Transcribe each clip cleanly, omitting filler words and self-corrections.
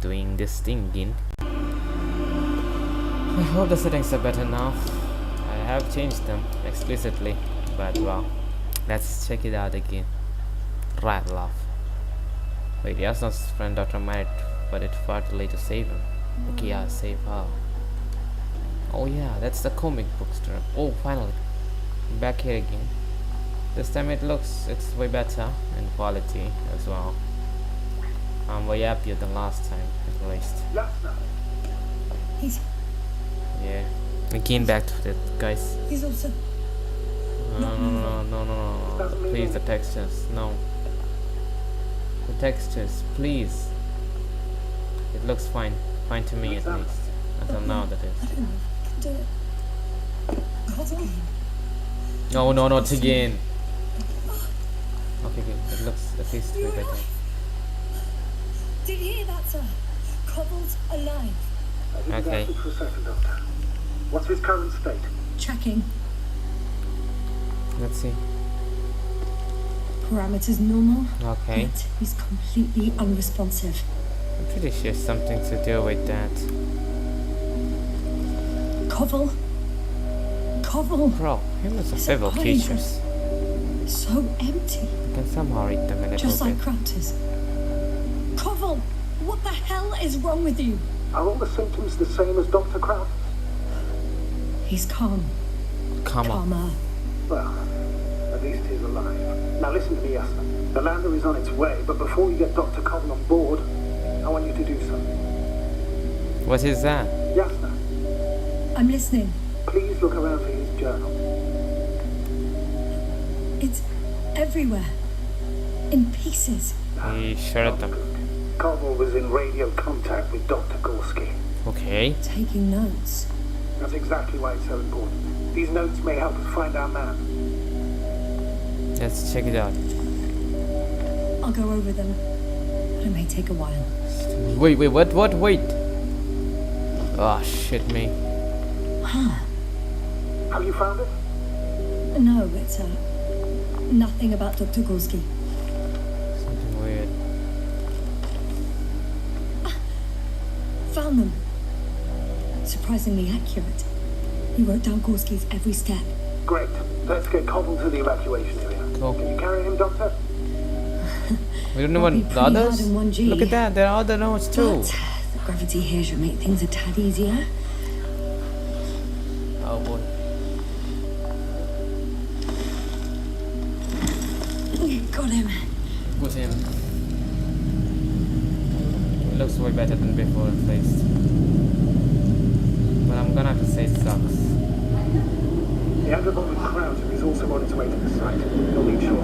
doing this thing again. I hope the settings are better now. I have changed them explicitly, but wow. Let's check it out again. Right, love. Wait, Yasna's friend Dr. Might, but it's far too late to save him. Okay, yeah, save her. Oh yeah, that's the comic book store. Oh, finally. Back here again. This time it's way better in quality as well. I'm way happier than last time, at least. He's Yeah. Again back to that, guys. he's also No. Please, the textures. No. The textures, please. It looks fine. Fine to me, at least. Until now, that I is. don't know if I can do it. Hold on. No, not again. Okay, good. It looks at least way better. Did you hear that, sir? Cobble's alive. Okay. For a second, Doctor. What's his current state? Checking. Let's see. Parameters normal. Okay. Yet he's completely unresponsive. I'm pretty sure something to do with that. Cobble. Bro, humans are It's several a poison. creatures. So empty. You can somehow read them a little Just like bit. Krampus. Cobble, what the hell is wrong with you? Are all the symptoms the same as Dr. Kraut? He's calm. Come on. Calmer. Well, at least he's alive. Now listen to me, Yasna. The lander is on its way, but before you get Dr. Cobble on board, I want you to do something. What is that? Yasna, I'm listening. please look around for his journal. It's everywhere. In pieces. He shredded them. Cobble was in radio contact with Dr. Gorski. Okay. Taking notes. That's exactly why it's so important. These notes may help us find our man. Let's check it out. I'll go over them. But it may take a while. Wait, what? Wait. Oh, shit me. Huh. Have you found it? No, it's nothing about Dr. Gorski. Something weird. Found them. Surprisingly accurate. He wrote down Gorski's every step. Great. Let's get Cobble to the evacuation area. Cool. Can you carry him, Doctor? We don't know Might be what the pretty others? hard in 1G. Look at that, there are other notes too. But the gravity here should make things a tad easier. Oh boy. Got him. Put him. It looks way better than before at least. But I'm gonna have to say it sucks. The Underbolt with Krauser is also on its way to the site. You'll need shore.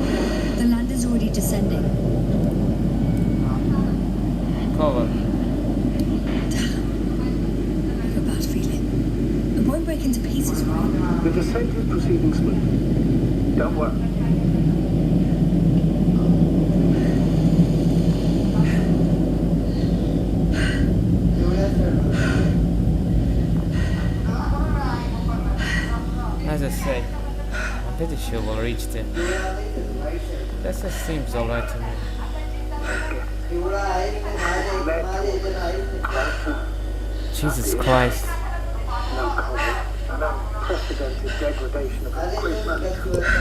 The lander's already descending. Cover. I have a bad feeling. It won't break into pieces, right? The descent is proceeding smoothly. Don't worry. As I say, I'm pretty sure we'll reach there. That just seems alright to me. Jesus Christ. No Cobble. An unprecedented degradation of equipment.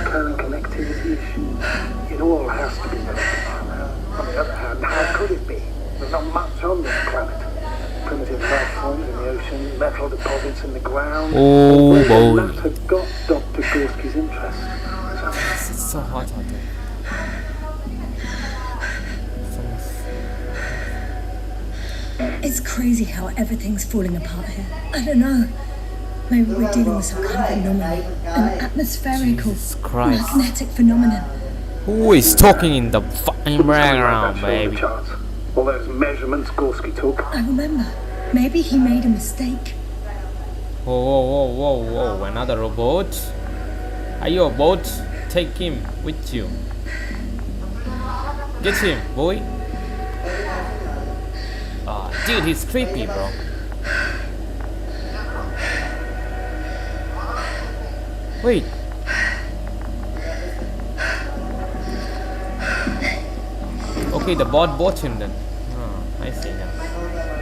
Current connectivity issues. It all has to be rectified. On the other hand, how could it be? There's not much on this planet. Primitive life forms in the ocean, metal deposits in the ground. Oh boy. That had got Dr. Gorski's interest. So It's so hot out there. It's crazy how everything's falling apart here. I don't know. Maybe we're dealing with some kind of anomaly. An atmospherical, Jesus Christ. magnetic phenomenon. Who is talking in the fucking background, That's all the baby? charts. All those measurements Gorski took. I remember. Maybe he made a mistake. Whoa, another robot? Are you a bot? Take him with you. Get him, boy. Ah, dude, he's creepy, bro. Wait. Okay, the bot bought him then. Oh, I see now.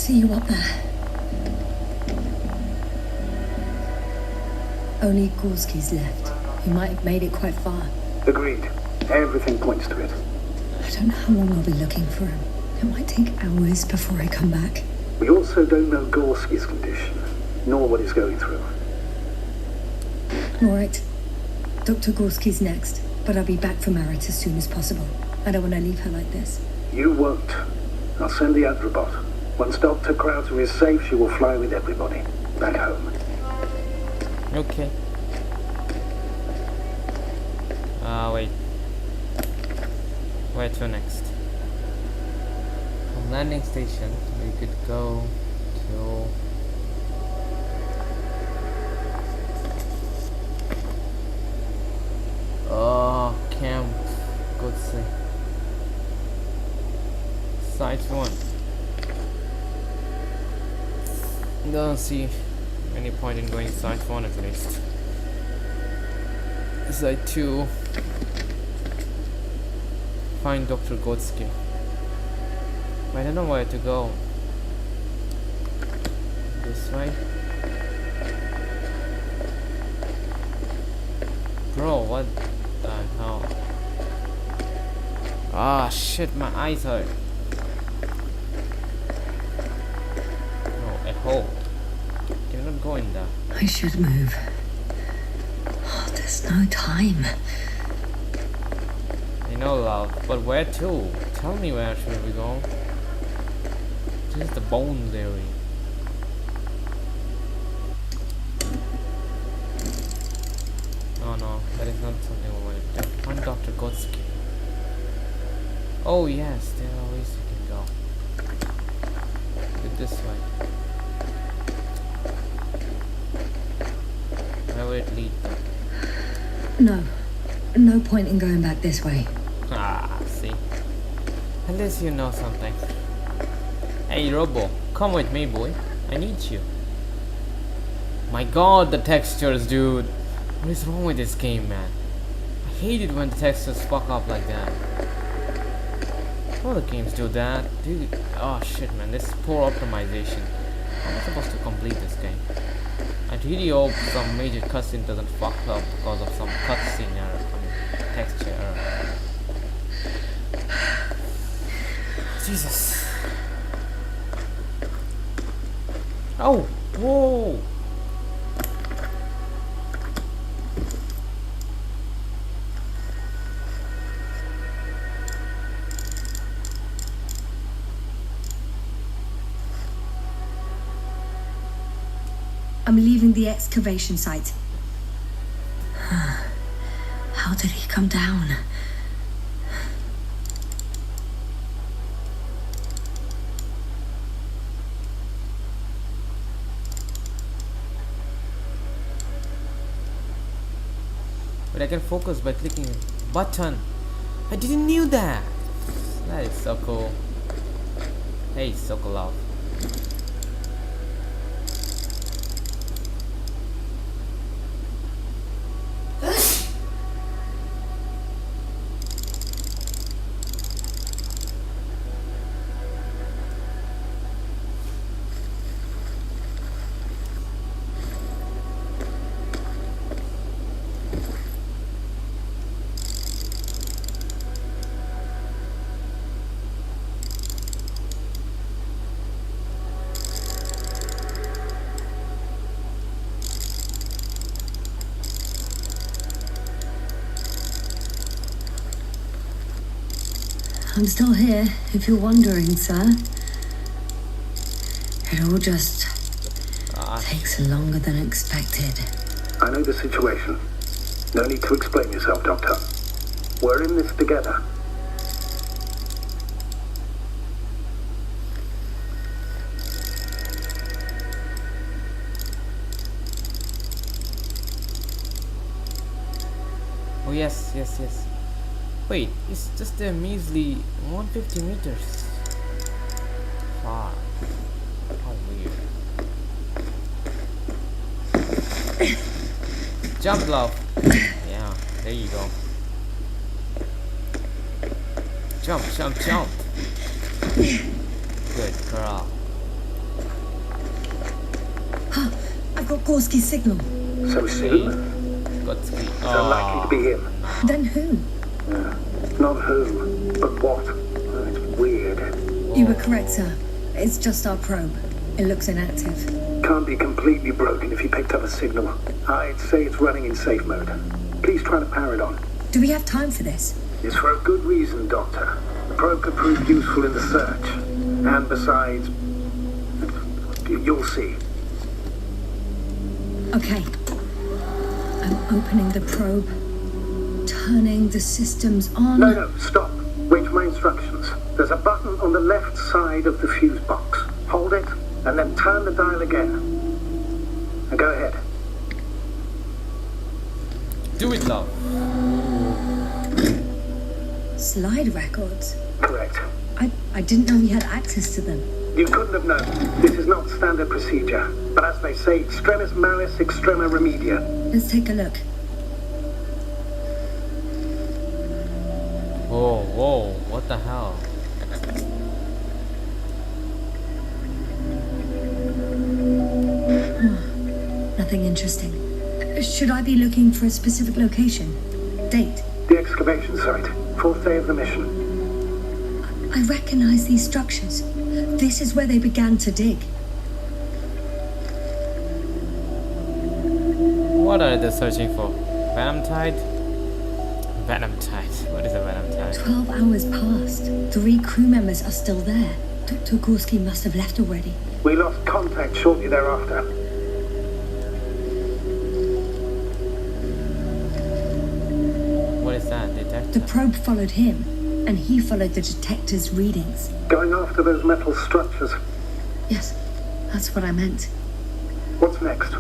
see you up there. Only Gorski's left. He might have made it quite far. Agreed. Everything points to it. I don't know how long I'll be looking for him. It might take hours before I come back. We also don't know Gorski's condition, nor what he's going through. All right. Dr. Gorski's next, but I'll be back for Marit as soon as possible. I don't want to leave her like this. You won't. I'll send the Androbot. Once Dr. Krauser is safe, she will fly with everybody. Back home. Okay. Wait. Where to next? From landing station, we could go to... Camp Gotse. Site 1. Don't see any point in going site 1 at least. Site 2. Find Dr. Gotsky. I don't know where to go. This way? Bro, what the hell? Ah, shit, my eyes hurt. No, a hole. Can you not go in there? I should move. Oh, there's no time. I know, love, but where to? Tell me where should we go? This is the bones area. Oh no, that is not something we want to do. Find Dr. Gotsky. Oh yes, there are ways you can go. Do it this way. Where will it lead them? No. No point in going back this way. Ah, see? At least you know something. Hey Robo, come with me boy. I need you. My god, the textures, dude. What is wrong with this game, man? I hate it when the textures fuck up like that. All the games do that. Dude, oh shit, man. This is poor optimization. How am I supposed to complete this game? I really hope some major cutscene doesn't fuck up because of some cutscene error. I mean, texture error. Jesus. Oh, whoa. I'm leaving the excavation site. How did he come down? But I can focus by clicking a button. I didn't knew that. That is so cool. Hey, Sokolov. I'm still here, if you're wondering, sir. It all just takes longer than expected. I know the situation. No need to explain yourself, Doctor. We're in this together. Oh yes, yes, yes. Wait, it's just a measly 150 meters. Far. How weird. Jump, love. Yeah, there you go. Jump, jump, jump. Good girl. I've got Gorski's signal. So soon? Got to be. It's unlikely to be him. Then who? Not who, but what. It's weird. You were correct, sir. It's just our probe. It looks inactive. Can't be completely broken if he picked up a signal. I'd say it's running in safe mode. Please try to power it on. Do we have time for this? It's for a good reason, Doctor. The probe could prove useful in the search. And besides, you'll see. Okay. I'm opening the probe. Turning the systems on. No, stop. Wait for my instructions. There's a button on the left side of the fuse box. Hold it, and then turn the dial again. And go ahead. Do it, love. Slide records. Correct. I didn't know we had access to them. You couldn't have known. This is not standard procedure. But as they say, extremis malice, extrema remedia. Let's take a look. Whoa, what the hell? Nothing interesting. Should I be looking for a specific location? Date? The excavation site. 4th day of the mission. I recognize these structures. This is where they began to dig. What are they searching for? Venom tide? Venom tide. What is a venom tide? 12 hours passed. 3 crew members are still there. Dr. Gorski must have left already. We lost contact shortly thereafter. What is that? Detector? The probe followed him, and he followed the detector's readings. Going after those metal structures. Yes, that's what I meant. What's next?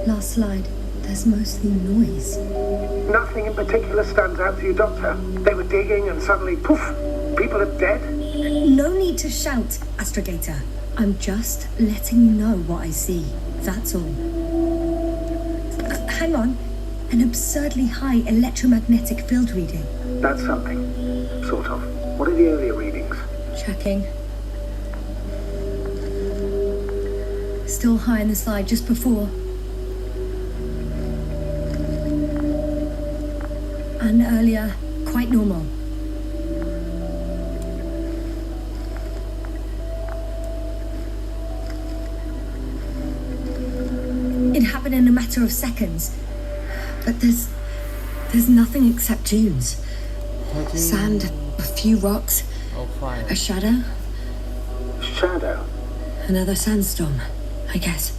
Last slide. There's mostly noise. Nothing in particular stands out to you, Doctor. They were digging and suddenly, poof, people are dead. No need to shout, Astrogator. I'm just letting you know what I see. That's all. Hang on. An absurdly high electromagnetic field reading. That's something. Sort of. What are the earlier readings? Checking. Still high in the slide just before. And earlier, quite normal. It happened in a matter of seconds. But there's nothing except dunes. Sand, a few rocks, Oh, fine. a shadow, Shadow. another sandstorm, I guess.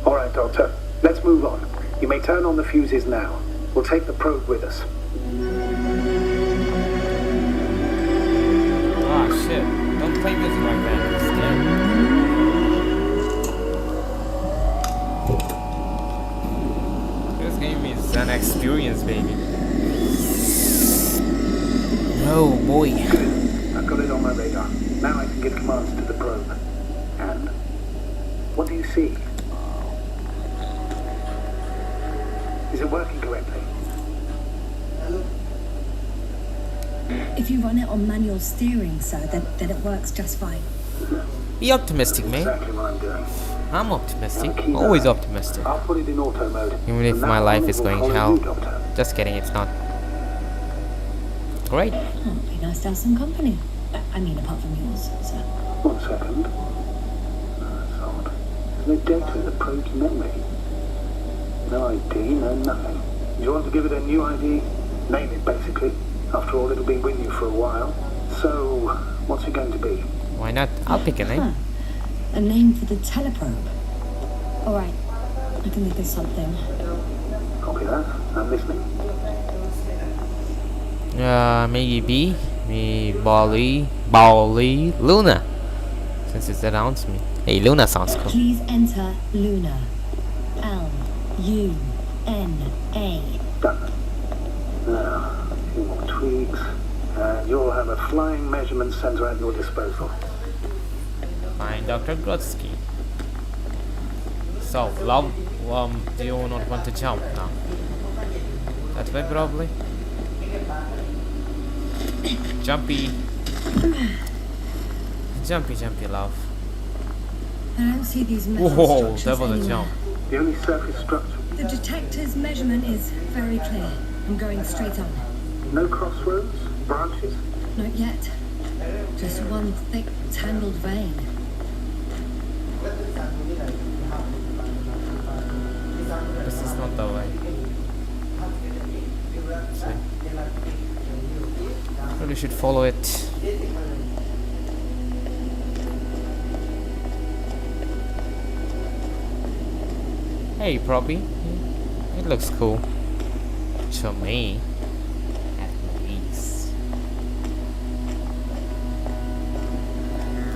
All right, Doctor. Let's move on. You may turn on the fuses now. We'll take the probe with us. Ah, shit. Don't play music like that. It's scary. This game is an experience, baby. Oh, boy. I've got it on my radar. Now I can give commands to the probe. And what do you see? Is it working correctly? If you run it on manual steering, sir, then it works just fine. Be optimistic, man. Exactly what I'm doing. I'm optimistic. Keep Always that. optimistic. I'll put it in auto mode. Even if From my now life on, is it will going follow hell. you, Doctor. Just kidding, it's not. Great. Oh, it'd be nice to have some company. I mean, apart from yours, sir. 1 second. That's odd. There's no data in the probe's memory. No ID, no nothing. Do you want to give it a new ID? Name it, basically. After all, it'll be with you for a while. So, what's it going to be? Why not? I'll pick a name. Huh. A name for the teleprobe. All right, I can think of something. Copy that. I'm listening. Maybe Bali, Luna. Since it's announced me. Hey, Luna sounds cool. Please enter Luna. L-U-N-A. Done. Now, a few more tweaks. And you'll have a flying measurement center at your disposal. Fine, Dr. Grotsky. So, love, do you not want to jump now? That way, probably. Jumpy, love. I don't see these metal Whoa, structures that was a anywhere. jump. The only surface structure. The detector's measurement is very clear. I'm going straight on. No crossroads? Branches? Not yet. Just one thick, tangled vein. This is not the way. See? Really should follow it. Hey, Proby. It looks cool. To me. At least.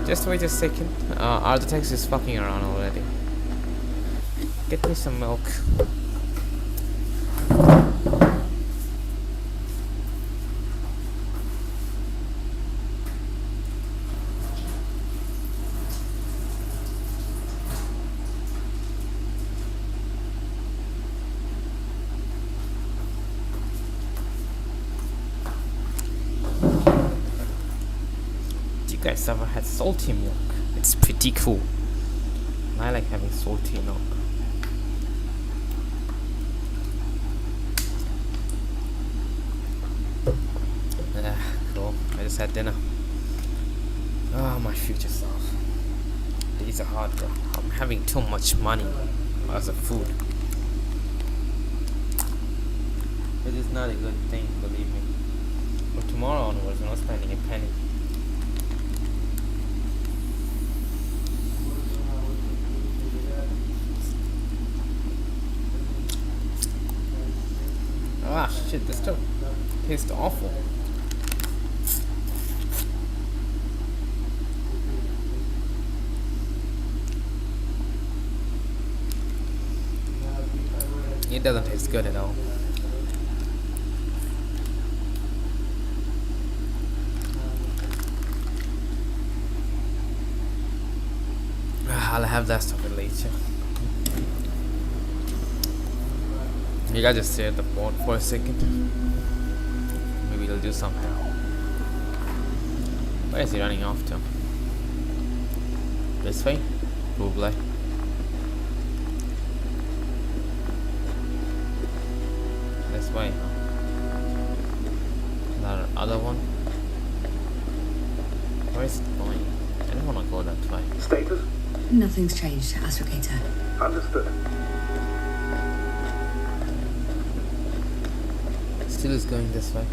Just wait a second. Arthitex is fucking around already. Get me some milk. You guys ever had salty milk? It's pretty cool. I like having salty milk. Cool. I just had dinner. Oh, my future self. These are hard though. I'm having too much money as a food. It is not a good thing, believe me. From tomorrow onwards, I'm not spending a penny. Ah, shit, this stuff tastes awful. It doesn't taste good at all. I'll have that stuff later. You guys just stay at the port for a second. Maybe it'll do somehow. Where is he running off to? This way? Probably. This way, huh? That other one? Where is it going? I don't want to go that way. Status? Nothing's changed, Astrogator. Understood. Still is going this way.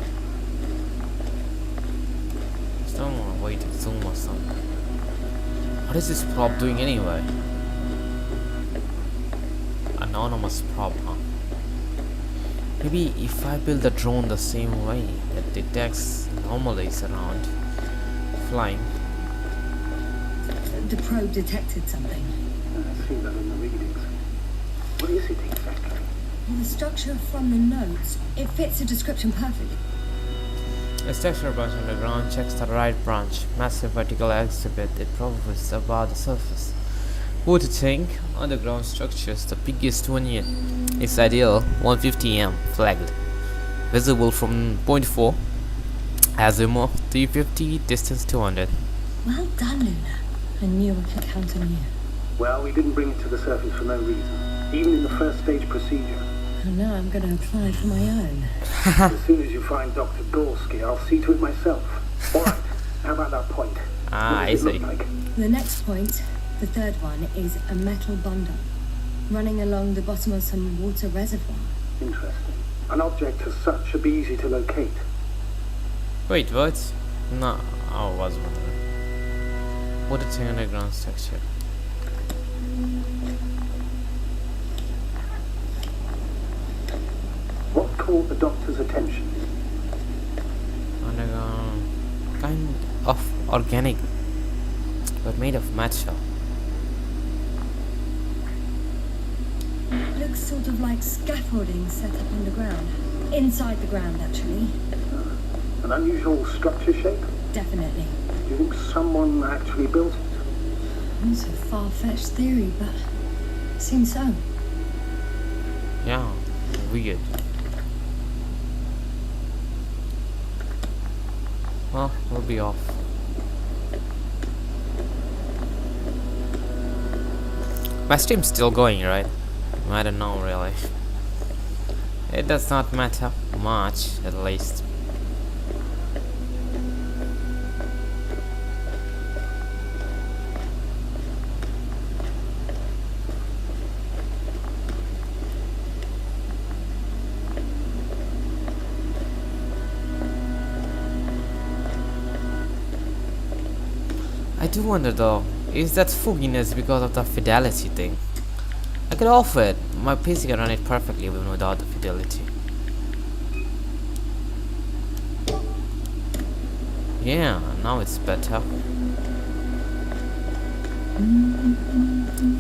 Still want to wait to zoom or something. What is this prop doing anyway? Anonymous prop, huh? Maybe if I build the drone the same way that detects anomalies around flying. The probe detected something. I've seen that in the readings. What is it exactly? The structure from the notes, it fits the description perfectly. A structure branch underground checks the right branch. Massive vertical exhibit. It probably is above the surface. Would think underground structures, the biggest one yet. It's ideal. 150 m flagged. Visible from point 4. Azimuth 350. Distance 200. Well done, Luna. I knew I could count on you. Well, we didn't bring it to the surface for no reason. Even in the first stage procedure. And now I'm going to apply for my own. As soon as you find Dr. Gorski, I'll see to it myself. Alright, how about that point? Ah, What I does it see. look like? The next point, the third one, is a metal bundle running along the bottom of some water reservoir. Interesting. An object as such should be easy to locate. Wait, what? No, I was wondering. What is an underground structure? What caught the doctor's attention? Underground, kind of organic, but made of metal. Looks sort of like scaffolding set up underground. Inside the ground, actually. An unusual structure shape? Definitely. Do you think someone actually built it? It's a far-fetched theory, but seems so. Yeah, weird. Well, we'll be off. My stream's still going, right? I don't know really. It does not matter much, at least. I do wonder though, is that fogginess because of the fidelity thing? I could offer it. My PC can run it perfectly even without the fidelity. Yeah, now it's better.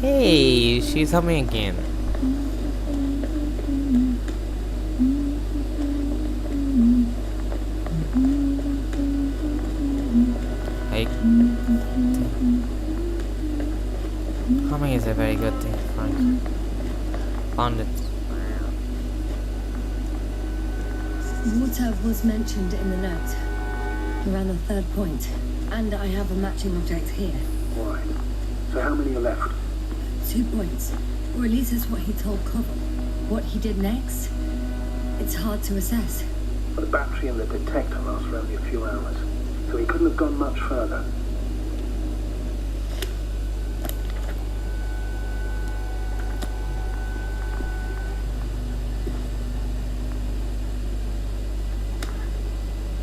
Hey, she's humming again. Like, humming is a very good thing, Frank. Found it. Water was mentioned in the note, around the third point, and I have a matching object here. Right. So how many are left? 2 points, or at least that's what he told Koval. What he did next, it's hard to assess. The battery and the detector last for only a few hours, so he couldn't have gone much further.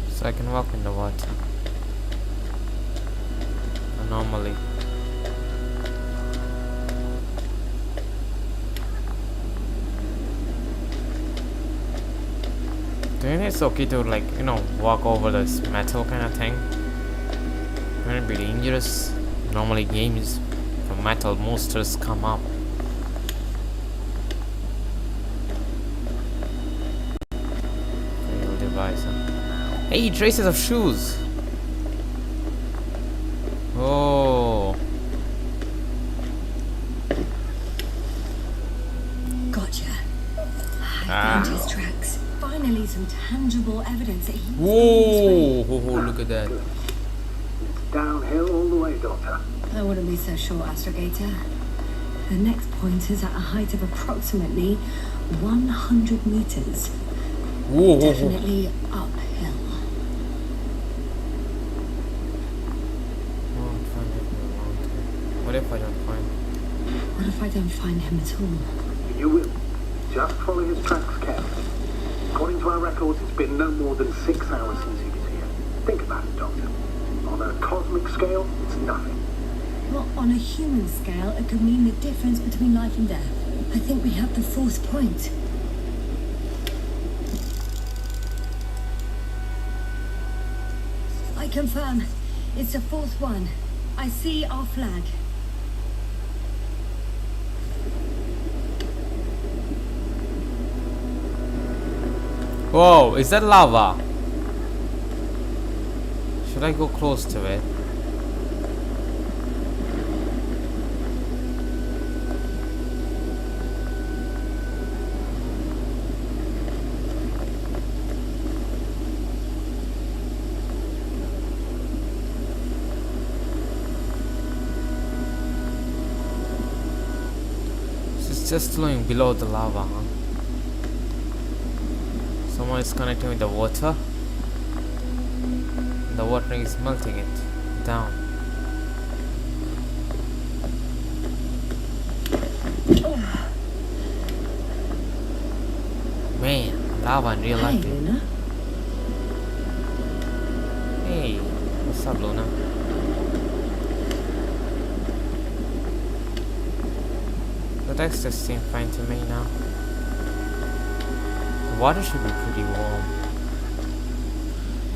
So I can walk in the water. Normally. Do you think it's okay to, like, you know, walk over this metal kind of thing? Wouldn't it be dangerous? Normally games from metal monsters come up. Failed device, huh? Hey, traces of shoes! Oh. Gotcha. I found his tracks. Finally, some tangible evidence that he was Whoa! Oh, look at that. It's downhill all the way, Doctor. I wouldn't be so sure, Astrogator. The next point is at a height of approximately 100 meters. Whoa, whoa, whoa. Definitely uphill. Won't find it in a long time. What if I don't find it? What if I don't find him at all? You will. Just follow his tracks carefully. According to our records, it's been no more than 6 hours since he was here. Think about it, Doctor. On a cosmic scale, it's nothing. Well, on a human scale, it could mean the difference between life and death. I think we have the fourth point. I confirm. It's the fourth one. I see our flag. Whoa, is that lava? Should I go close to it? It's just flowing below the lava, huh? Someone is connecting with the water. The water is melting it down. Man, lava in real life. Hey, Luna. Hey, what's up, Luna? The textures seem fine to me now. The water should be pretty warm.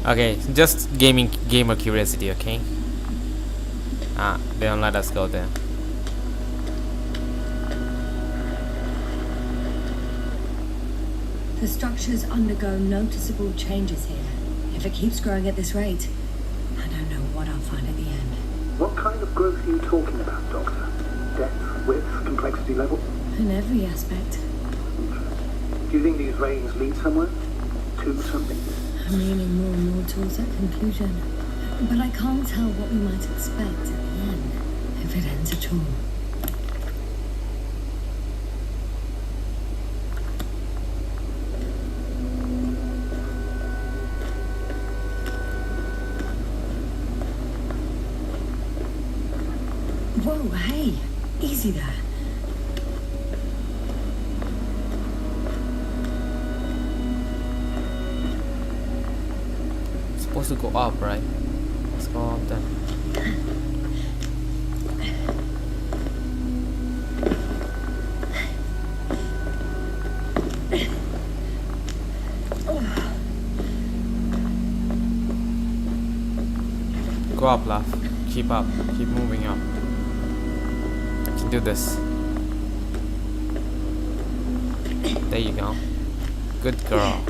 Okay, just gamer curiosity, okay? They don't let us go there. The structures undergo noticeable changes here. If it keeps growing at this rate, I don't know what I'll find at the end. What kind of growth are you talking about, Doctor? Depth, width, complexity level? In every aspect. Do you think these veins lead somewhere? To something? I'm leaning more and more towards that conclusion. But I can't tell what we might expect at the end, if it ends at all. Oh, hey. Easy there. Supposed to go up, right? Let's go up then. Go up, love. Keep up. Keep moving up. I can do this. There you go. Good girl.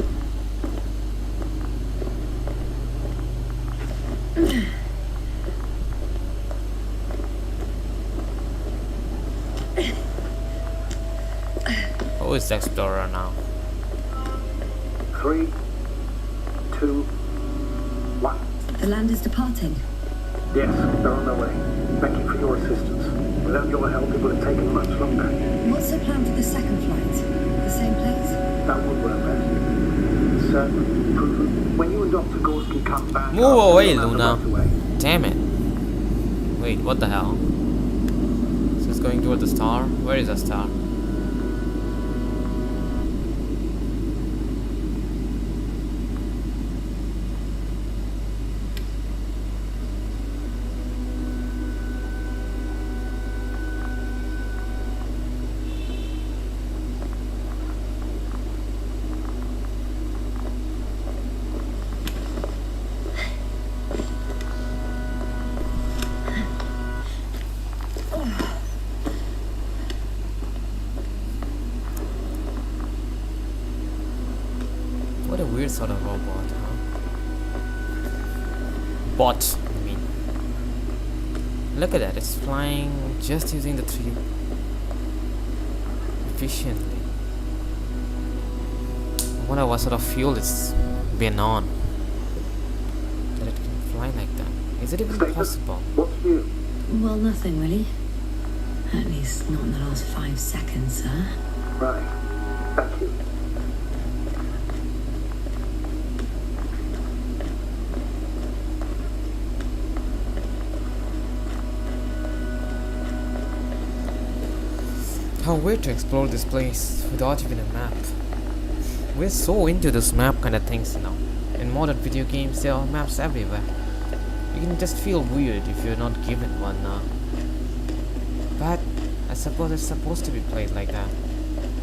Who is the explorer now? 3, 2, 1. The land is departing. Yes, they're on their way. Thank you for your assistance. Without your help, it would have taken much longer. What's the plan for the second flight? The same place? That would work best. Certain, proven. When you and Dr. Gorski come back... Move I'll away, send them Luna. right away. Damn it. Wait, what the hell? So it's going toward the star? Where is the star? What a weird sort of robot, huh? Bot, I mean. Look at that, it's flying just using the 3 efficiently. I wonder what sort of fuel it's been on that it can fly like that. Is it even Status? possible? What's new? Well, nothing really. At least not in the last 5 seconds, sir. Right. Thank you. How weird to explore this place without even a map. We're so into this map kind of things now. In modern video games, there are maps everywhere. You can just feel weird if you're not given one. But I suppose it's supposed to be played like that.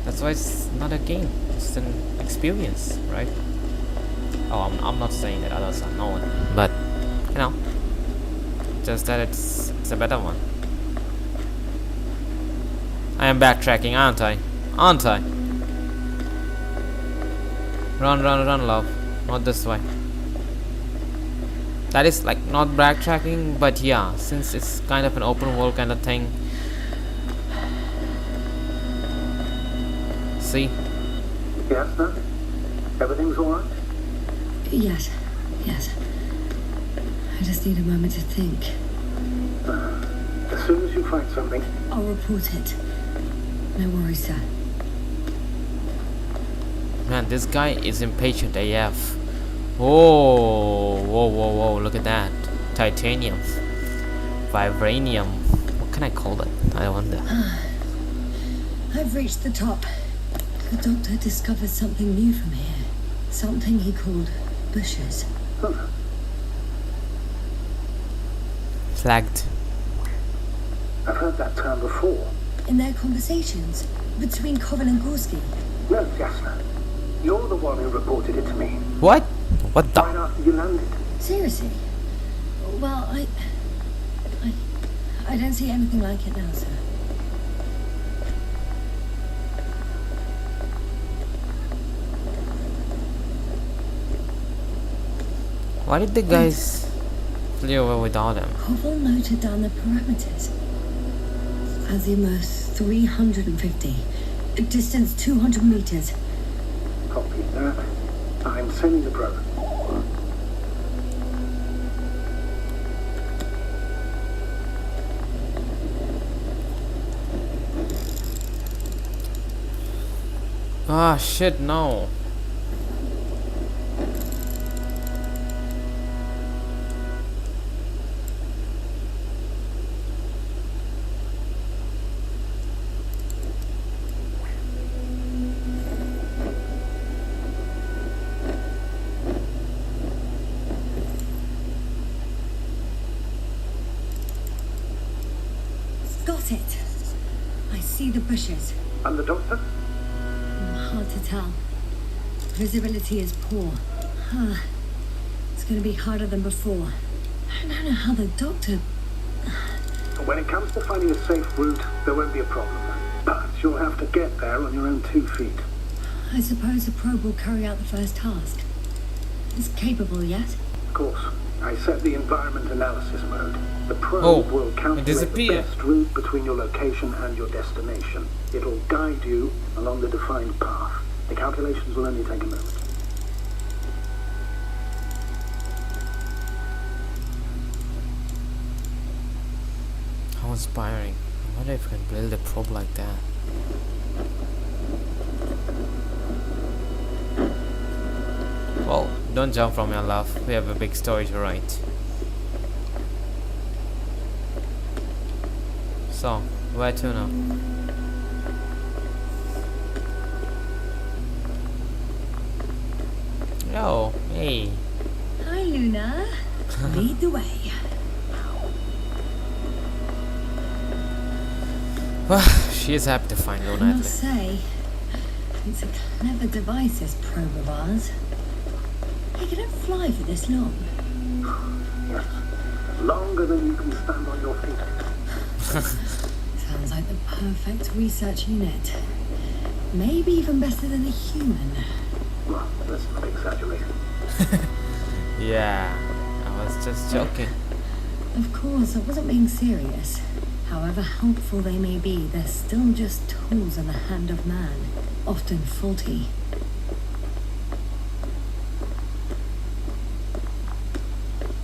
That's why it's not a game. It's an experience, right? Oh, I'm not saying that others are known, but you know, just that it's a better one. I am backtracking, aren't I? Aren't I? Run, run, run, love. Not this way. That is like not backtracking, but yeah, since it's kind of an open world kind of thing. See? Yes, no? Everything's all right? Yes, yes. I just need a moment to think. As soon as you find something, I'll report it. No worries, sir. Man, this guy is impatient AF. Whoa, whoa, whoa, whoa, look at that. Titanium. Vibranium. What can I call it? I wonder. I've reached the top. The doctor discovered something new from here. Something he called bushes. Flagged. I've heard that term before. In their conversations between Coven and Gorski. No, Jasna. You're the one who reported it to me. What? What Right the? after you landed. Seriously? Well, I don't see anything like it now, sir. Why did the guys fly over without him? Koval noted down the parameters. Azimuth 350. Distance 200 meters. Copy that. I'm sending the probe. Ah, shit, no. see the bushes? I'm the doctor? Hard to tell. Visibility is poor. It's gonna be harder than before. I don't know how the doctor... When it comes to finding a safe route, there won't be a problem. But you'll have to get there on your own 2 feet. I suppose the probe will carry out the first task. It's capable yet? Of course. I set the environment analysis mode. The probe will calculate the disappeared. best route between your location and your destination. It'll guide you along the defined path. The calculations will only take a moment. How inspiring. I wonder if I can build a probe like that. Well, don't jump from your love. We have a big story to write. So, where to now? Oh, hey. Hi, Luna. Lead the way. She is happy to find Luna I at must least. say, it's a clever device, this probe of ours. Hey, can it fly for this long? Yes. Longer than you can stand on your feet. Sounds like the perfect research unit. Maybe even better than a human. Well, let's not exaggerate. Yeah, I was just joking. Of course, I wasn't being serious. However helpful they may be, they're still just tools in the hand of man, often faulty.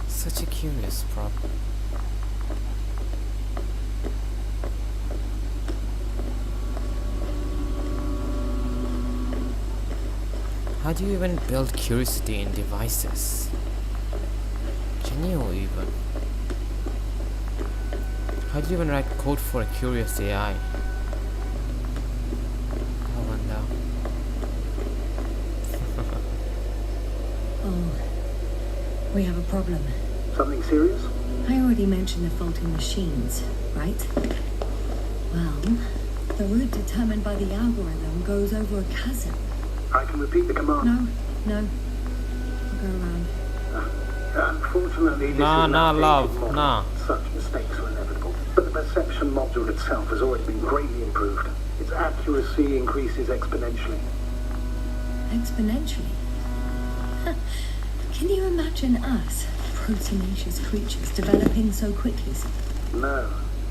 Such a curious problem. How do you even build curiosity in devices? Can you even? How do you even write code for a curious AI? I wonder. Oh, we have a problem. Something serious? I already mentioned the faulty machines, right? Well, the route determined by the algorithm goes over a chasm. I can repeat the command. No. I'll go around. Unfortunately, this Nah, is nah, an love, outdated model. nah. Such mistakes are inevitable. But the perception module itself has already been greatly improved. Its accuracy increases exponentially. Exponentially. Can you imagine us, proteinaceous creatures, developing so quickly? No,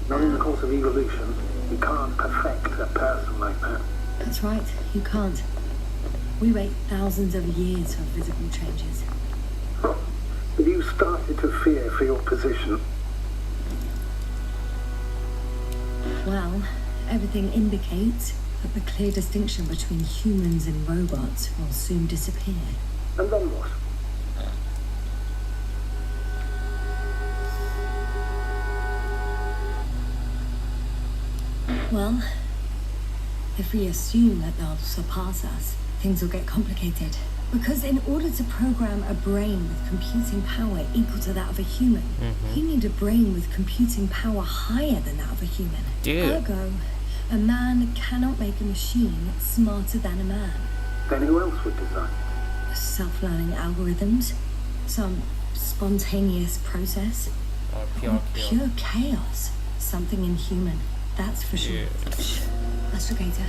not in the course of evolution. You can't perfect a person like that. That's right, you can't. We wait thousands of years for visible changes. Huh. Have you started to fear for your position? Well, everything indicates that the clear distinction between humans and robots will soon disappear. And then what? Well, if we assume that they'll surpass us, things will get complicated. Because in order to program a brain with computing power equal to that of a human, you need a brain with computing power higher than that of a human. Dude. Ergo, a man cannot make a machine smarter than a man. Then who else would design? Self-learning algorithms, some spontaneous process, Or or pure. pure chaos. Something inhuman, that's for sure. Astrogator,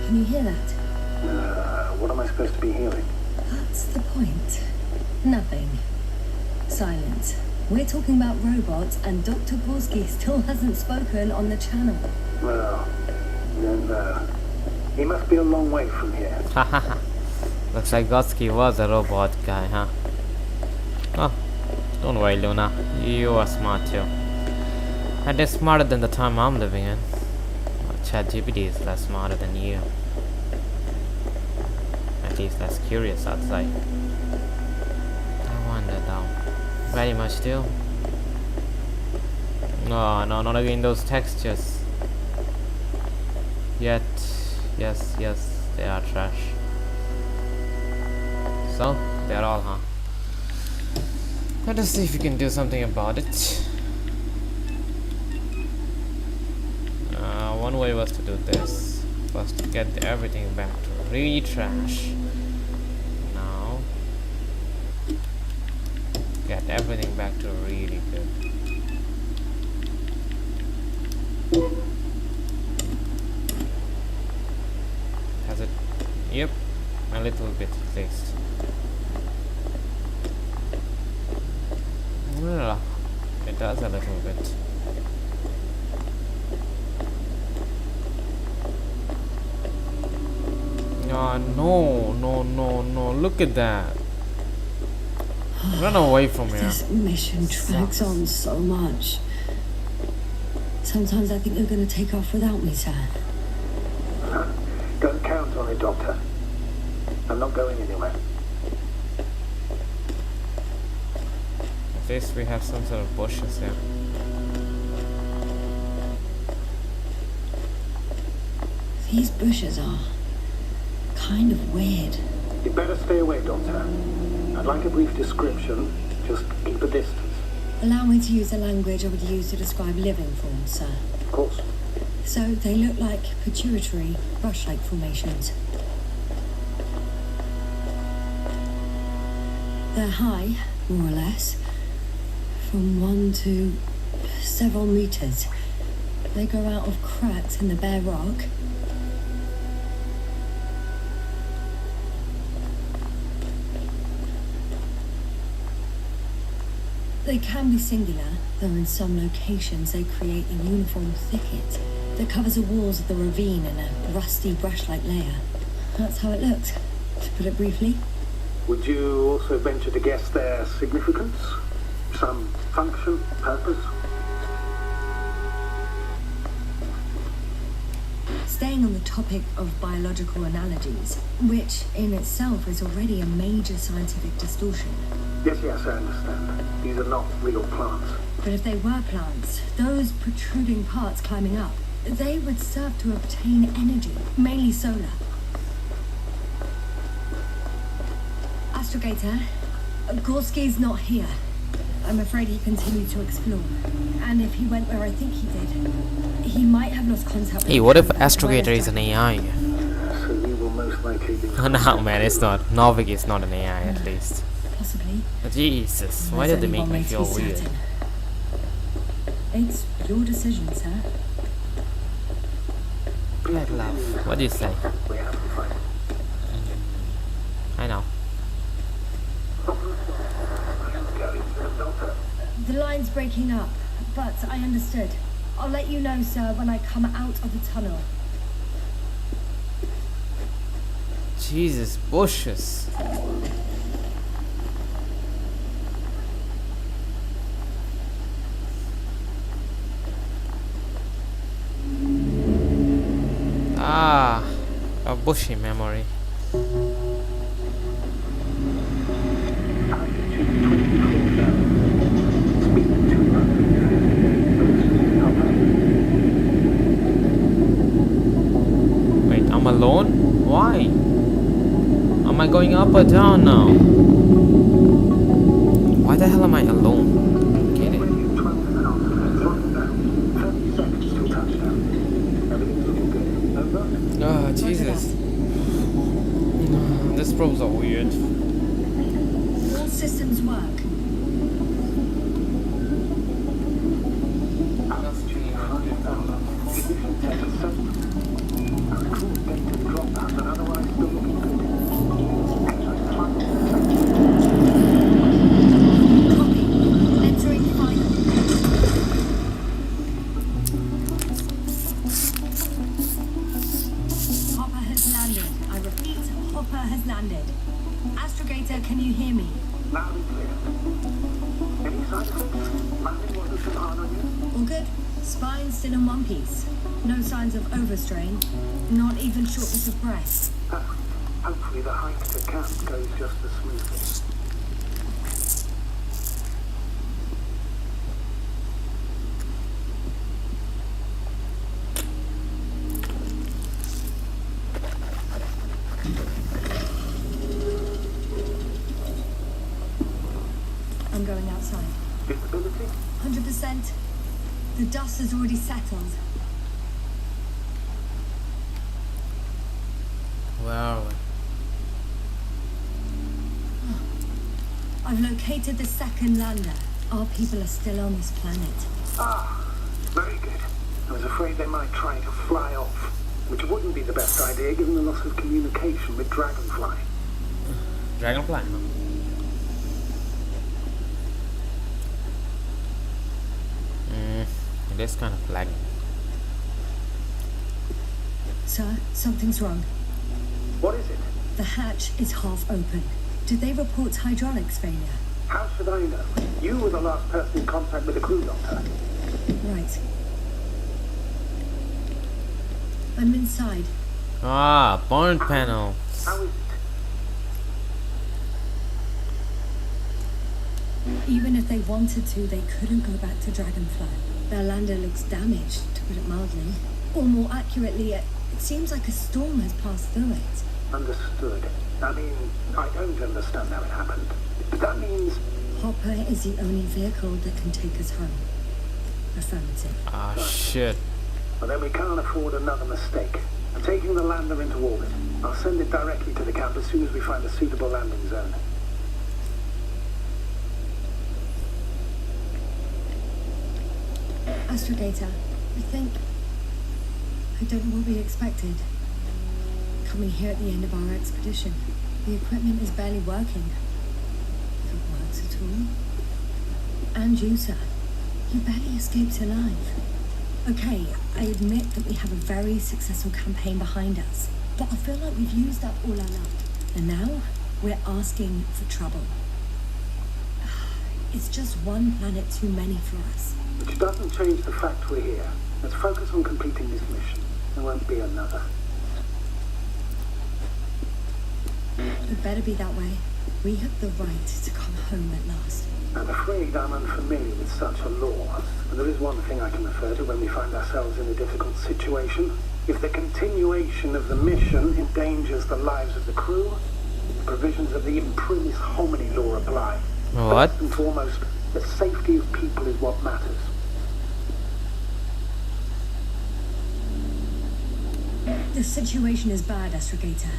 can you hear that? What am I supposed to be hearing? That's the point. Nothing. Silence. We're talking about robots, and Dr. Polsky still hasn't spoken on the channel. Well, then, he must be a long way from here. Hahaha. Looks like Gotsky was a robot guy, huh? Oh, don't worry, Luna. You are smart too. And they're smarter than the time I'm living in. Well, ChatGPT is less smarter than you. At least less curious, I'd say. I wonder though. Very much do. No, no, not again those textures. Yet, yes, they are trash. So, they're all, huh? Let us see if we can do something about it. one way was to do this. First to get everything back to really trash. Now get everything back to really good. Has it? Yep, a little bit at least. Well, it does a little bit. No, look at that. Run away from here. This mission drags on so much. Sometimes I think they're going to take off without me, sir. Don't count on it, Doctor. I'm not going anywhere. At least we have some sort of bushes here. These bushes are kind of weird. You better stay away, Doctor. I'd like a brief description. Just keep a distance. Allow me to use the language I would use to describe living forms, sir. Of course. So they look like pituitary brush-like formations. They're high, more or less, from 1 to several meters. They grow out of cracks in the bare rock. They can be singular, though in some locations they create a uniform thicket that covers the walls of the ravine in a rusty brush-like layer. That's how it looks, to put it briefly. Would you also venture to guess their significance? Some function, purpose? Staying on the topic of biological analogies, which in itself is already a major scientific distortion. Yes, I understand. These are not real plants. But if they were plants, those protruding parts climbing up, they would serve to obtain energy, mainly solar. Astrogator, Gorski's not here. I'm afraid he continued to explore. And if he went where I think he did, he might have lost contact with... Hey, what if Astrogator is an AI? So you will most likely be... No, man, it's not. Novik is not an AI, at least. Possibly. Jesus, why did they make me feel weird? It's your decision, sir. Blood love. What do you say? We have to find it. I know. The line's breaking up, but I understood. I'll let you know, sir, when I come out of the tunnel. Jesus, bushes. Ah, a bushy memory. Wait, I'm alone? Why? Am I going up or down now? Why the hell am I alone? Get it? Oh, Jesus. This probes are weird. All systems work. Astrogator, can you hear me? Loud and clear. Any side effects? Landing wasn't too hard on you? All good. Spine still in one piece. No signs of overstrain. Not even shortness of breath. Perfect. Hopefully the hike to camp goes just as smoothly. I'm going outside. Visibility? 100%. The dust has already settled. Where are we? I've located the second lander. Our people are still on this planet. Ah, very good. I was afraid they might try to fly off, which wouldn't be the best idea given the loss of communication with Dragonfly. Dragonfly, huh? It is kind of lagging. Sir, something's wrong. What is it? The hatch is half open. Did they report hydraulics failure? How should I know? You were the last person in contact with the crew, Doctor. Right. I'm inside. Ah, burn panel. How is it? Even if they wanted to, they couldn't go back to Dragonfly. Their lander looks damaged, to put it mildly. Or more accurately, it seems like a storm has passed through it. Understood. I mean, I don't understand how it happened. But that means... Hopper is the only vehicle that can take us home. Affirmative. Ah, shit. Well, then we can't afford another mistake. I'm taking the lander into orbit. I'll send it directly to the camp as soon as we find a suitable landing zone. Astrogator, I don't know what we expected. Coming here at the end of our expedition, the equipment is barely working. If it works at all. And you, sir. You barely escaped alive. Okay, I admit that we have a very successful campaign behind us, but I feel like we've used up all our luck. And now, we're asking for trouble. It's just one planet too many for us. Which doesn't change the fact we're here. Let's focus on completing this mission. There won't be another. It better be that way. We have the right to come home at last. I'm afraid I'm unfamiliar with such a law, but there is one thing I can refer to when we find ourselves in a difficult situation. If the continuation of the mission endangers the lives of the crew, the provisions of the Imprimis Homini law apply. What? First and foremost, the safety of people is what matters. The situation is bad, Astrogator.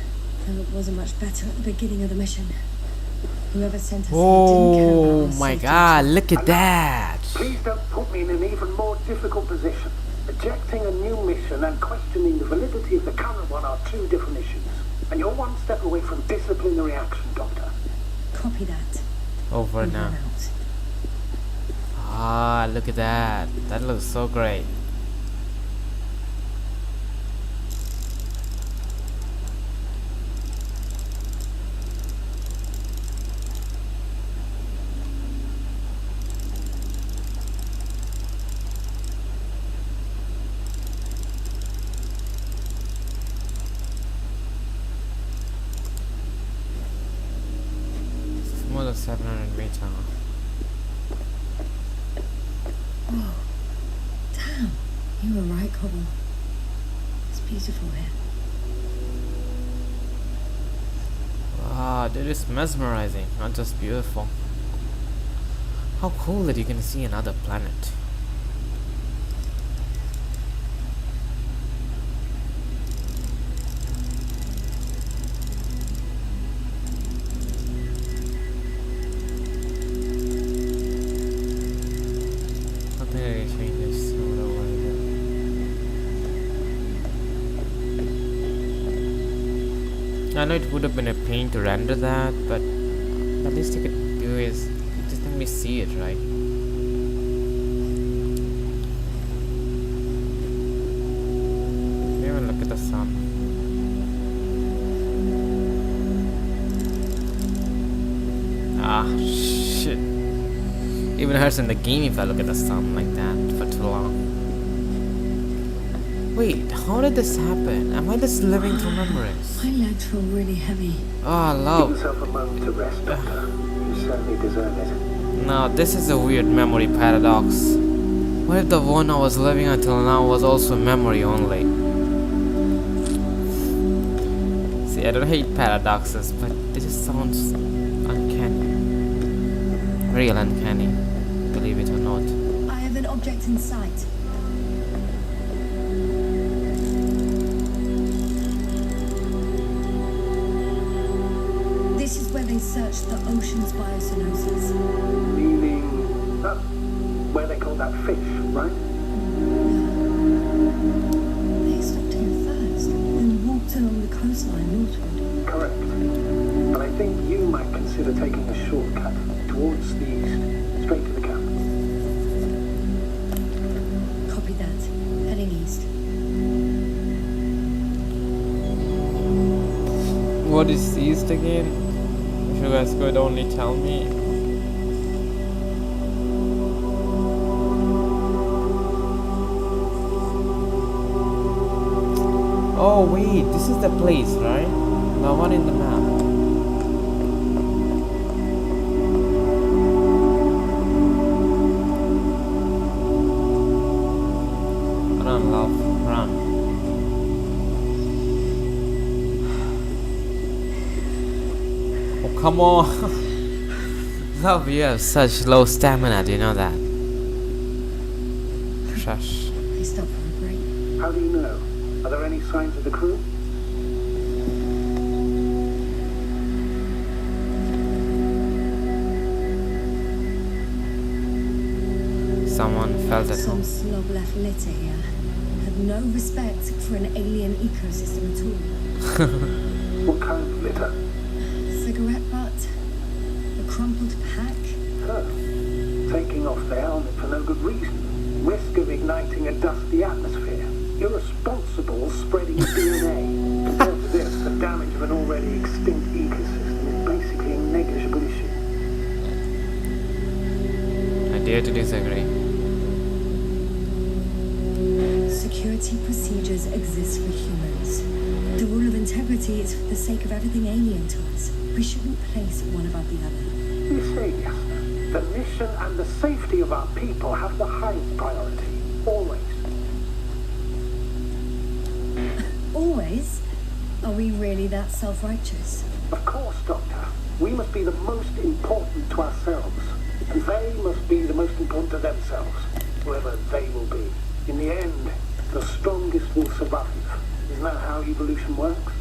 Though it wasn't much better at the beginning of the mission. Whoever sent us here didn't care about Oh our my safety. god, look at that. Please don't put me in an even more difficult position. Rejecting a new mission and questioning the validity of the current one are two different issues. And you're one step away from disciplinary action, Doctor. Copy that. Over Over now. and out. Ah, look at that. That looks so great. More than 700 meters. Whoa. Damn. You were right, Cobble. It's beautiful here. Wow, dude, it's mesmerizing, not just beautiful. How cool that you can see another planet. I think I can change this over here. I know it would have been a pain to render that, but at least you could do is just let me see it, right? Even look at the sun. Ah, shit. Even hurts in the game if I look at the sun like that for too long. Wait, how did this happen? Am I just living through memories? My legs feel really heavy. Oh, Give love. yourself a moment to rest, Doctor. You certainly deserve it. Now, this is a weird memory paradox. What if the one I was living until now was also memory only? See, I don't hate paradoxes, but it just sounds uncanny. Real uncanny, believe it or not. I have an object in sight. They searched the ocean's biocenosis. Meaning, where they call that fish, right? They stopped here first, then walked along the coastline northward. Correct. But I think you might consider taking a shortcut towards the east, straight to the camp. Copy that. Heading east. What is east again? If you guys could only tell me. Oh wait, this is the place, right? The one in the map. Run, love, run. Oh, come on. Love, you have such low stamina, do you know that? Shush. They stopped for a break. How do you know? Are there any signs of the crew? Someone felt at Some home. slob left litter here. Had no respect for an alien ecosystem at all. What kind of litter? Cigarette butt, a crumpled pack. Taking off the helmet for no good reason. Risk of igniting a dusty atmosphere. Irresponsible spreading of DNA. Compared to this, the damage of an already extinct ecosystem is basically a negligible issue. I dare to disagree. Security procedures exist for humans. The rule of integrity is for the sake of everything alien to us. We shouldn't place one above the other. You say, yes. The mission and the safety of our people have the highest priority. Always. Always? Are we really that self-righteous? Of course, Doctor. We must be the most important to ourselves. And they must be the most important to themselves. Whoever they will be. In the end, the strongest will survive. Isn't that how evolution works?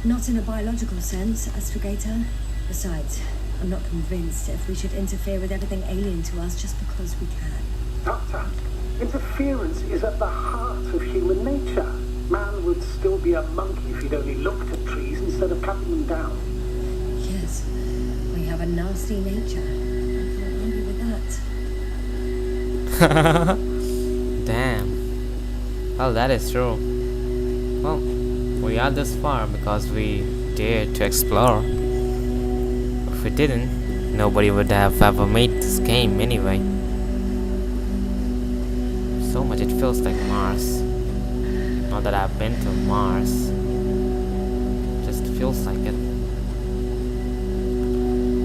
Not in a biological sense, Astrogator. Besides, I'm not convinced if we should interfere with everything alien to us just because we can. Doctor, interference is at the heart of human nature. Man would still be a monkey if he'd only looked at trees instead of cutting them down. Yes, we have a nasty nature. I can't argue with that. Damn. Well, that is true. Well, we are this far because we dared to explore. If we didn't, nobody would have ever made this game anyway. So much it feels like Mars. Not that I've been to Mars. Just feels like it.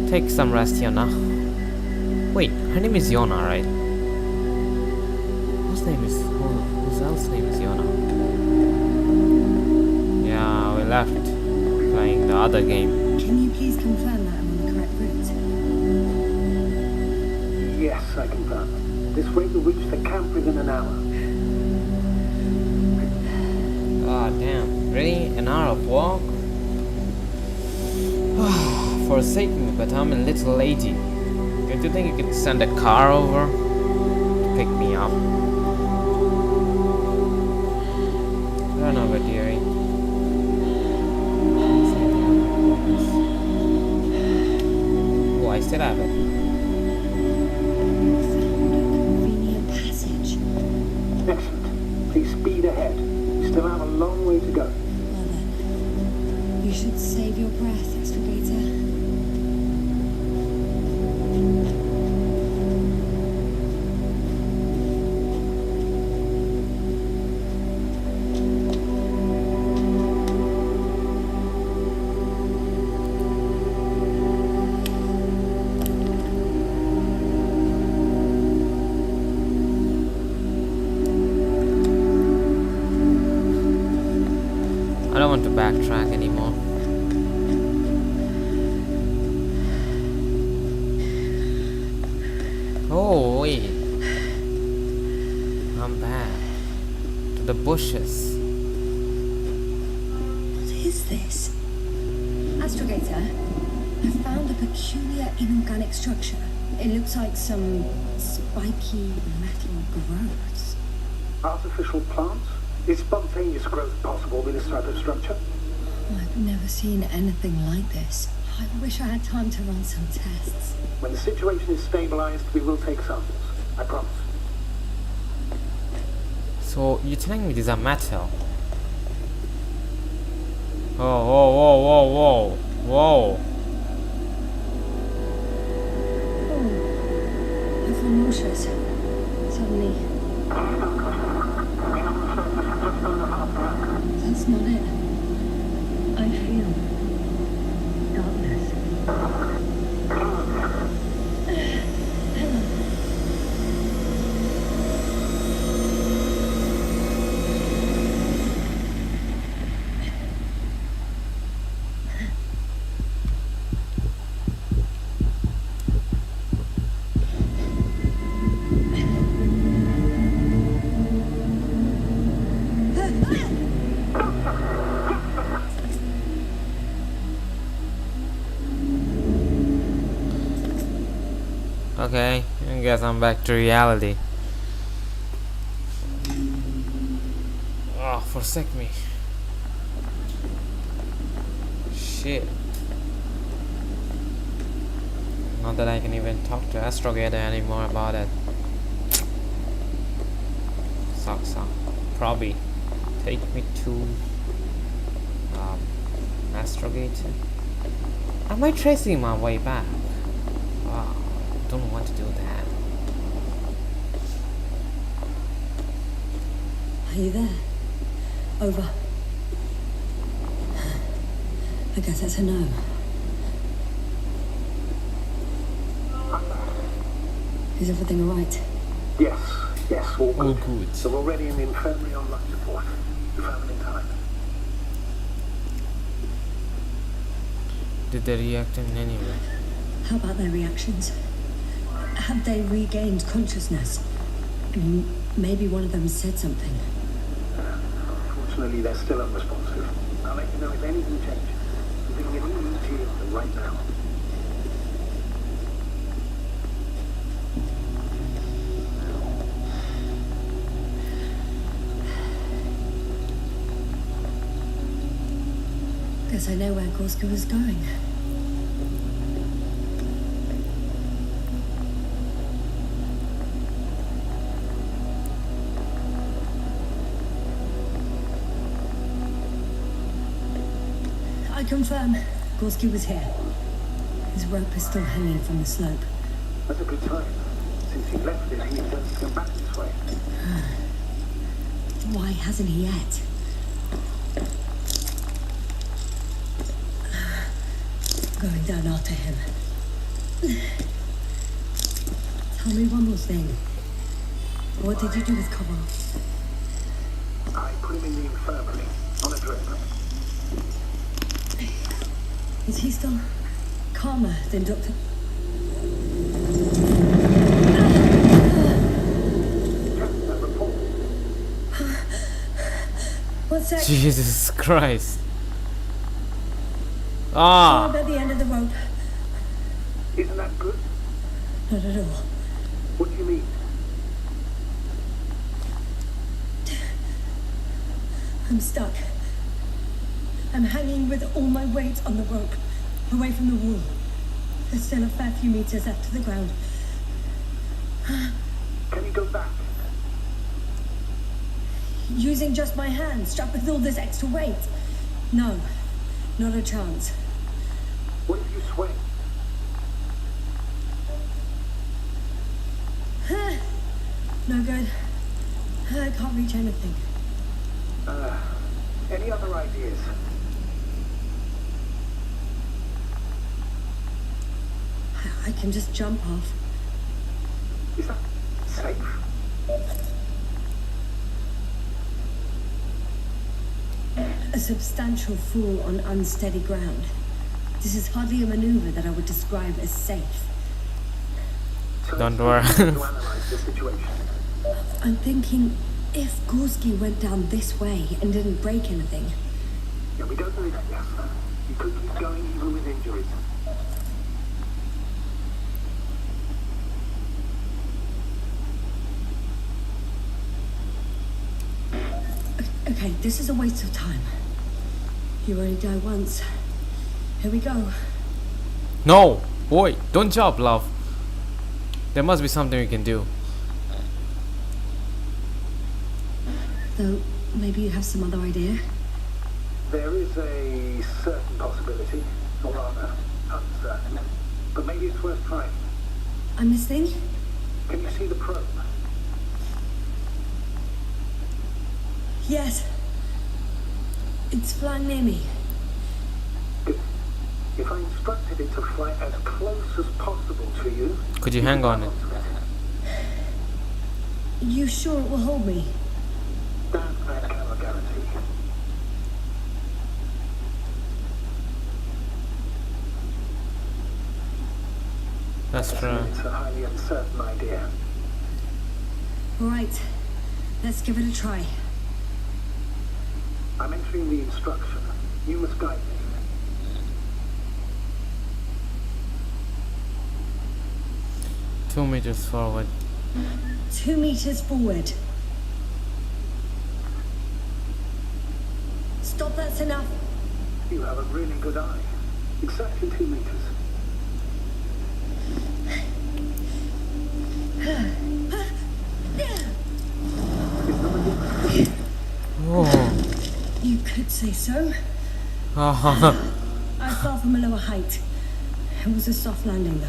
Take some rest, Yona. Wait, her name is Yona, right? Whose else's name is Yona? Yeah, we left playing the other game. Can you please confirm that I'm on the correct route? Yes, I confirm. This rate will reach the camp within an hour. Ah, damn. Really? An hour of walk? Forsake me, but I'm a little lady. Don't you think you could send a car over to pick me up? Run over, dearie. Oh, I still have it. Convenient passage. Excellent. Please speed ahead. You still have a long way to go. Well then, you should save your breath, Astrogator. I don't want to backtrack anymore. Oh, wait. I'm back. To the bushes. What is this? Astrogator, I found a peculiar inorganic structure. It looks like some spiky metal growths. Artificial plants? Is spontaneous growth possible in this type of structure? I've never seen anything like this. I wish I had time to run some tests. When the situation is stabilized, we will take samples. I promise. So you're telling me these are metal? Oh, whoa, whoa, whoa, whoa, whoa! Oh, I feel nauseous. Suddenly. That's not it. I feel darkness. Hello. Okay, I guess I'm back to reality. Oh, forsake me. Shit. Not that I can even talk to Astrogator anymore about it. Sucks, huh? Probably take me to Astrogator. Am I tracing my way back? Wow, don't want to do that. Are you there? Over. I guess that's a no. Is everything alright? Yes, all good. All good. So we're already in the infirmary on life support. You found it in time. Did they react in any way? How about their reactions? Have they regained consciousness? I mean, maybe one of them said something. Unfortunately, they're still unresponsive. I'll let you know if anything changes. I'm doing an EEG on them right now. Guess I know where Gorski was going. I confirm, Gorski was here. His rope is still hanging from the slope. That's a good sign. Since he left it, he intends to come back this way. Why hasn't he yet? Going down after him. Tell me one more thing. What did you do with Koval? I put him in the infirmary on a drip. Is he still calmer than Dr. That report. One sec. Jesus Christ. I'm at the end of the rope. Isn't that good? Not at all. What do you mean? I'm stuck. I'm hanging with all my weight on the rope, away from the wall. There's still a fair few meters left to the ground. Can you go back? Using just my hands, strapped with all this extra weight. No, not a chance. What if you swing? No good. I can't reach anything. Any other ideas? I can just jump off. Is that safe? A substantial fall on unsteady ground. This is hardly a maneuver that I would describe as safe. So Don't let's worry. to analyze the situation. I'm thinking, if Gorski went down this way and didn't break anything, Yeah, we don't know that yet. You could keep going even with injuries. Okay, this is a waste of time. You only die once. Here we go. No! Boy, don't jump, love. There must be something we can do. Though, maybe you have some other idea? There is a certain possibility, or rather, uncertain. But maybe it's worth trying. I'm listening. Can you see the probe? Yes. It's flying near me. Good. If I instructed it to fly as close as possible to you... Could you hang on it? You sure it will hold me? That I cannot guarantee. That's true. It's a highly uncertain idea. Alright. Let's give it a try. I'm entering the instruction. You must guide me. Two meters forward. 2 meters forward. Stop, that's enough. You have a really good eye. Exactly 2 meters. Oh. You could say so. Oh. I fell from a lower height. It was a soft landing, though.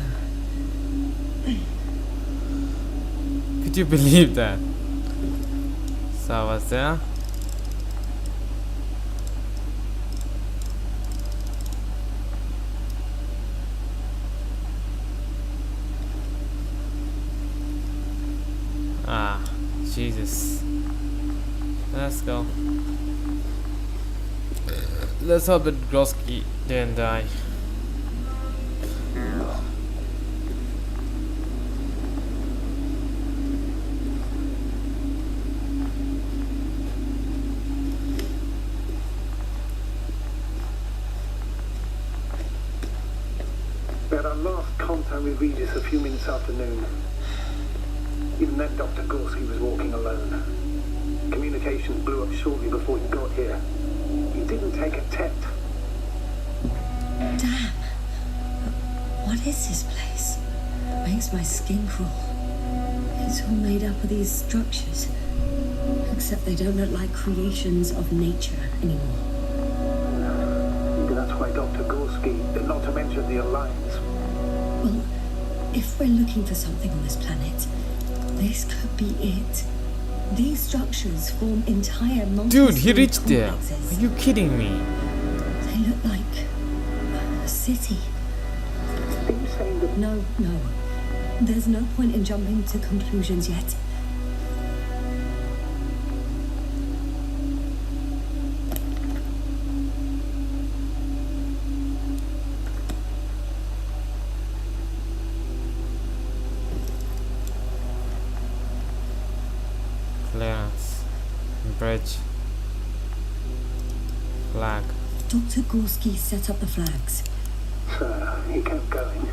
Could you believe that? So I was there. Ah, Jesus. Let's go. Let's hope that Groski didn't die. We had our last contact with Regis a few minutes after noon. Even then, Dr. Gorski was walking alone. Communications blew up shortly before he got here. He didn't take a tent. Damn. What is this place? Makes my skin crawl. It's all made up of these structures. Except they don't look like creations of nature anymore. Maybe that's why Dr. Gorski, not to mention the Alliance. Well, if we're looking for something on this planet, this could be it. These structures form entire Dude, he reached complexes. there. Are you kidding me? They look like a city. Are you saying that... No. There's no point in jumping to conclusions yet. Clearance. Bridge. Flag. Dr. Gorski set up the flags. Sir, he kept going,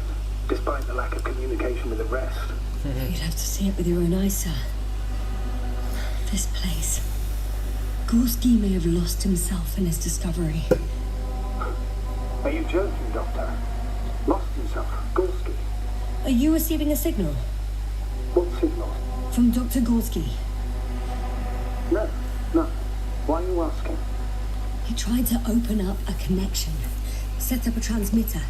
despite the lack of communication with the rest. You'd have to see it with your own eyes, sir. This place. Gorski may have lost himself in his discovery. Are you joking, Doctor? Lost himself, Gorski? Are you receiving a signal? What signal? From Dr. Gorski. No. Why are you asking? He tried to open up a connection. Set up a transmitter.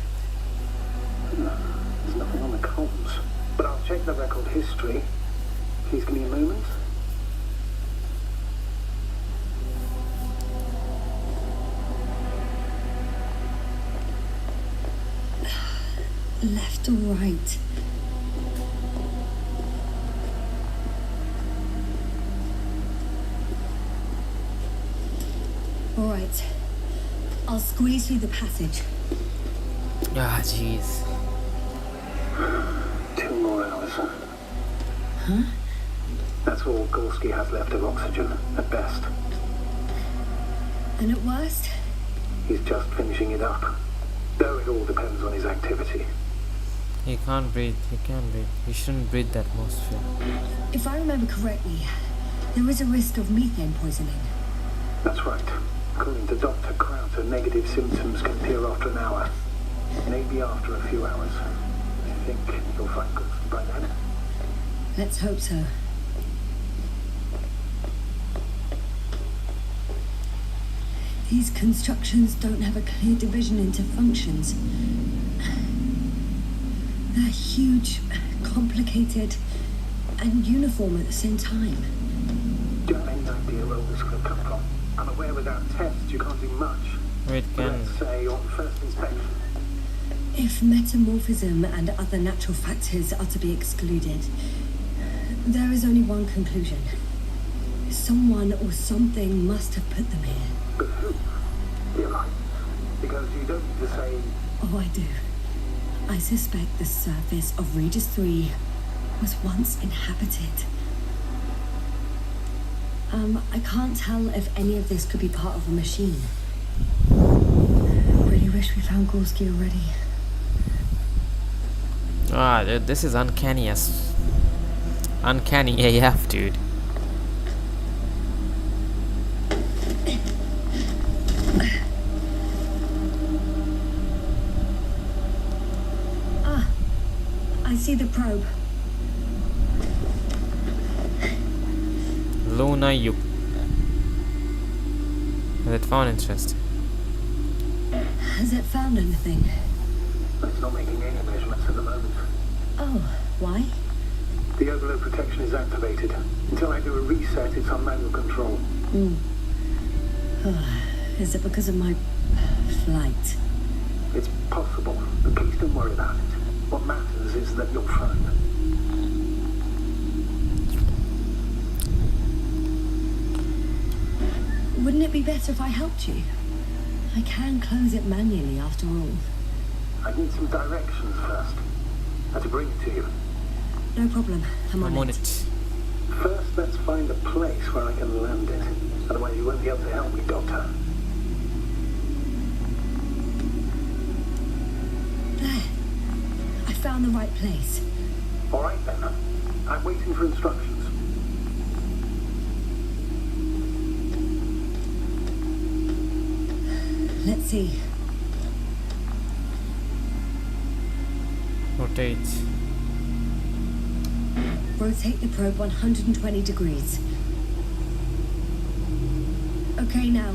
There's nothing on the comms. But I'll check the record history. Please give me a moment. Left or right? All right. I'll squeeze through the passage. Ah, jeez. 2 more hours. Huh? That's all Gorski has left of oxygen, at best. And at worst? He's just finishing it up. Though it all depends on his activity. He can't breathe. He can't breathe. He shouldn't breathe the atmosphere. If I remember correctly, there is a risk of methane poisoning. That's right. According to Dr. Krauter, negative symptoms can appear after an hour. Maybe after a few hours. I think you'll find good by then. Let's hope so. These constructions don't have a clear division into functions. They're huge, complicated, and uniform at the same time. Do you have any idea where all this could have come from? I'm aware without tests you can't do much. It can. Let's say on first inspection. If metamorphism and other natural factors are to be excluded, there is only one conclusion. Someone or something must have put them here. But who? You're right. Because you don't need to say... Oh, I do. I suspect the surface of Regis 3 was once inhabited. I can't tell if any of this could be part of a machine. Really wish we found Gorski already. Ah, dude, this is uncanny as... Uncanny AF, dude. I see the probe. Luna Yup. That found interesting. Has it found anything? It's not making any measurements at the moment. Oh, why? The overload protection is activated. Until I do a reset, it's on manual control. Is it because of my flight? It's possible, but please don't worry about it. What matters is that you're fine. Wouldn't it be better if I helped you? I can close it manually after all. I need some directions first. How to bring it to you. No problem. I'm I'm on on it. it. First, let's find a place where I can land it. Otherwise, you won't be able to help me, Doctor. There. I found the right place. All right, then. I'm waiting for instructions. Let's see. Rotate. Rotate the probe 120 degrees. Okay, now.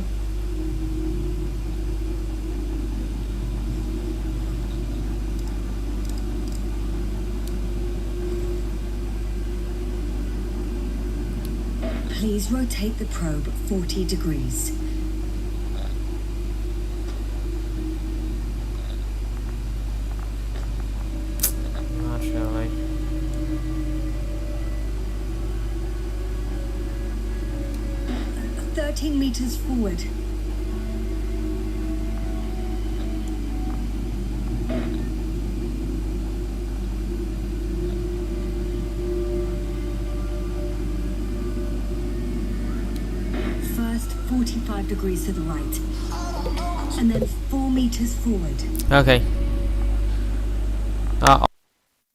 Please rotate the probe 40 degrees. Not really. Uh, 13 meters forward. First, 45 degrees to the right. And then 4 meters forward. Okay.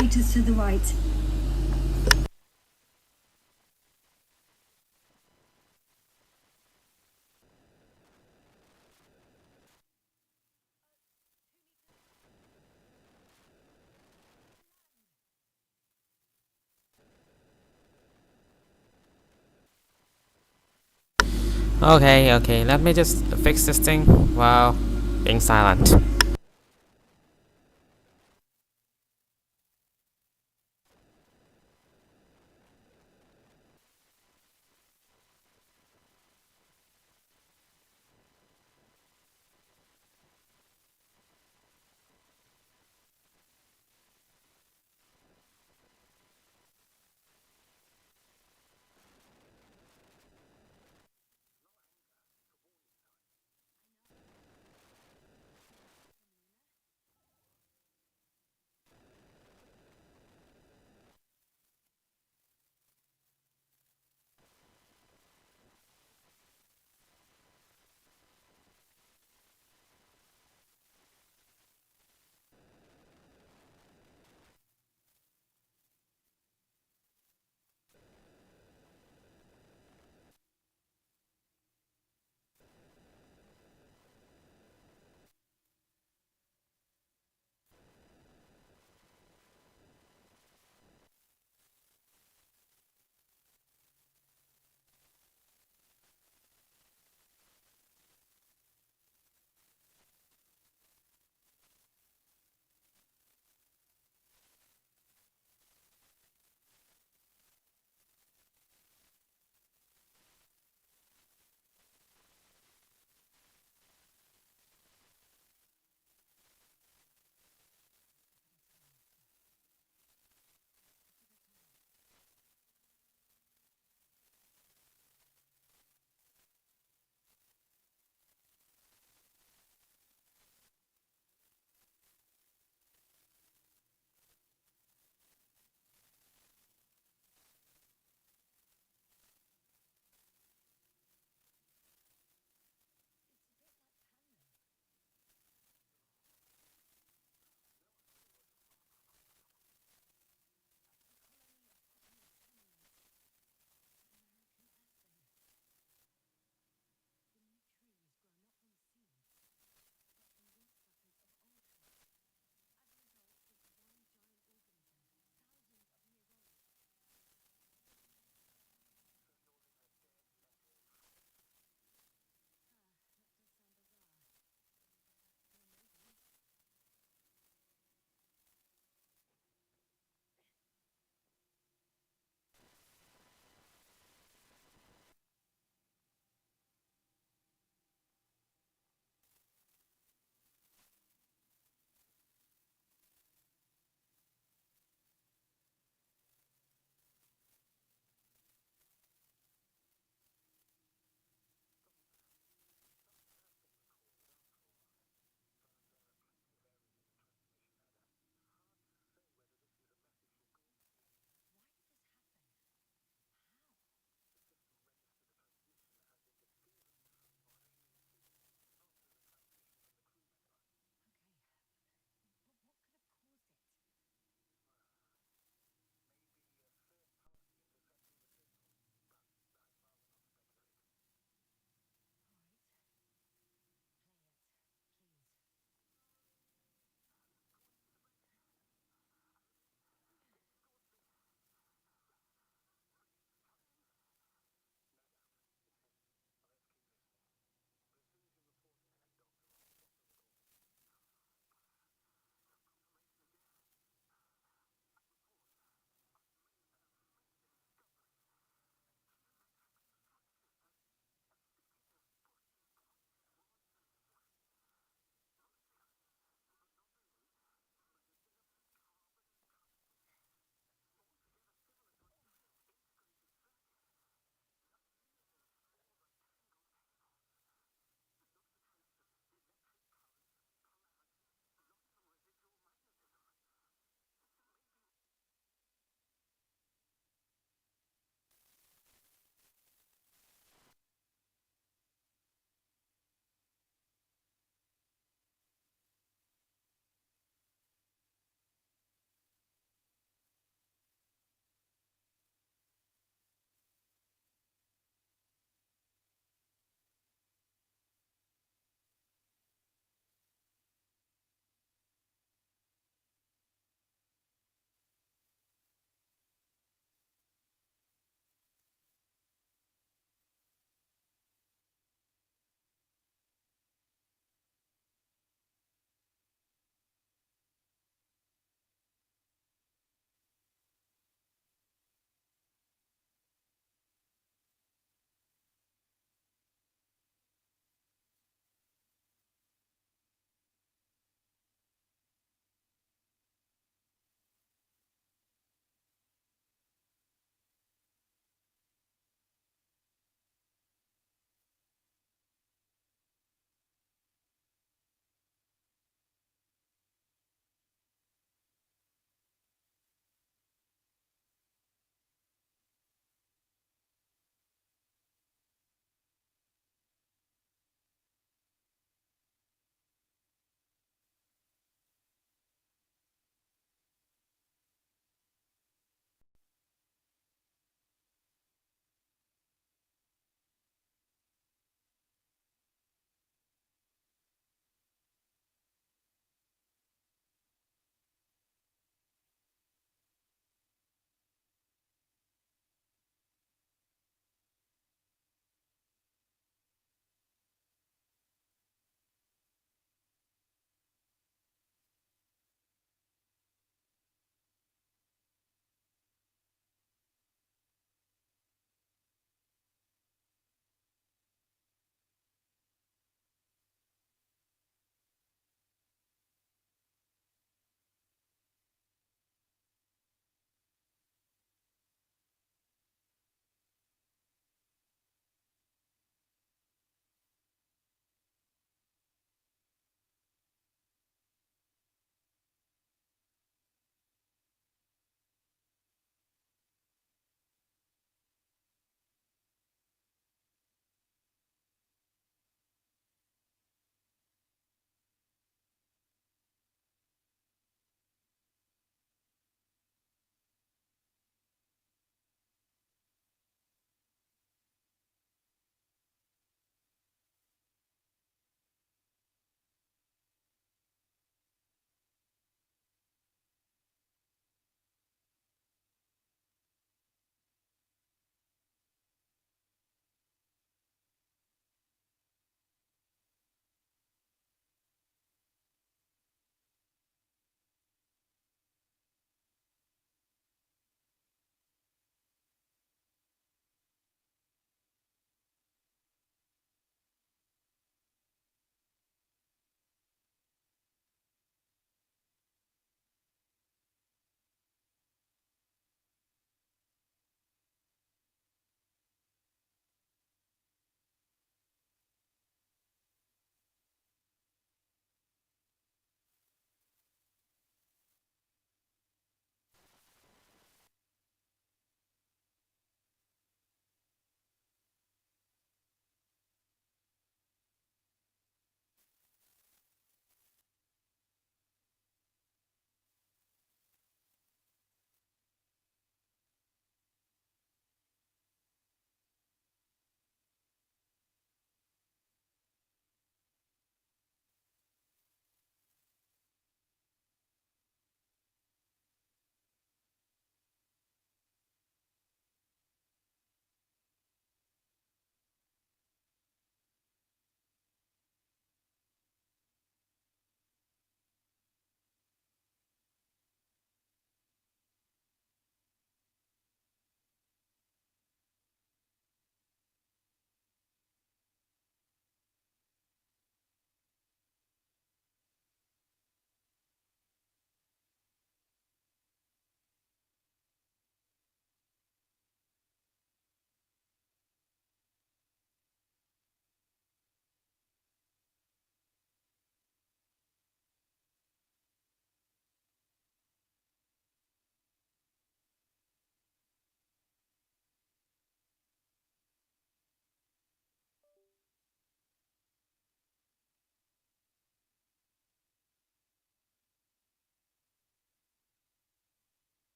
Meters to the right. Okay, let me just fix this thing while being silent.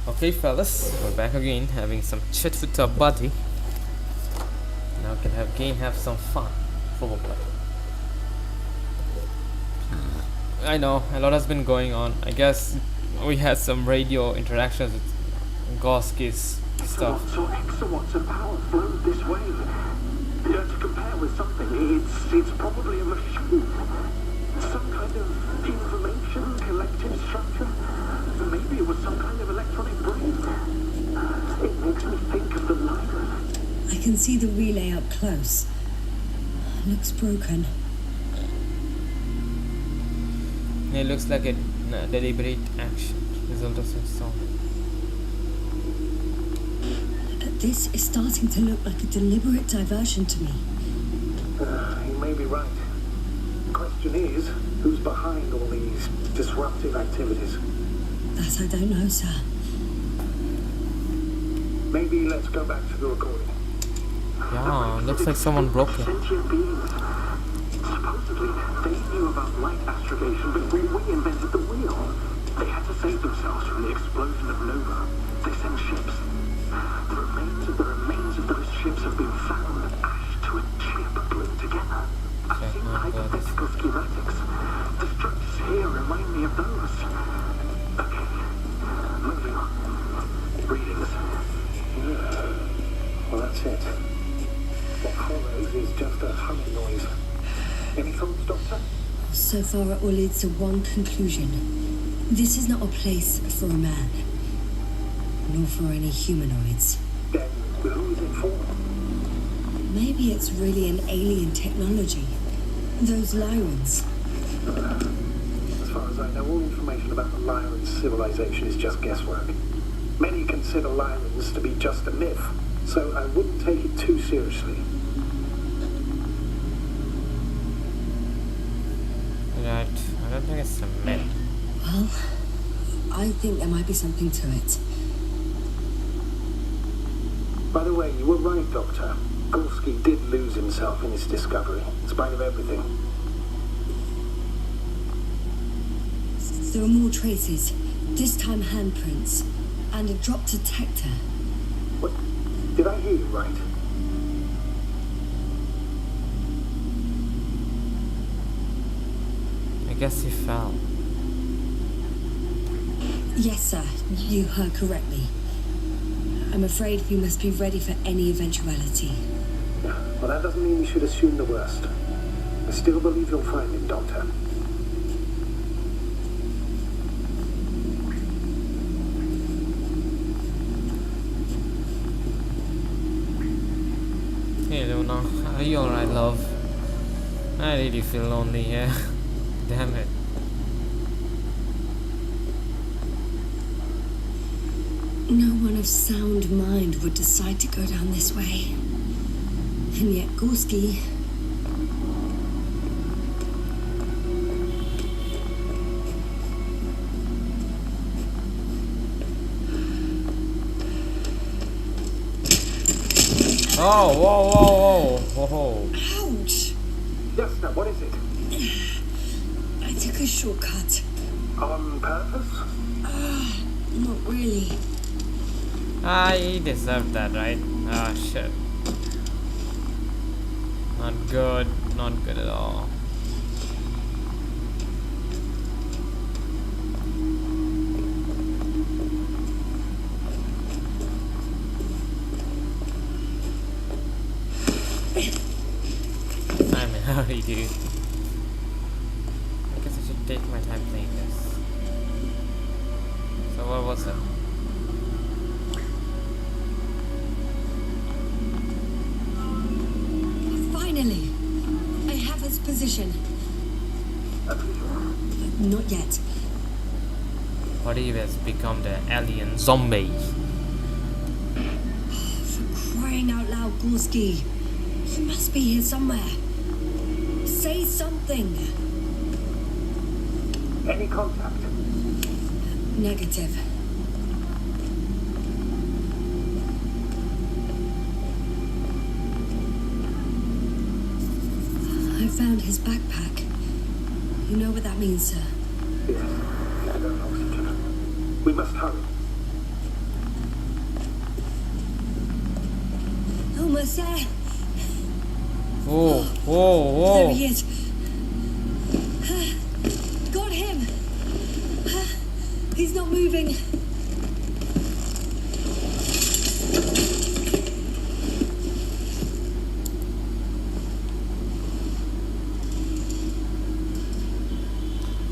Okay, fellas, we're back again, having some chit with our buddy. Now we can have some fun, probably. I know a lot has been going on. I guess we had some radio interactions with Gorski's stuff. Exawatts or exawatts of power flowed this way. To compare with something, it's probably a machine. Some kind of information collective structure. Maybe it was some kind of electronic brain. It makes me think of the Lyran. I can see the relay up close. Looks broken. It looks like a deliberate action, result of some sort. This is starting to look like a deliberate diversion to me. You may be right. The question is, who's behind all these disruptive activities? That I don't know, sir. Maybe let's go back to the recording. Yeah, looks like someone broke it. Sentient beings. Supposedly, they knew about light astrogation before we invented the wheel. They had to save themselves from the explosion of Nova. They sent ships. The remains of those ships have been found ashed to a chip glued together. I've seen hypothetical schematics. The structures here remind me of those. Okay, moving on. Readings. Yeah. Well, that's it. What follows is just a humming noise. Any thoughts, Doctor? So far, it all leads to one conclusion. This is not a place for a man, nor for any humanoids. Then who is it for? Maybe it's really an alien technology. Those Lyrans. As far as I know, all information about the Lyran civilization is just guesswork. Many consider Lyrans to be just a myth, so I wouldn't take it too seriously. Right, I don't think it's a myth. Well, I think there might be something to it. By the way, you were right, Doctor. Gorski did lose himself in his discovery, in spite of everything. There are more traces, this time handprints, and a drop detector. What? Did I hear you right? I guess he fell. Yes, sir, you heard correctly. I'm afraid we must be ready for any eventuality. Well, that doesn't mean we should assume the worst. I still believe you'll find him, Doctor. Hey Luna, are you alright, love? I really feel lonely here. Damn it. No one of sound mind would decide to go down this way. And yet Gorski... Oh, whoa, whoa, whoa, whoa. Ouch! Yes, now what is it? I took a shortcut. On purpose? Not really. Ah, he deserved that, right? Ah, shit. Not good, not good at all. I'm in a hurry, dude. I guess I should take my time playing this. So what was it? Finally! I have its position. Not yet. What if has become the alien zombie? For crying out loud, Gorski. You must be here somewhere. Say something. Any contact? Negative. I found his backpack. You know what that means, sir? Yes. Low oxygen. We must hurry. Almost there. Whoa, whoa, There whoa. he is. Got him. He's not moving.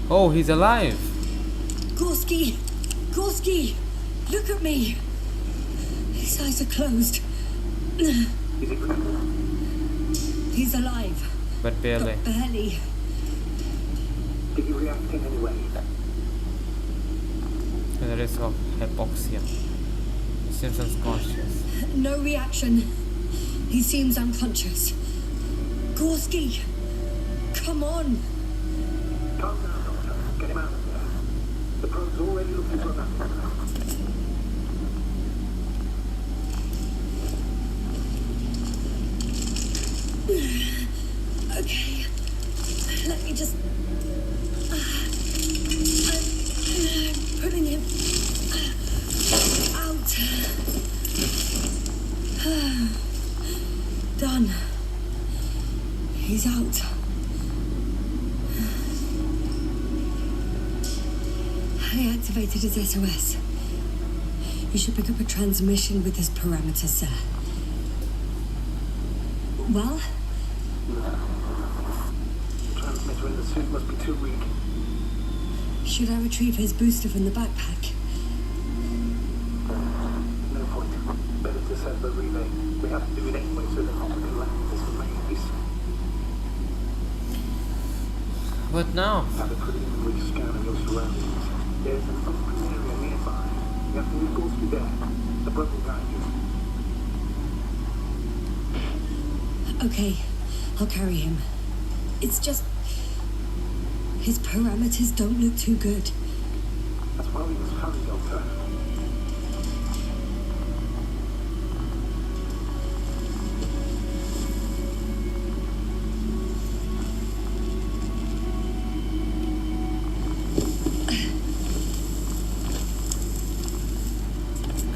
Oh, he's alive. Gorski! Gorski! Look at me! His eyes are closed. Is it real? He's alive. But barely. But barely. Did you react in any way? The risk of hypoxia. He seems unconscious. No reaction. He seems unconscious. Gorski! Come on! Calm down, Doctor. Get him out of there. The probe's already looking for a map. Okay. Let me just... I'm putting him... out. Done. He's out. I activated his SOS. You should pick up a transmission with his parameters, sir. Well? The transmitter in the suit must be too weak. Should I retrieve his booster from the backpack? No point. Better to send the relay. We have to do it anyway so the hopper can land this maze. What now? Have a preliminary scan of your surroundings. There's an open area nearby. You have to leave Gorski there. The probe will guide you. Okay, I'll carry him. It's just... his parameters don't look too good. That's why we must hurry, Doctor.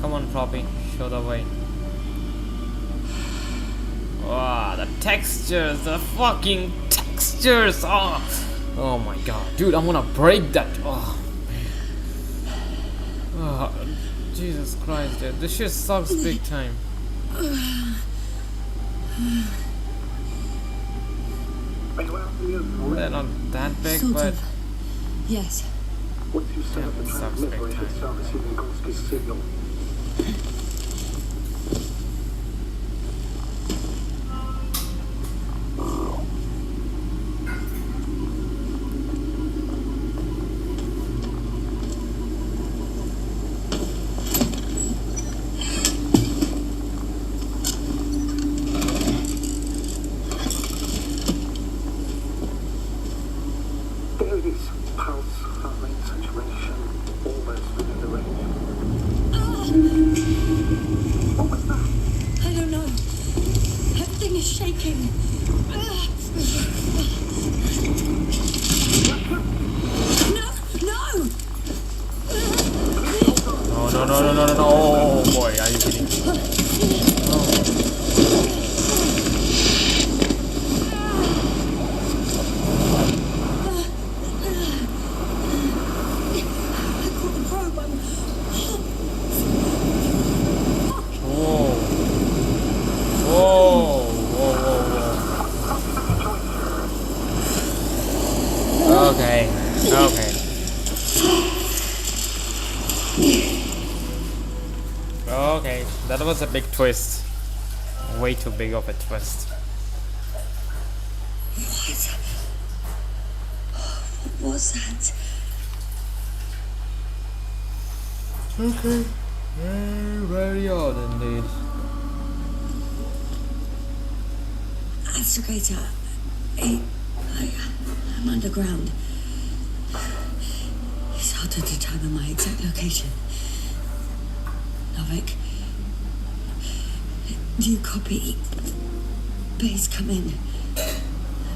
Come on, Floppy. Show the way. Wow, the textures, the fucking textures. Oh my god, dude, I'm gonna break that. Oh, man. Oh, Jesus Christ, dude, this shit sucks big time. They're not that big, Sort but of. Yes. Once you set up the Yeah, it sucks transmitter, big it should time. start receiving Gorski's signal. There it is. Pulse, heart rate, saturation, almost within the range. What was that? I don't know. Everything is shaking. No! no. Oh boy, are you kidding? I caught the probe. Whoa. Whoa. Okay. Okay, that was a big twist. Way too big of a twist. What was that? Okay. Very odd indeed. Astrogator. I'm underground. It's hard to determine my exact location. Novik, do you copy? Base, come in.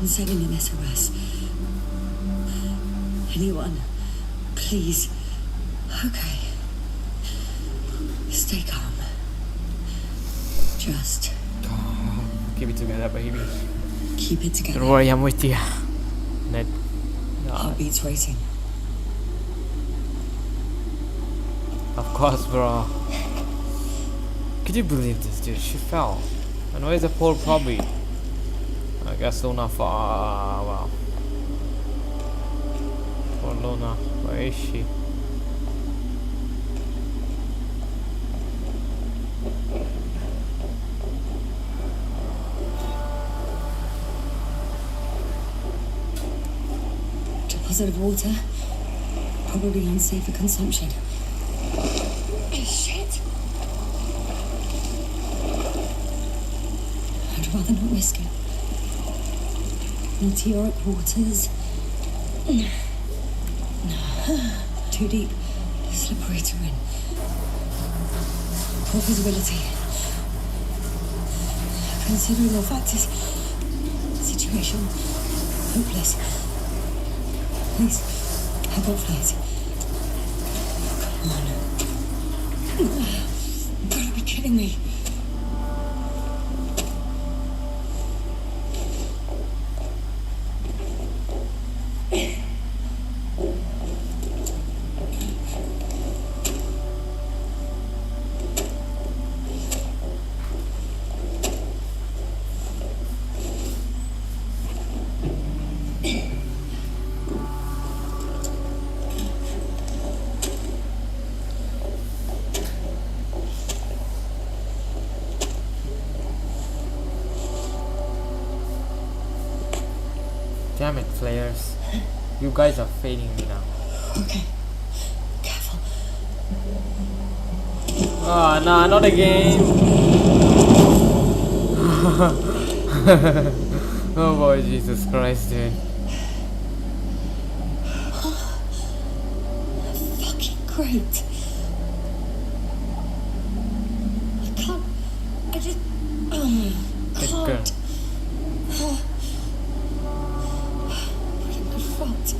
I'm sending an SOS. Anyone, please. Okay. Stay calm. Just Calm. Keep it together, baby. Keep it together. Don't worry, I'm with you. Ned. Heartbeats racing. Of course, bro. Could you believe this, dude? She fell. And where's the poor Bobby? I guess Luna far. Wow. Poor Luna. Where is she? Deposit of water. Probably unsafe for consumption. Shit! I'd rather not risk it. Meteoric waters. No. Too deep. Slippery terrain. Poor visibility. Considering all factors, situation hopeless. Please, I got flight. Come on. You gotta be kidding me. Damn it, flares. You guys are fading me now. Okay. Careful. Oh, no, not again. Oh boy, Jesus Christ, dude. Fucking great. I can't. I just. It's good. Can't. Pretty much fucked.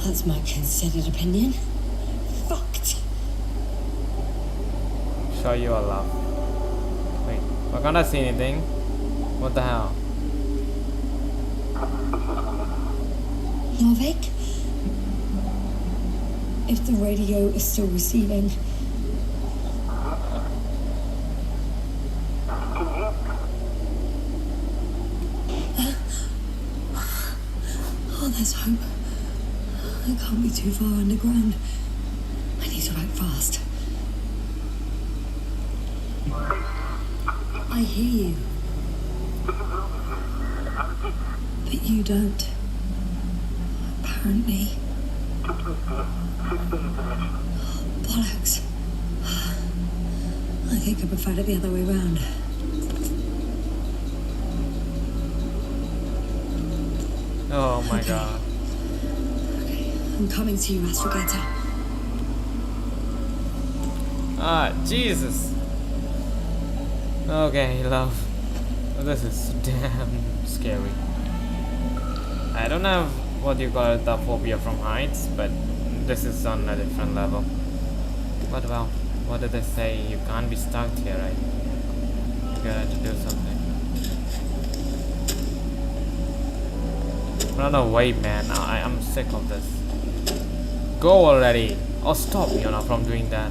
That's my considered opinion. Fucked. Show you a love. Wait, I can't see anything. What the hell? Norvik? If the radio is still receiving. Oh, there's hope. I can't be too far underground. I need to act fast. I hear you. But you don't. Apparently. Bollocks. I think I preferred it the other way round. Oh my god. I'm coming to you, Astrogator. Ah, Jesus. Okay, love. This is damn scary. I don't have what you call it, the phobia from heights, but this is on a different level. But well, what did they say? You can't be stuck here, right? You gotta do something. Run away, man. I'm sick of this. Go already. Or stop Yona from doing that.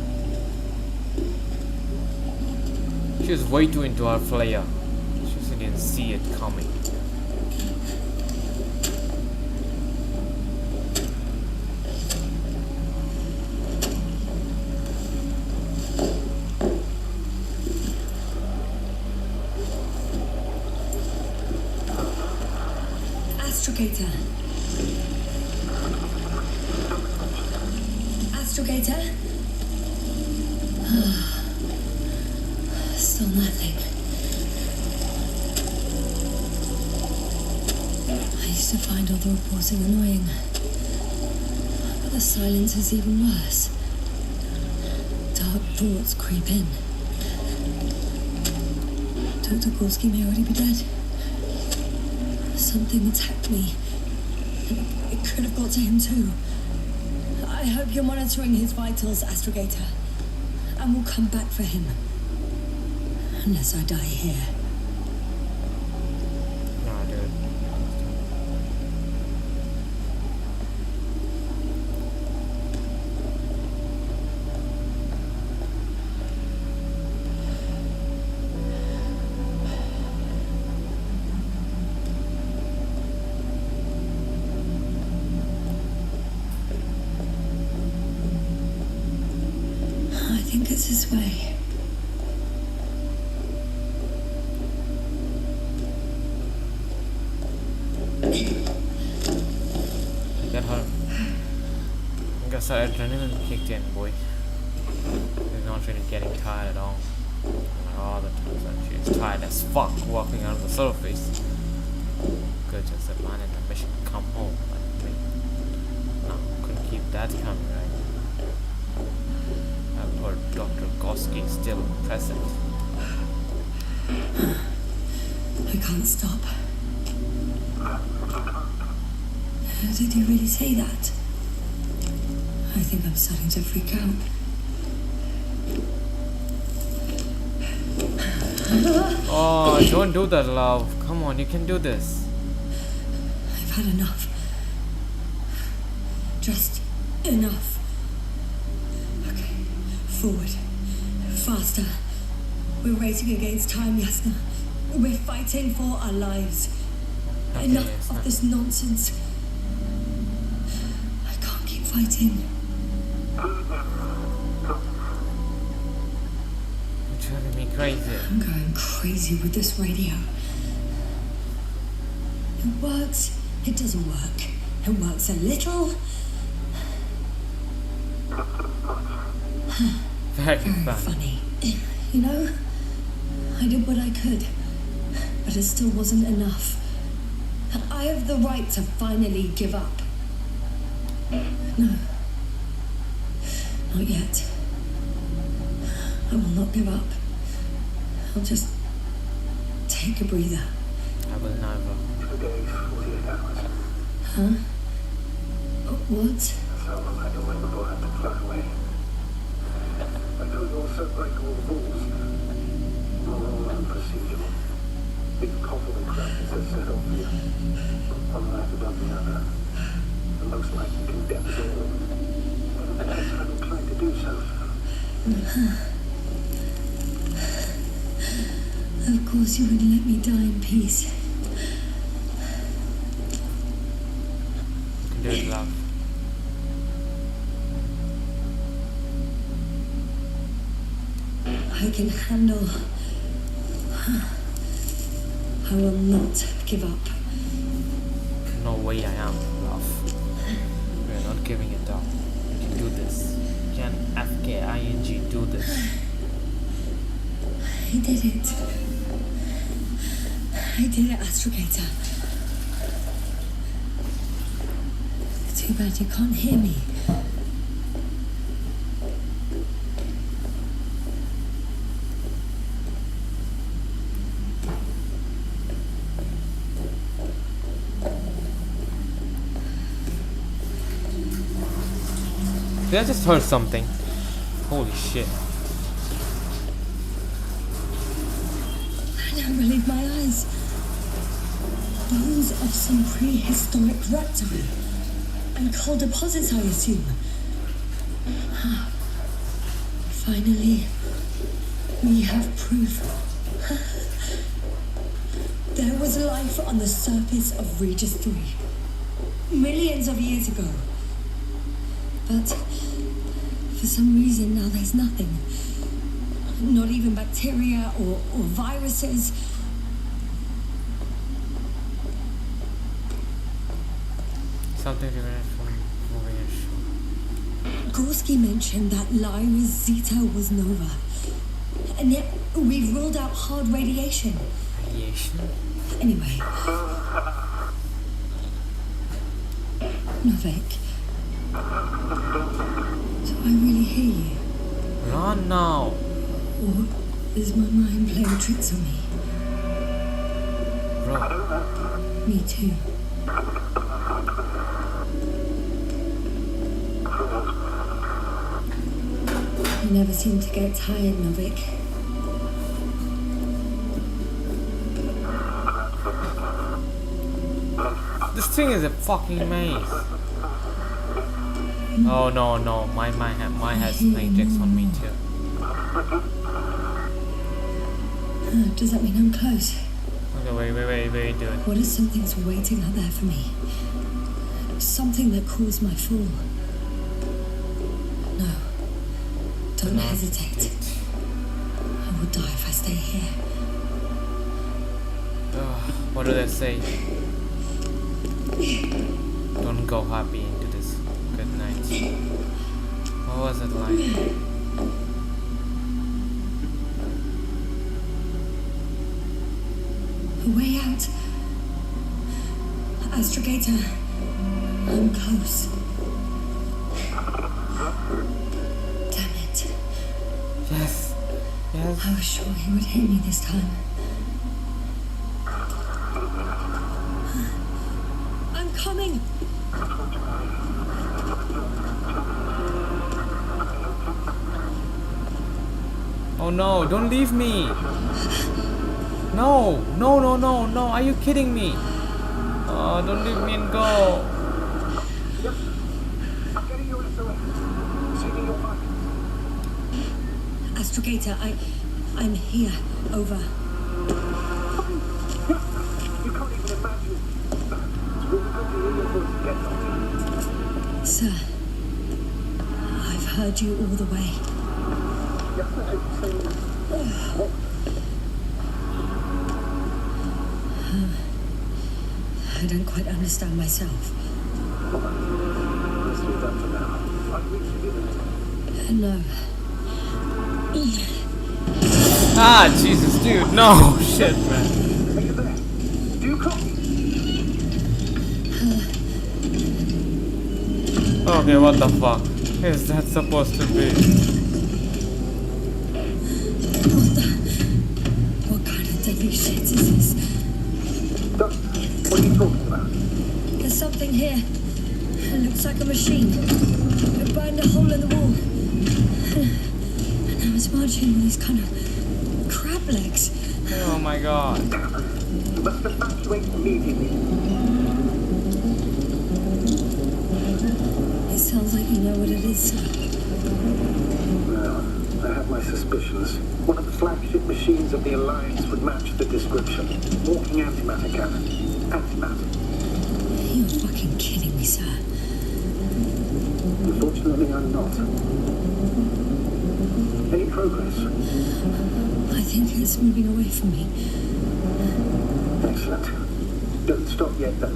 She's way too into her flare. She didn't see it coming. Astrogator. Astrogator? Still nothing. I used to find all the reporting annoying. But the silence is even worse. Dark thoughts creep in. Dr. Gorski may already be dead. Something attacked me. It could have got to him too. I hope you're monitoring his vitals, Astrogator. And we'll come back for him. Unless I die here. This way. Get her. I guess her adrenaline kicked in, boy. She's not really getting tired at all. Like all the times that she's tired as fuck walking on the surface. Could just abandon the mission, come home. But wait, no, couldn't keep that coming, right? I've heard Dr. Goski is still present. I can't stop. Did you really say that? I think I'm starting to freak out. Oh, don't do that, love. Come on, you can do this. I've had enough. Just enough. Okay, forward. Faster. We're racing against time, Yasna. We're fighting for our lives. Okay, Enough Yasna. of this nonsense. I can't keep fighting. You're driving me crazy. I'm going crazy with this radio. It works. It doesn't work. It works a little. Very Very fun. funny. You know, I did what I could, but it still wasn't enough. I have the right to finally give up. No. Not yet. I will not give up. I'll just take a breather. I will never. 2 days, 48 hours. Huh? What? So long I had to wait before I had to fly away. I know you also break all the rules. All unprocedural. Big compliment crowds are set up for you. One life above the other. The most likely condemns all. And I haven't tried to do so. Of course you would let me die in peace. You can do it, love. I can handle. I will not give up. No way I am, love. We're not giving it up. You can do this. You can FKING do this. I did it. I did it, Astrogator. Too bad you can't hear me. Did I just heard something? Holy shit. I never believe my eyes. Bones of some prehistoric reptile. And coal deposits, I assume. Finally, we have proof. There was life on the surface of Regis 3. Millions of years ago. But for some reason now there's nothing. Not even bacteria or viruses. Something different from moving a show. Gorski mentioned that Lyra's Zeta was nova. And yet we've ruled out hard radiation. Radiation? Anyway. Novik. Do I really hear you? Run now! Or is my mind playing tricks on me? Bro. Me too. You never seem to get tired, Novik. This thing is a fucking maze. Oh no, no, mine has playing tricks on me too. Does that mean I'm close? Okay, wait, do it. What if something's waiting out there for me? Something that caused my fall? No. Don't hesitate. stay here. What do they say? Don't go happy into this. Good night. What was it like? A way out. Astrogator. I'm close. Damn it. Yes. Yes. I was sure he would hit me this time. I'm coming. Oh no, don't leave me. No, no, no, no, no. Are you kidding me? Oh, don't leave me and go. Yep. I'm getting your SOS. Sending your back. Astrogator, I'm here. Over. You can't even imagine. It's really good to hear your voice again, Doctor. Sir, I've heard you all the way. Yes, I'm saying. What? I don't quite understand myself. Let's leave that for now. I've reached the limit. No. Ah, Jesus, dude. No, shit, man. Are you there? Do you copy? Okay, what the fuck is that supposed to be? What kind of deadly shit is this? Doctor, what are you talking about? There's something here. It looks like a machine. It burned a hole in the wall. And I was marching with these kind of crab legs. Oh my god. You must evacuate immediately. It sounds like you know what it is, sir. Well, I have my suspicions. One of the flagship machines of the Alliance would match the description. Walking antimatter cannon. Antimatter. You're fucking kidding me, sir. Unfortunately, I'm not. Any progress? I think it's moving away from me. Excellent. Don't stop yet, then.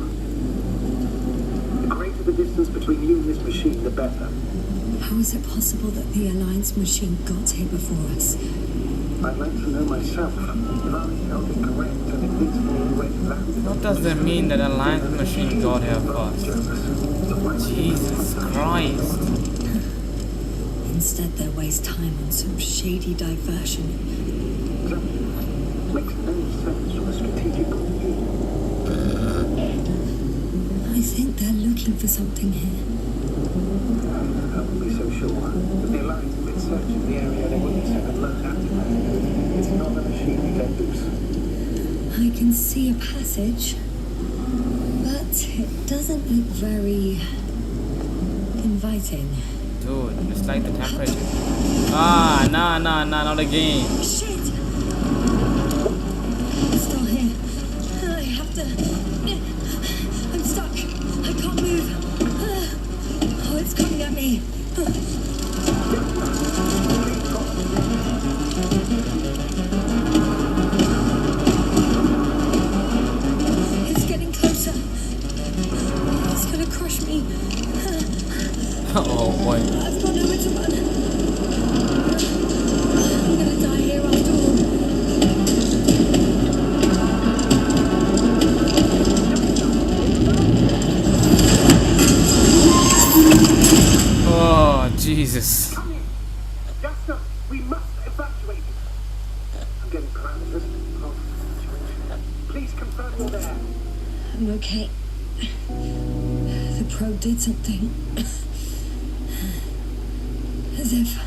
The greater the distance between you and this machine, the better. How is it possible that the Alliance machine got here before us? I'd like to know myself. If our intel is correct and it leads me where it landed. What does that mean that Alliance machine got here first? Jesus Christ. Instead, they waste time on some shady diversion. Makes no sense from a strategic point of view. I think they're looking for something here. I wouldn't be so sure. If the Alliance had been searching the area, they wouldn't have sent a lone antimatter. It's not a machine they let loose. I can see a passage, but it doesn't look very inviting. Dude, it's like the temperature. Ah, nah, not again. Shit! I'm still here. I have to... I'm stuck. I can't move. Oh, it's coming at me. It's getting closer. It's gonna crush me. Oh boy. I've got nowhere to run. I'm gonna die here after all. Oh, Jesus. Come in. Jasper, we must evacuate. I'm getting parameters of the situation. Please confirm you're there. I'm okay. The probe did something. As if...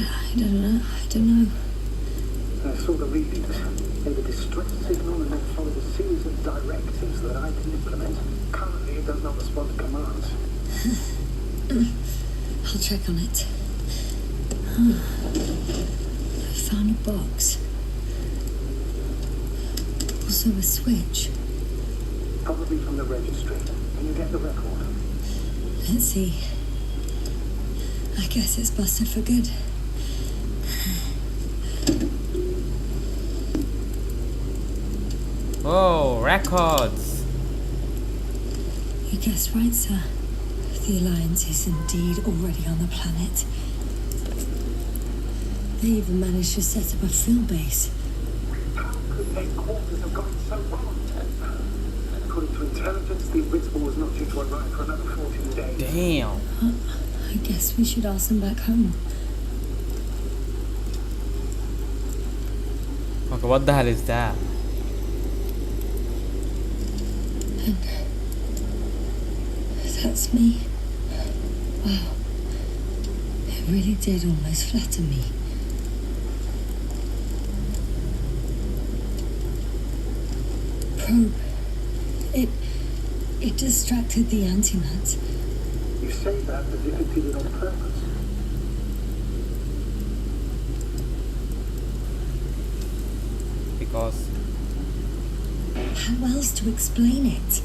I don't know. I saw the readings. They were distress signal and then followed a series of directives that I can implement. Currently, it does not respond to commands. I'll check on it. I found a box. Also a switch. Probably from the registry. Can you get the record? Let's see. I guess it's busted for good. Oh, records! You guessed right, sir. The Alliance is indeed already on the planet. They even managed to set up a field base. How could their quarters have gone so wrong? According to intelligence, the Invincible was not due to arrive for another 14 days. Damn. I guess we should ask them back home. Okay, what the hell is that? And that's me. Wow. It really did almost flatter me. Probe. It distracted the antimat. You say that as if it did it on purpose. Because How else to explain it?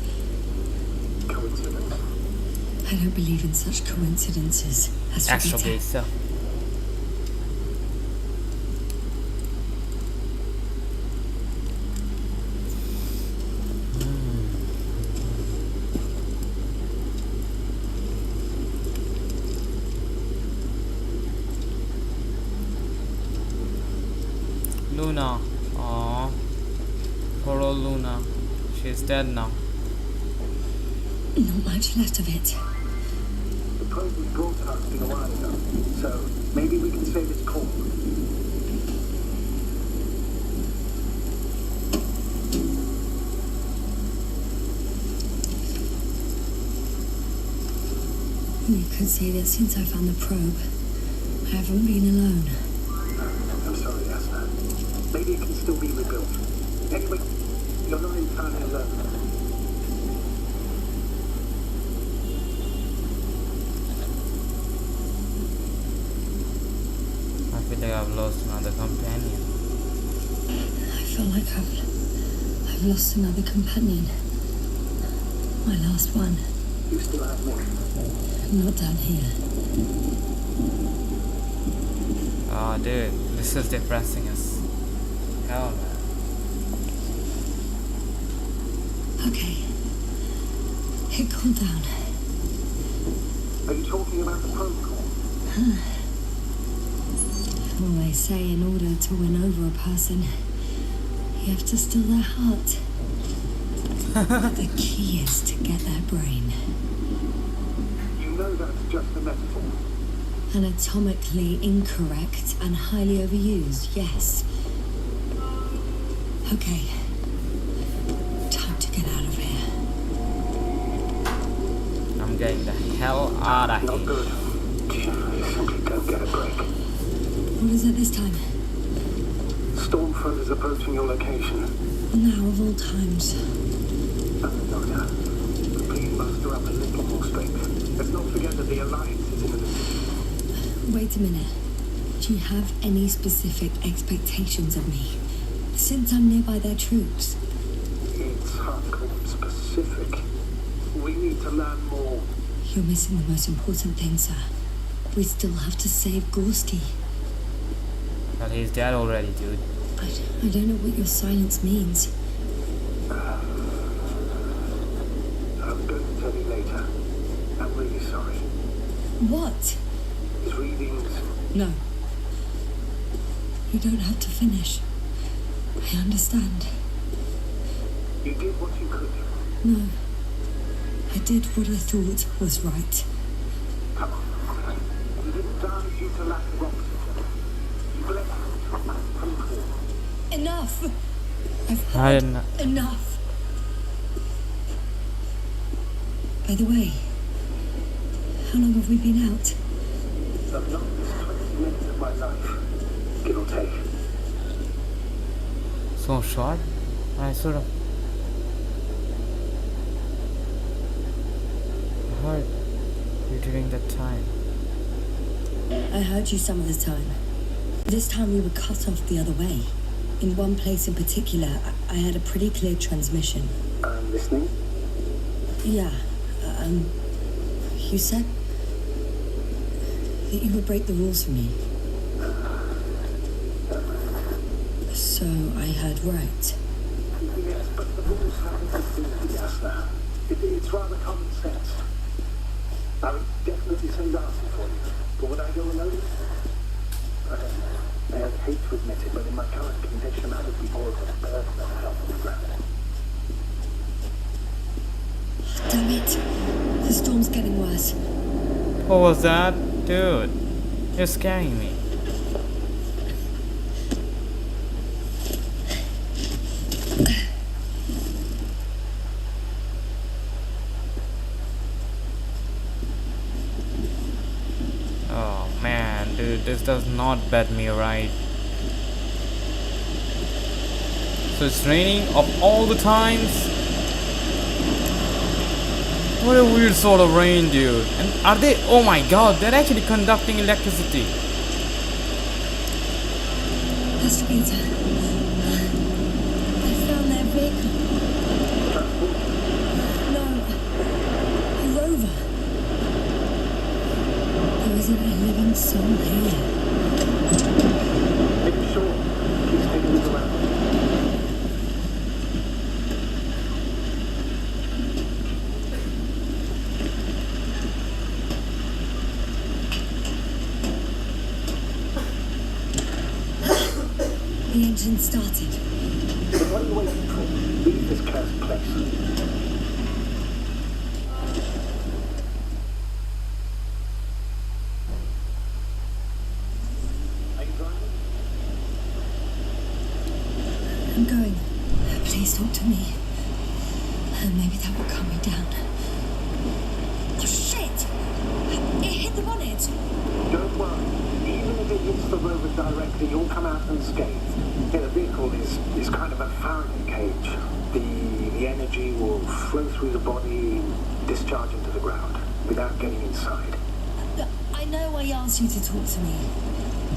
Coincidence? I don't believe in such coincidences. Astrogazer. Luna. Aww. Poor old Luna. She's dead now. Not much left of it. The probe was broadcasting a while ago, so maybe we can save its call. You could say that since I found the probe, I haven't been alone. I'm sorry, Esther. Maybe it can still be rebuilt. Anyway, you're not entirely alone. I feel like I've lost another companion. I feel like I've lost another companion. My last one. You still have me. Not down here. Oh, dude, this is depressing as hell, man. Okay. It cooled down. Are you talking about the probe call? Well, they say in order to win over a person, you have to steal their heart. The key is to get their brain. You know that's just a metaphor. Anatomically incorrect and highly overused, yes. Okay. Time to get out of here. I'm getting the hell out of Not here. good. You simply don't get a break. What is it this time? Stormfront is approaching your location. Now of all times. Doctor, please muster up a little more strength. Let's not forget that the Alliance is in the vicinity. Wait a minute. Do you have any specific expectations of me? Since I'm nearby their troops. It's hardcore specific. We need to learn more. You're missing the most important thing, sir. We still have to save Gorski. But he's dead already, dude. I don't know what your silence means. I'm going to tell you later. I'm really sorry. What? His readings. No. You don't have to finish. I understand. You did what you could. No. I did what I thought was right. Come on. You didn't die due to lack of oxygen. You bled from poor. Enough! I've I heard didn't. enough. By the way, how long have we been out? The longest 20 minutes of my life. Give or take. So short? I sort of heard you during that time. I heard you some of the time. This time we were cut off the other way. In one place in particular, I had a pretty clear transmission. I'm listening. Yeah, you said that you would break the rules for me. So I heard right. Yes, but the rules haven't completely Jasna. It's rather common sense. I would definitely send Darcy for you. But would I go alone? I don't know. I hate to admit it, but in my current condition, I would be bored with a burden of help on the ground. Damn it. The storm's getting worse. What was that? Dude, you're scaring me. Oh man, dude, this does not bet me right. So it's raining of all the times? What a weird sort of rain, dude. And are they, oh my god, they're actually conducting electricity. Investigator. I found their vehicle. No. A rover. There isn't a living soul here. Are you sure? Please take a look around. The engine started. Then what are you waiting for? Leave this cursed place. Are you driving? I'm going. Please talk to me. Maybe that will calm me down. Oh shit! It hit the bonnet. Don't worry. Even if it hits the rover directly, you'll come out unscathed. Yeah, the vehicle is kind of a Faraday cage. The energy will flow through the body, discharge into the ground, without getting inside. Look, I know I asked you to talk to me,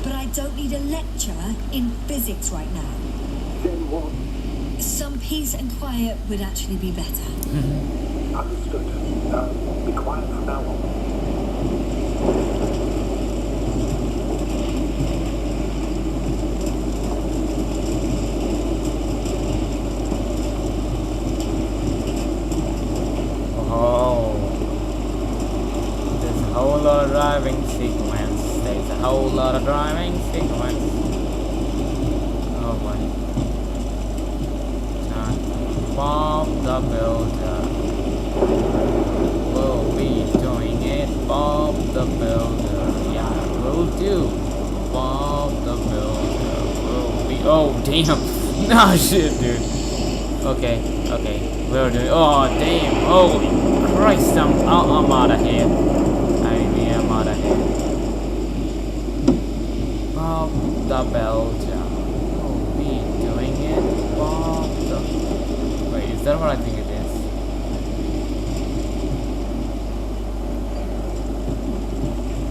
but I don't need a lecture in physics right now. Then what? Some peace and quiet would actually be better. Understood. Be quiet from now on. Driving sequence. There's a whole lot of driving sequence. Oh boy. Bob the Builder. We'll be doing it. Bob the Builder. Yeah, we'll do. Bob the Builder. We'll be. Oh damn. Nah shit, dude. Okay. We're doing. Oh damn. Holy Christ! I'm out of here. Bob the Builder. Oh, we doing it. Bob the. Wait, is that what I think it is?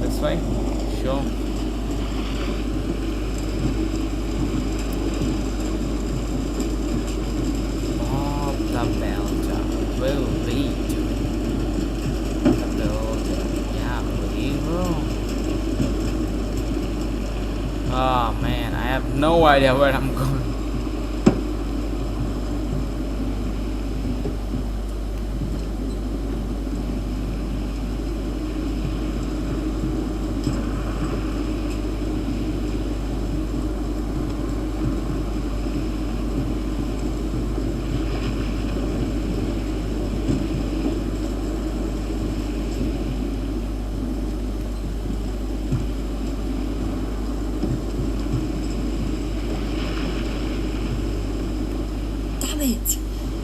This way? Sure. Bob the Builder. Will be doing the Builder. Yeah, we will. Oh man, I have no idea where I'm going.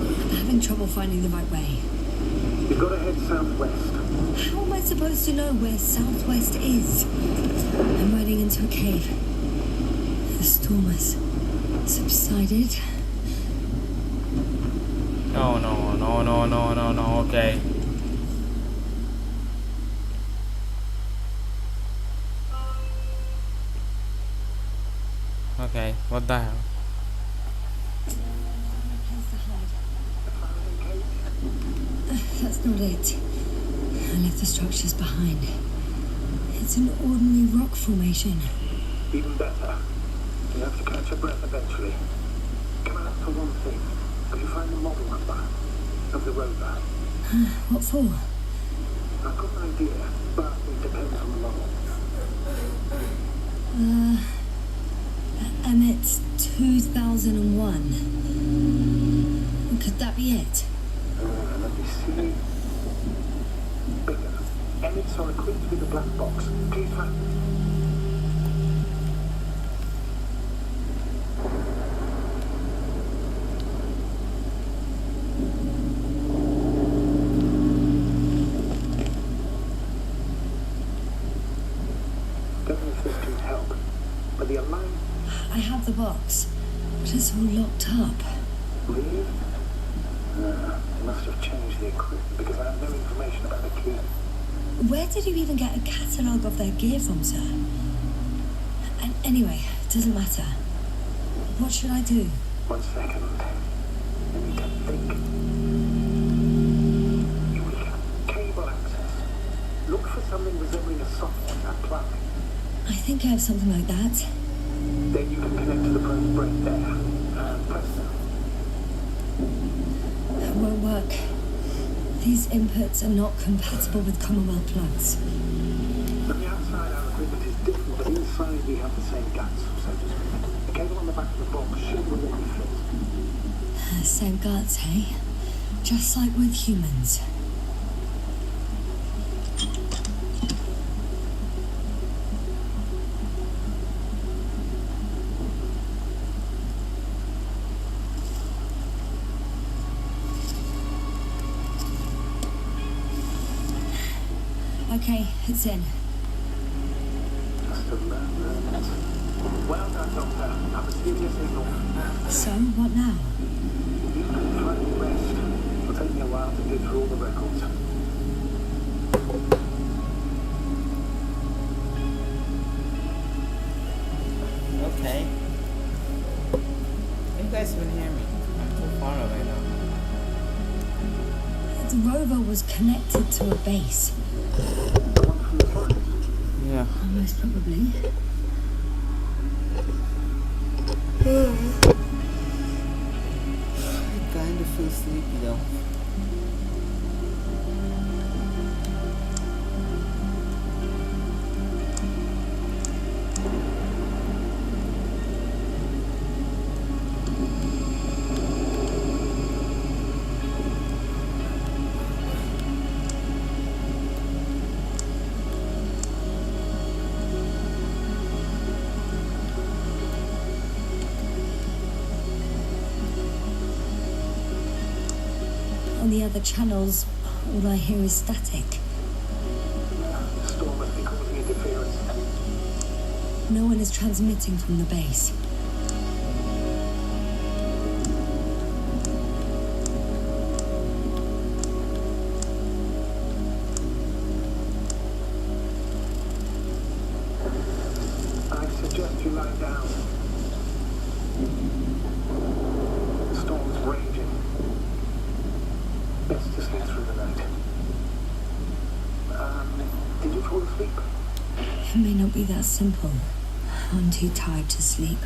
I'm having trouble finding the right way. You've got to head southwest. How am I supposed to know where southwest is? I'm riding into a cave. The storm has subsided. No, okay. Okay, what the hell? That's not it. I left the structures behind. It's an ordinary rock formation. Even better. You have to catch your breath eventually. Come out for one thing. Could you find the model number of the rover? What for? I've got an idea, but it depends on the model. Emmet 2001. Could that be it? Let me see. Bingo. Emmets are equipped with a black box. Please find it. Don't know if this can help, but the alarm. I have the box, but it's all locked up. Really? They must have changed the equipment because I have no information about the key. Where did you even get a catalogue of their gear from, sir? And anyway, it doesn't matter. What should I do? 1 second. I need to think. Eureka. Cable access. Look for something resembling a socket on that plug. I think I have something like that. Then you can connect to the probe brain there. And press down. It won't work. These inputs are not compatible with Commonwealth plugs. From the outside, our equipment is different, but inside we have the same guts, so to speak. The cable on the back of the box should really fit. Same guts, eh? Just like with humans. Okay, it's in. Just a moment. Well done, Doctor. I'm receiving a signal. So, what now? You can finally rest. It'll take me a while to dig through all the records. Okay. You guys will hear me. I'm too far away now. The rover was connected to a base. The one from the front. Yeah. Most probably. I kind of feel sleepy though. On the other channels, all I hear is static. The storm must be causing interference. No one is transmitting from the base. I suggest you lie down. The storm's raging. Best to sleep through the night. Did you fall asleep? It may not be that simple. I'm too tired to sleep.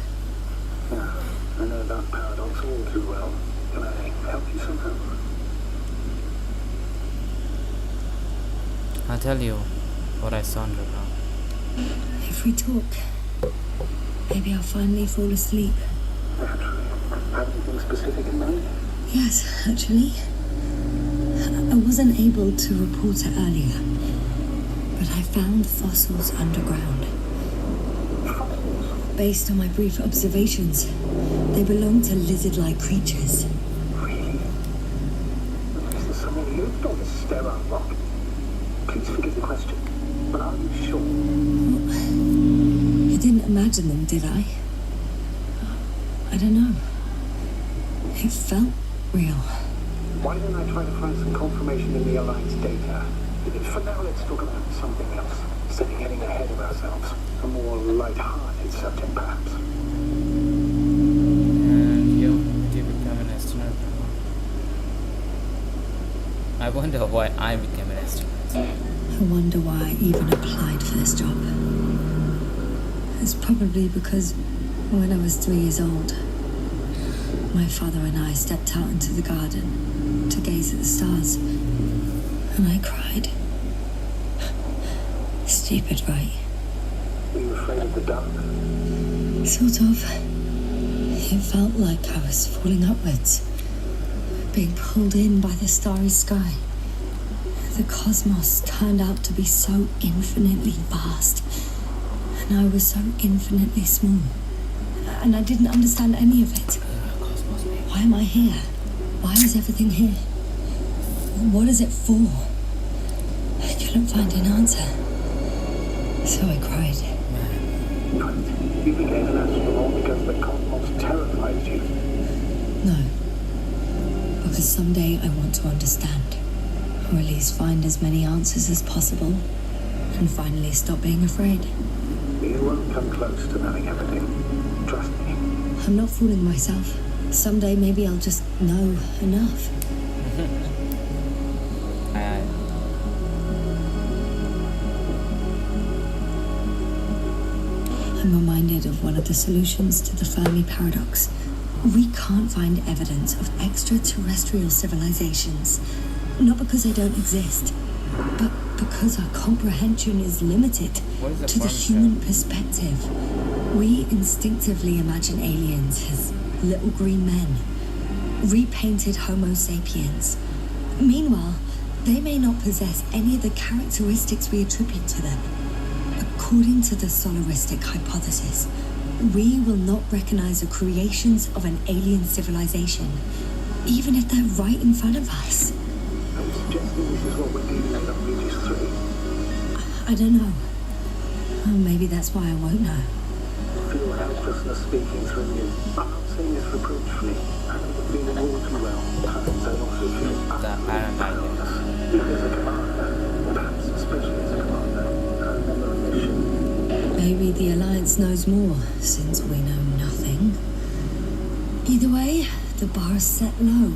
Yeah, I know that paradox all too well. Can I help you somehow? I'll tell you what I saw underground. If we talk, maybe I'll finally fall asleep. Naturally. Have anything specific in mind? Yes, actually. I wasn't able to report it earlier, but I found fossils underground. Based on my brief observations, they belong to lizard-like creatures. Really? Is there someone who lived on this sterile rock? Please forgive the question, but are you sure? You didn't imagine them, did I? I don't know. It felt real. Why don't I try to find some confirmation in the Alliance data? For now, let's talk about something else. Instead of getting ahead of ourselves. A more light-hearted subject, perhaps. And you become an astronaut. I wonder why I became an astronaut. I wonder why I even applied for this job. It's probably because When I was 3 years old, my father and I stepped out into the garden to gaze at the stars, and I cried. Stupid, right? Were you afraid of the dark? Sort of. It felt like I was falling upwards, being pulled in by the starry sky. The cosmos turned out to be so infinitely vast, and I was so infinitely small. And I didn't understand any of it. Why am I here? Why is everything here? What is it for? I couldn't find an answer. So I cried. But you became an astronaut because the cosmos terrified you. No. Because someday I want to understand. Or at least find as many answers as possible. And finally stop being afraid. You won't come close to knowing everything. Trust me. I'm not fooling myself. Someday maybe I'll just know enough. I'm reminded of one of the solutions to the Fermi paradox. We can't find evidence of extraterrestrial civilizations. Not because they don't exist, but because our comprehension is limited to the human perspective. We instinctively imagine aliens as little green men, repainted Homo sapiens. Meanwhile, they may not possess any of the characteristics we attribute to them. According to the solaristic hypothesis, we will not recognize the creations of an alien civilization, even if they're right in front of us. Are you suggesting this is what we're dealing with on Regis 3? I don't know. Oh, maybe that's why I won't know. I feel helplessness speaking through you. I'm not saying this reproachfully. I know the feeling all too well. Times I also feel powerless. Even as a commander, perhaps especially as a commander, I'm on a mission. Maybe the Alliance knows more, since we know nothing. Either way, the bar is set low.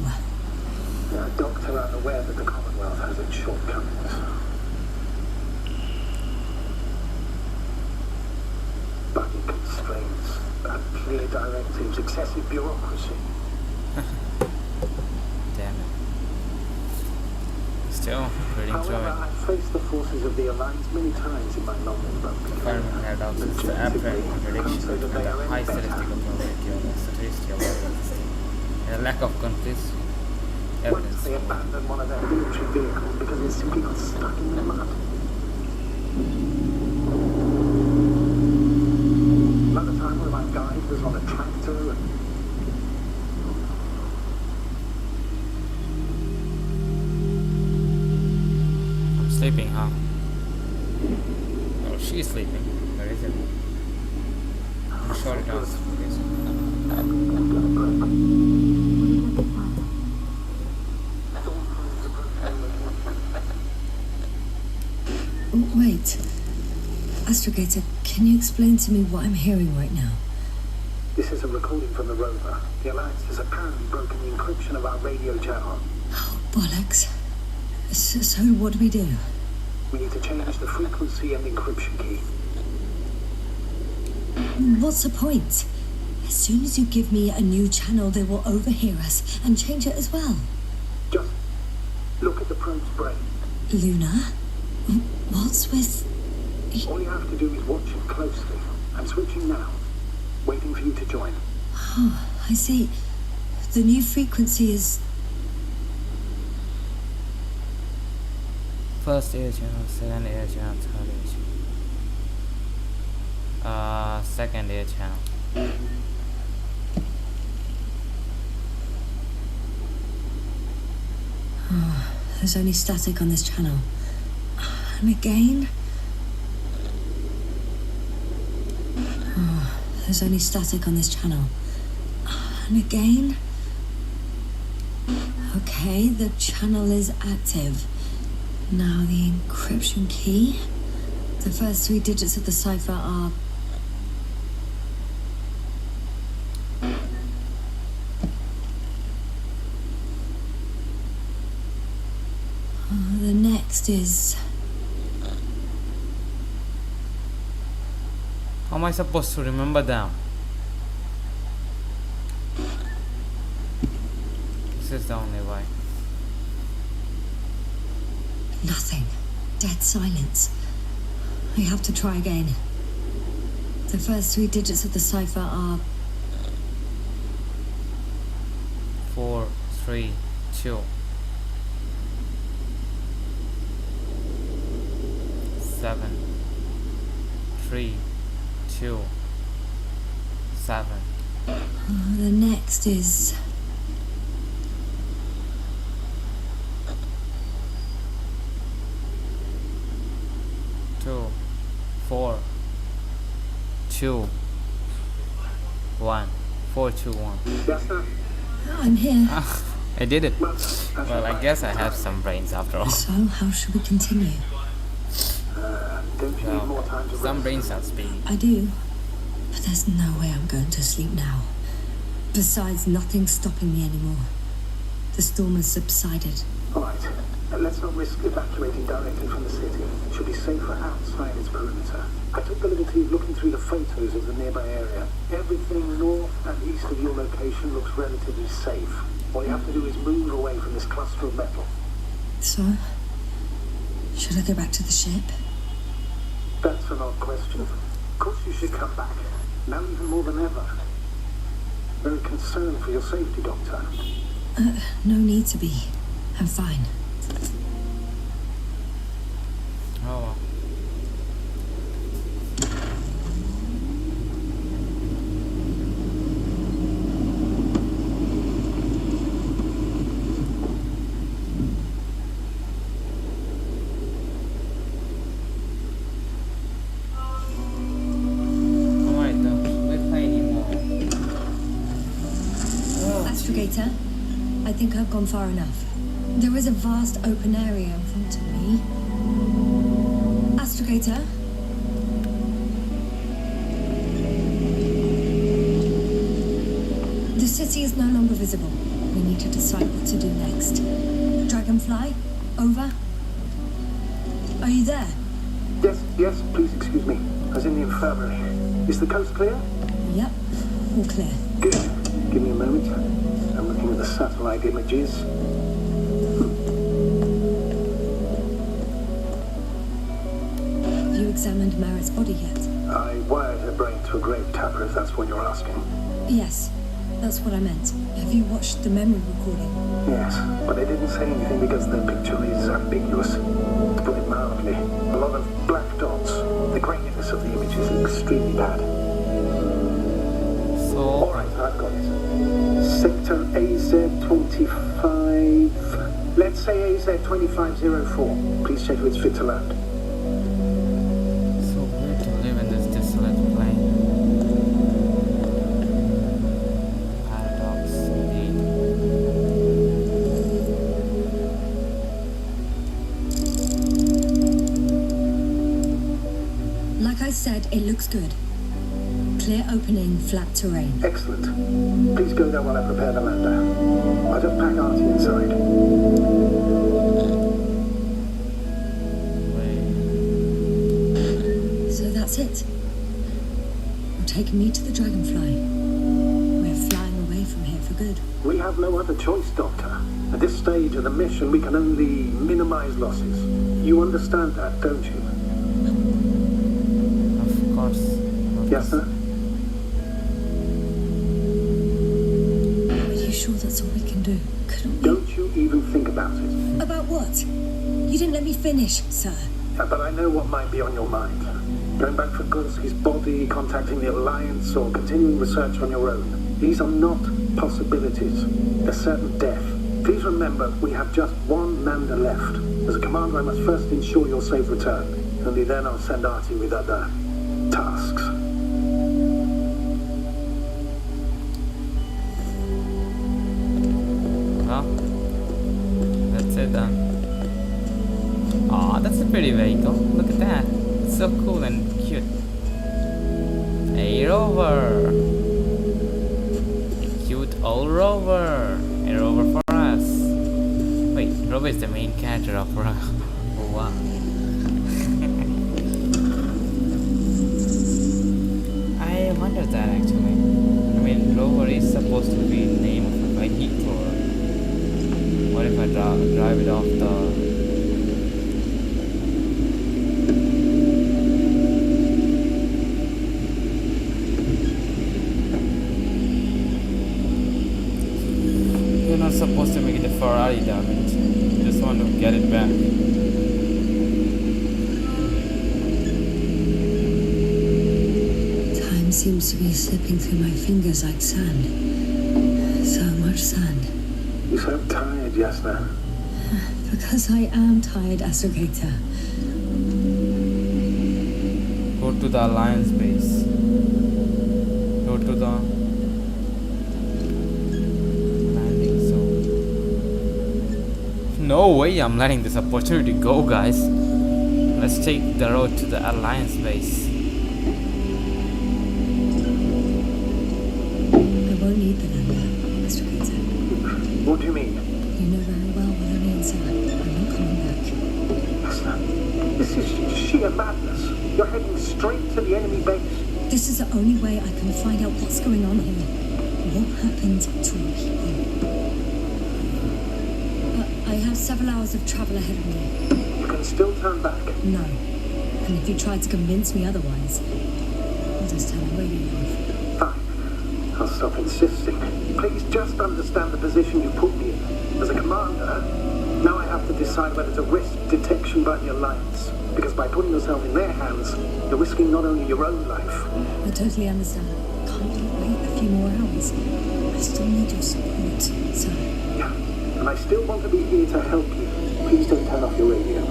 Now, Doctor, I'm aware that the Commonwealth has its shortcomings. Budget constraints, unclear directives, excessive bureaucracy. Damn it. Still, pretty However, enjoying. I've faced the forces of the Alliance many times in my long and bumpy career. Fermi paradox is the apparent contradiction between the high statistical probability of the statistical evidence and the lack of complete Once evidence. they abandoned one of their military vehicles because it simply got stuck in the mud. Another time when my guide was on a tractor and I'm sleeping, huh? Oh, she's sleeping. Where is it? I'm sure it was. Wait. Astrogator, can you explain to me what I'm hearing right now? this is a recording from the rover. The Alliance has apparently broken the encryption of our radio channel. Oh, bollocks. So what do we do? We need to change the frequency and encryption key. What's the point? As soon as you give me a new channel, they will overhear us and change it as well. Just look at the probe's brain. Luna? What's with... All you have to do is watch it closely. I'm switching now. Waiting for you to join. Oh, I see. The new frequency is... First air channel, second air channel, third air channel. Second air channel. Oh, there's only static on this channel. And again... Oh, there's only static on this channel. And again... Okay, the channel is active. Now the encryption key. The first 3 digits of the cipher are... the next is... How am I supposed to remember them? is the only way. Nothing. Dead silence. I have to try again. The first 3 digits of the cipher are 4, 3, 2. 7, 3, 2, 7. the next is 2, 4, 2, 1. 4, 2, 1. Yes, sir. I'm here. I did it. That's Well, I guess I have some brains after all. So, how should we continue? Don't you need more time to Some rest? brains are speedy. I do. But there's no way I'm going to sleep now. Besides, nothing's stopping me anymore. The storm has subsided. All right. Let's not risk evacuating directly from the city. It should be safer outside its perimeter. I took the liberty of looking through the photos of the nearby area. Everything north and east of your location looks relatively safe. All you have to do is move away from this cluster of metal. So, should I go back to the ship? That's an odd question. Of course you should come back. Now even more than ever. Very concerned for your safety, Doctor. No need to be. I'm fine. Oh well. Alright, let's play anymore. Astrogator, I think I've gone far enough. There is a vast open area in front of me. Astrogator? The city is no longer visible. We need to decide what to do next. Dragonfly? Over? Are you there? Yes, please excuse me. I was in the infirmary. Is the coast clear? Yep, all clear. Good. Give me a moment. I'm looking at the satellite images. Have you examined Merritt's body yet? I wired her brain to a grave tapper, if that's what you're asking. Yes, that's what I meant. Have you watched the memory recording? Yes, but they didn't say anything because the picture is ambiguous. To put it mildly, a lot of black dots. The graininess of the image is extremely bad. So, All right, I've got it. Sector AZ-25. Let's say AZ-2504. Please check if it's fit to land. so weird to live in this desolate plain. Paradox, indeed. Like I said, it looks good. Clear opening, flat terrain. Excellent. Please go there while I prepare the lander. I'll just pack Artie inside. Wait. So that's it. You're taking me to the Dragonfly. We're flying away from here for good. We have no other choice, Doctor. At this stage of the mission, we can only minimize losses. You understand that, don't you? Of course. Yes, sir? Are you sure that's all we can do? Couldn't we? Don't you even think about it. About what? You didn't let me finish, sir. But I know what might be on your mind. Going back for Gursky's body, contacting the Alliance, or continuing research on your own. These are not possibilities. They're certain death. Please remember, we have just one lander left. As a commander, I must first ensure your safe return. Only then I'll send Artie with other tasks. Well, that's it then. Aw, that's a pretty vehicle. Look at that. It's so cool and cute. A rover. A cute old rover. A rover for us. Wait, rover is the main character of Rover. Oh, wow. I wonder that actually. I mean, rover is supposed to be the name of a vehicle. What if I drive it off the... You're not supposed to make it a Ferrari, damn it. You just want to get it back. Time seems to be slipping through my fingers like sand. So much sand. You sound tired, Yasna. Because I am tired, Astrogator. Go to the Alliance base. Go to the landing zone. No way I'm letting this opportunity go, guys. Let's take the road to the Alliance base. I won't need the lander, Astrogator. What do you mean? You know very well what I mean, sir. I'm not coming back. Yasna, this is sheer madness. You're heading straight to the enemy base. This is the only way I can find out what's going on here. What happened to our people? I have several hours of travel ahead of me. You can still turn back. No. And if you try to convince me otherwise, I'll just turn my radio off. Fine. I'll stop insisting. Please just understand the position you put me in. As a commander, now I have to decide whether to risk detection by the Alliance. Because by putting yourself in their hands, you're risking not only your own life. I totally understand. Can't you wait a few more hours? I still need your support, sir. Yeah. And I still want to be here to help you. Please don't turn off your radio.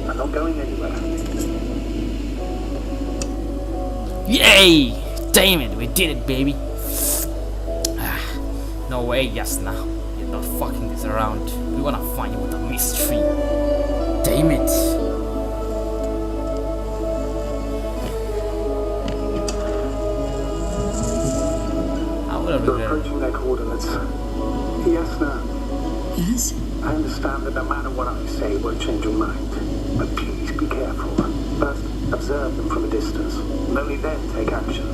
I'm not going anywhere. Yay! Damn it, we did it, baby. No way, Yasna. You're not fucking this around. We wanna find you with a mystery. Damn it. I would have You're regretted. approaching their coordinates. Yasna, Yes? I understand that no matter what I say, it won't change your mind. But please be careful. First, observe them from a distance. And only then take action.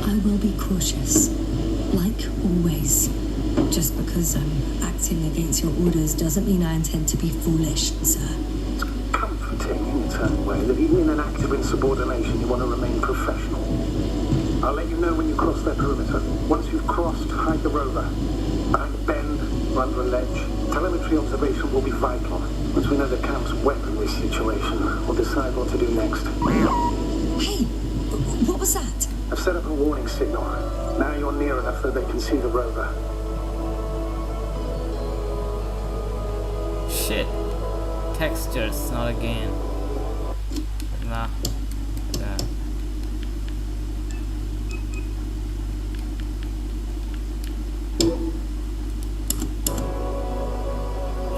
I will be cautious. Like always. Just because I'm acting against your orders doesn't mean I intend to be foolish, sir. It's comforting in its own way that even in an act of insubordination, you want to remain professional. I'll let you know when you cross their perimeter. Once you've crossed, hide the rover. Behind a bend or under a ledge. Telemetry observation will be vital. Once we know the camp's weaponry situation, we'll decide what to do next. Hey! What was that? I've set up a warning signal. Now you're near enough that they can see the rover. Shit. Textures, not again. Nah.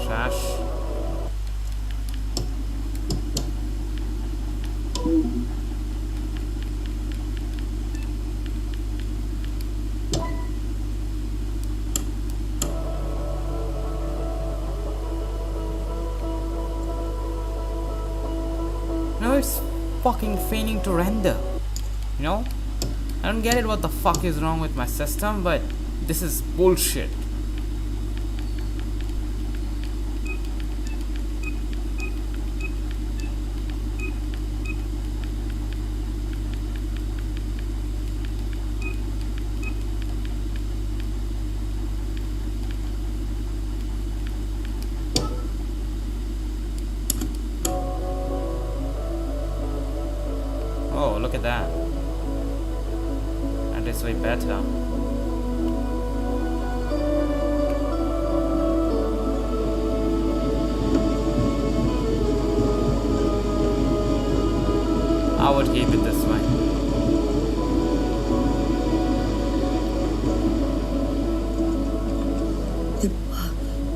Trash. Now it's fucking failing to render. You know? I don't get it what the fuck is wrong with my system, but this is bullshit. Oh, look at that. And it's way better. I would keep it this way.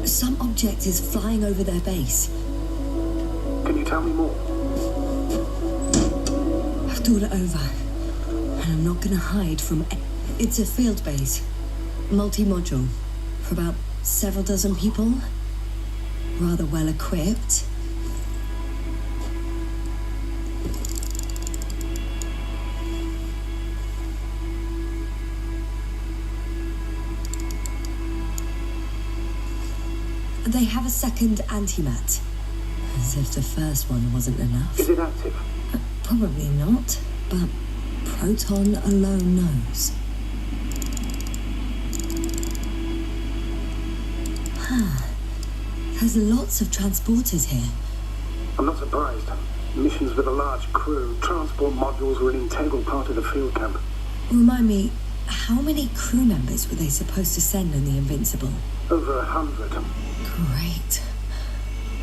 Some object is flying over their base. Can you tell me more? I've thought it over. And I'm not gonna hide from it's a field base. Multi-module. For about several dozen people. Rather well equipped. They have a second antimat. As if the first one wasn't enough. Is it active? Probably not, but Proton alone knows. There's lots of transporters here. I'm not surprised. Missions with a large crew, transport modules were an integral part of the field camp. Remind me, how many crew members were they supposed to send in the Invincible? Over 100. Great.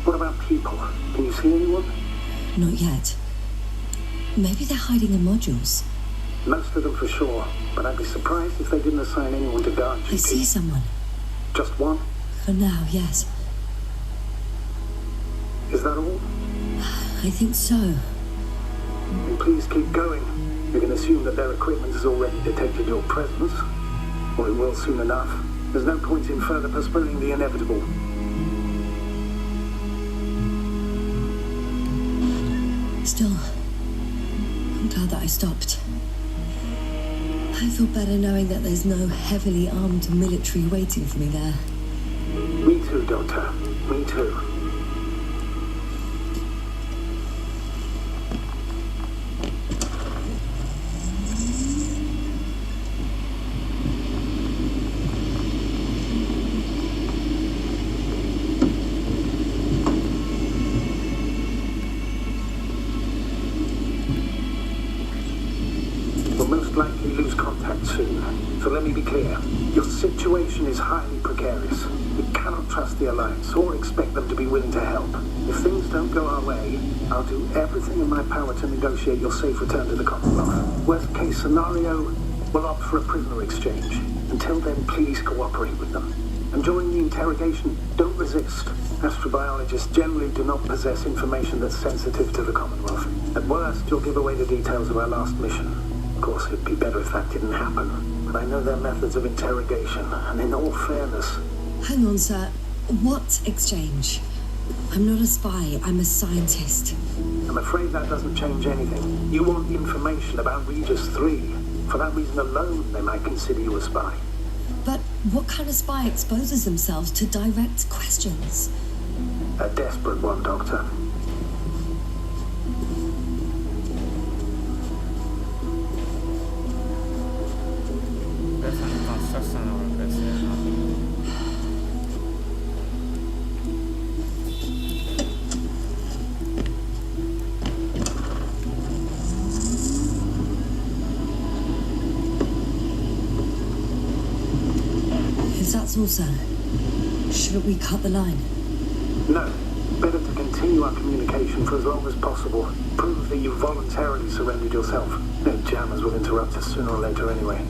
What about people? Can you see anyone? Not yet. Maybe they're hiding in modules. Most of them for sure, but I'd be surprised if they didn't assign anyone to guard duty. I see someone. Just one? For now, yes. Is that all? I think so. Then please keep going. You can assume that their equipment has already detected your presence. Or it will soon enough. There's no point in further postponing the inevitable. Still, I'm glad that I stopped. I feel better knowing that there's no heavily armed military waiting for me there. Me too, Doctor. Me too. We'll most likely lose contact soon. So let me be clear. Your situation is highly precarious. We cannot trust the Alliance or expect them to be willing to help. If things don't go our way, I'll do everything in my power to negotiate your safe return to the Commonwealth. Worst case scenario, we'll opt for a prisoner exchange. Until then, please cooperate with them. And during the interrogation, don't resist. Astrobiologists generally do not possess information that's sensitive to the Commonwealth. At worst, you'll give away the details of our last mission. Of course, it'd be better if that didn't happen. But I know their methods of interrogation, and in all fairness... Hang on, sir. What exchange? I'm not a spy, I'm a scientist. I'm afraid that doesn't change anything. You want information about Regis 3. For that reason alone, they might consider you a spy. But what kind of spy exposes themselves to direct questions? A desperate one, Doctor. Different construction workers here. If that's all, sir, shouldn't we cut the line? No. Better to continue our communication for as long as possible. Prove that you voluntarily surrendered yourself. No jammers will interrupt us sooner or later anyway.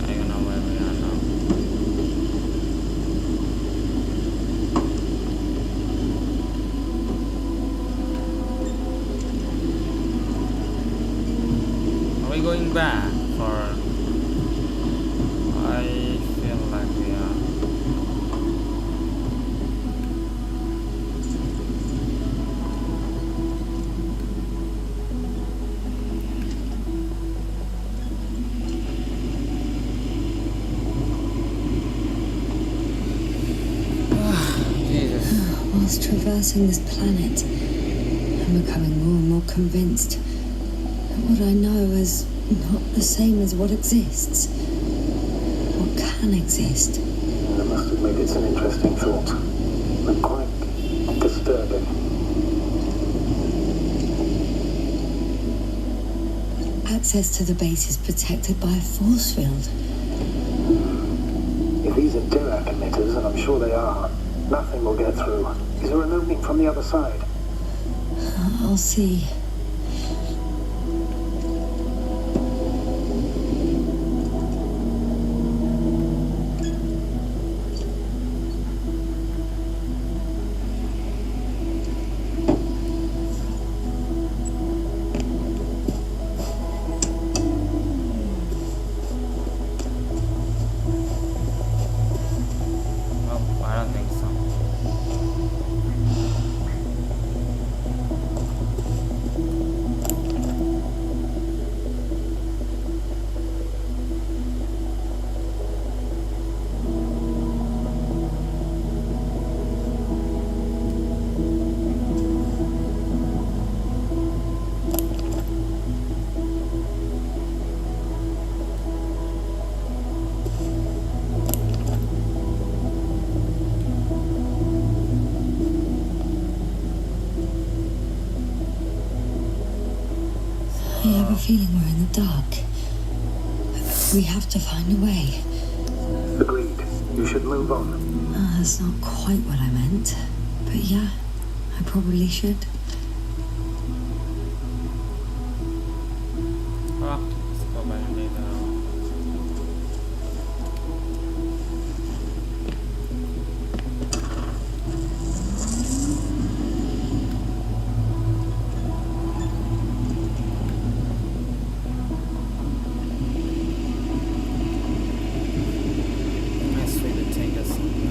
I don't know where we are now. Are we going back or I feel like we are. Jesus. Whilst traversing this planet, I'm becoming more and more convinced that what I know is not the same as what exists. What can exist. I must admit it's an interesting thought. And quite disturbing. Access to the base is protected by a force field. If these are Dirac emitters, and I'm sure they are, nothing will get through. Is there an opening from the other side? I'll see. I don't think so. I have a feeling we're in the dark. We have to find a way. Agreed. You should move on. That's not quite what I meant. But yeah, I probably should. Well, let's go back and lay down. Nice way to take us somewhere.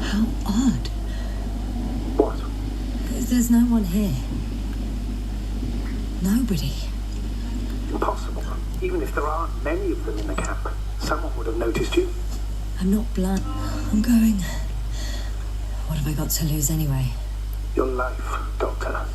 How odd. What? There's no one here. Nobody. Impossible. Even if there aren't many of them in the camp, someone would have noticed you. I'm not blind. I'm going. What have I got to lose anyway? Your life, Doctor.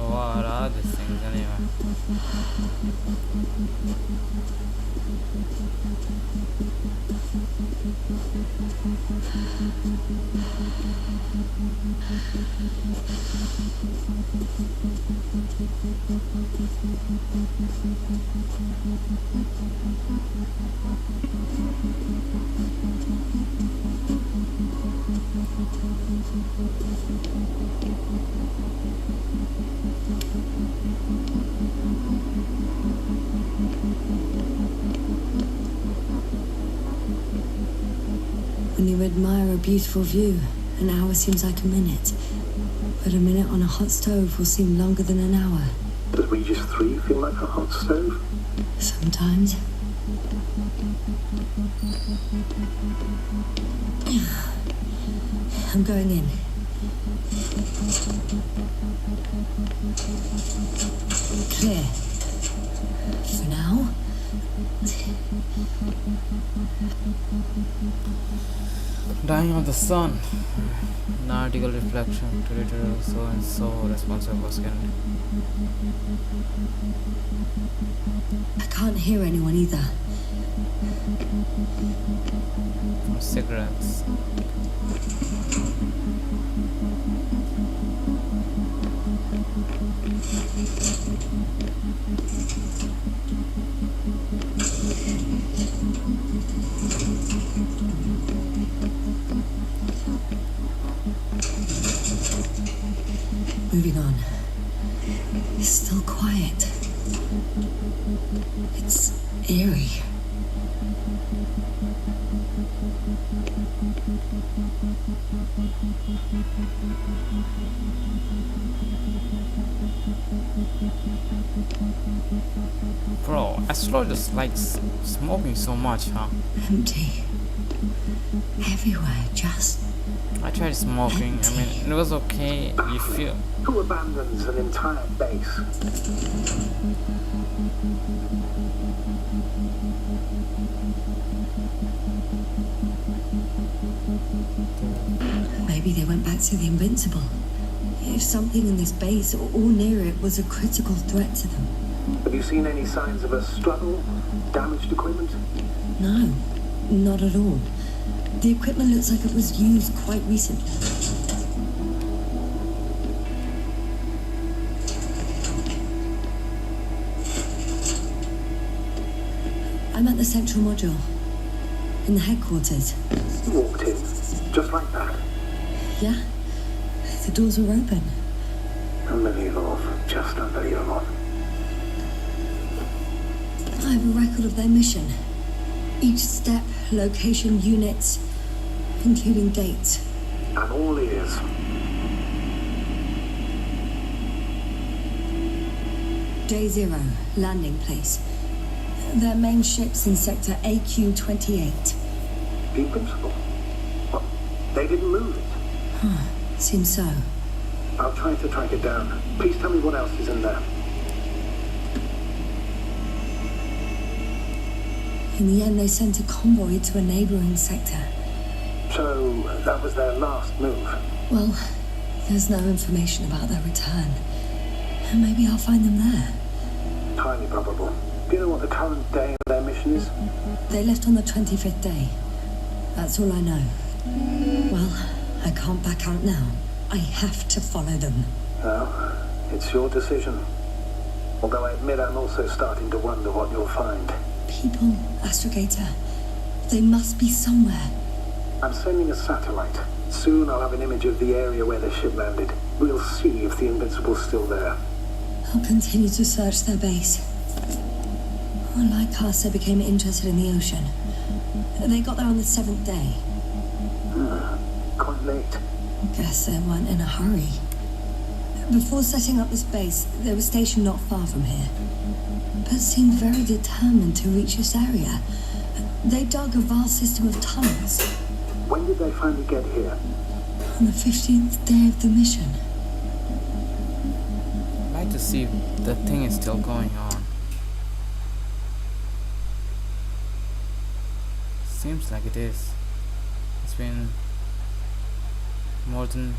What are these things anyway? When you admire a beautiful view, an hour seems like a minute. But a minute on a hot stove will seem longer than an hour. Does Regis 3 feel like a hot stove? Sometimes. I'm going in. Clear. For now. Dying of the sun. An article reflection to literal so and so responsible for scanning. I can't hear anyone either. Cigarettes. Moving on. It's still quiet. It's eerie. Bro, Astro just likes smoking so much, huh? Empty. Everywhere, just I tried smoking, I mean, it was okay, you feel... Who abandons an entire base? maybe they went back to the Invincible. If something in this base or near it was a critical threat to them. Have you seen any signs of a struggle? Damaged equipment? No, not at all. The equipment looks like it was used quite recently. at the central module. In the headquarters. You walked in, just like that. Yeah? The doors were open. Unbelievable. Just unbelievable. I have a record of their mission. Each step, location, units, including dates. I'm all ears. Day 0, landing place. Their main ship's in sector AQ-28. The Invincible? What? They didn't move it? Seems so. I'll try to track it down. Please tell me what else is in there. In the end, they sent a convoy to a neighboring sector. So, that was their last move. Well, there's no information about their return. Maybe I'll find them there. Highly probable. Do you know what the current day of their mission is? They left on the 25th day. That's all I know. Well, I can't back out now. I have to follow them. Well, it's your decision. Although I admit I'm also starting to wonder what you'll find. People, Astrogator. They must be somewhere. I'm sending a satellite. Soon I'll have an image of the area where the ship landed. We'll see if the Invincible's still there. I'll continue to search their base. Like us, they became interested in the ocean. They got there on the 7th day. Quite late. Guess they weren't in a hurry. Before setting up this base, they were stationed not far from here, but seemed very determined to reach this area. They dug a vast system of tunnels. When did they finally get here? On the 15th day of the mission. I'd like to see if the thing is still going on. Seems like it is. It's been more than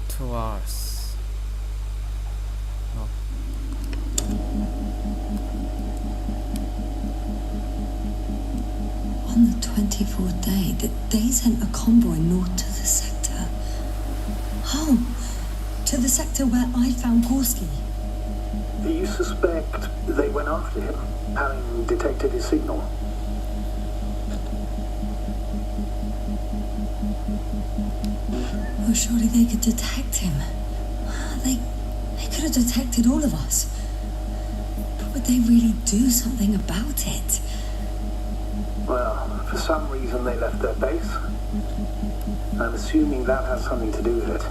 2 hours. Oh. On the 24th day, they sent a convoy north to the sector. Oh, to the sector where I found Gorski. Do you suspect they went after him, having detected his signal? Oh, surely they could detect him. They could have detected all of us. But would they really do something about it? Well, for some reason they left their base. I'm assuming that has something to do with it.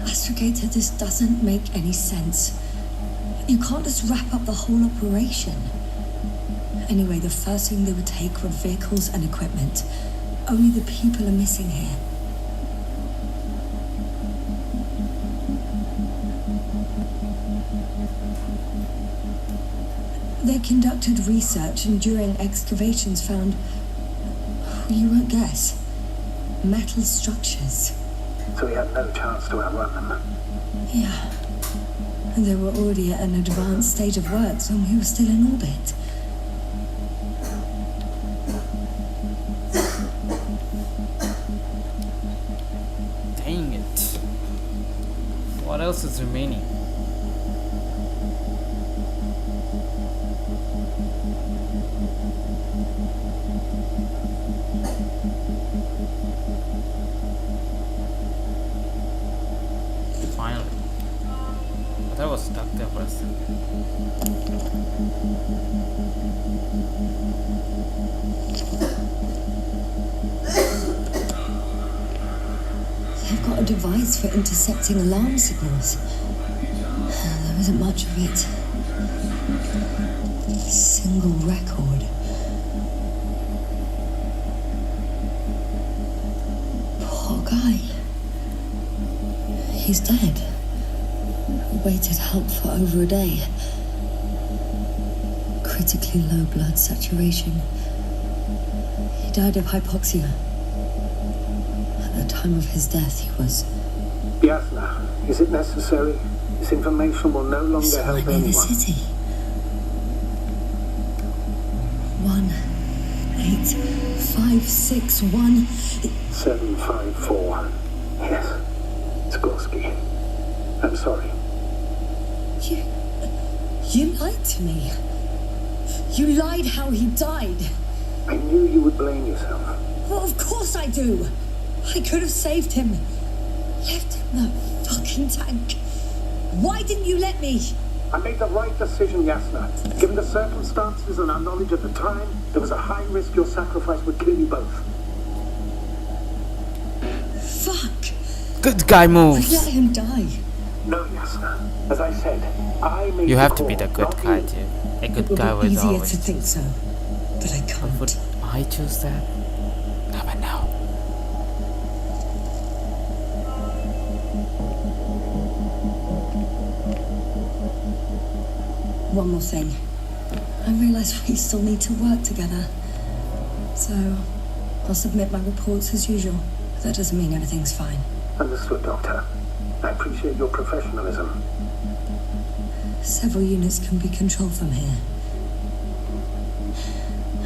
Astrogator, this doesn't make any sense. You can't just wrap up the whole operation. Anyway, the first thing they would take were vehicles and equipment. Only the people are missing here. They conducted research and during excavations found, you won't guess, metal structures. So he had no chance to outrun them. Yeah. And they were already at an advanced stage of works when we were still in orbit. Dang it. What else is remaining? Finally. I thought I was stuck there for a second. They've got a device for intercepting alarm signals. There isn't much of it. Single record. Poor guy. He's dead. Waited help for over a day. Critically low blood saturation. He died of hypoxia. At the time of his death, he was... Yasna, is it necessary? This information will no longer help somewhere near the anyone. city. 18561. 754. Yes. It's Gorski. I'm sorry. You lied to me. You lied how he died. I knew you would blame yourself. Well, of course I do. I could have saved him. Left him in the fucking tank. Why didn't you let me? I made the right decision, Yasna. Given the circumstances and our knowledge at the time, there was a high risk your sacrifice would kill you both. Fuck. Good guy I moves. let him die. No, Yasna. As I said, I made You the have to call, be the good not guy you. too. A good It would guy be was easier always. to think so, but I can't. Would I choose that? Never know. One more thing. I realise we still need to work together. So, I'll submit my reports as usual. But that doesn't mean everything's fine. Understood, Doctor. I appreciate your professionalism. Several units can be controlled from here.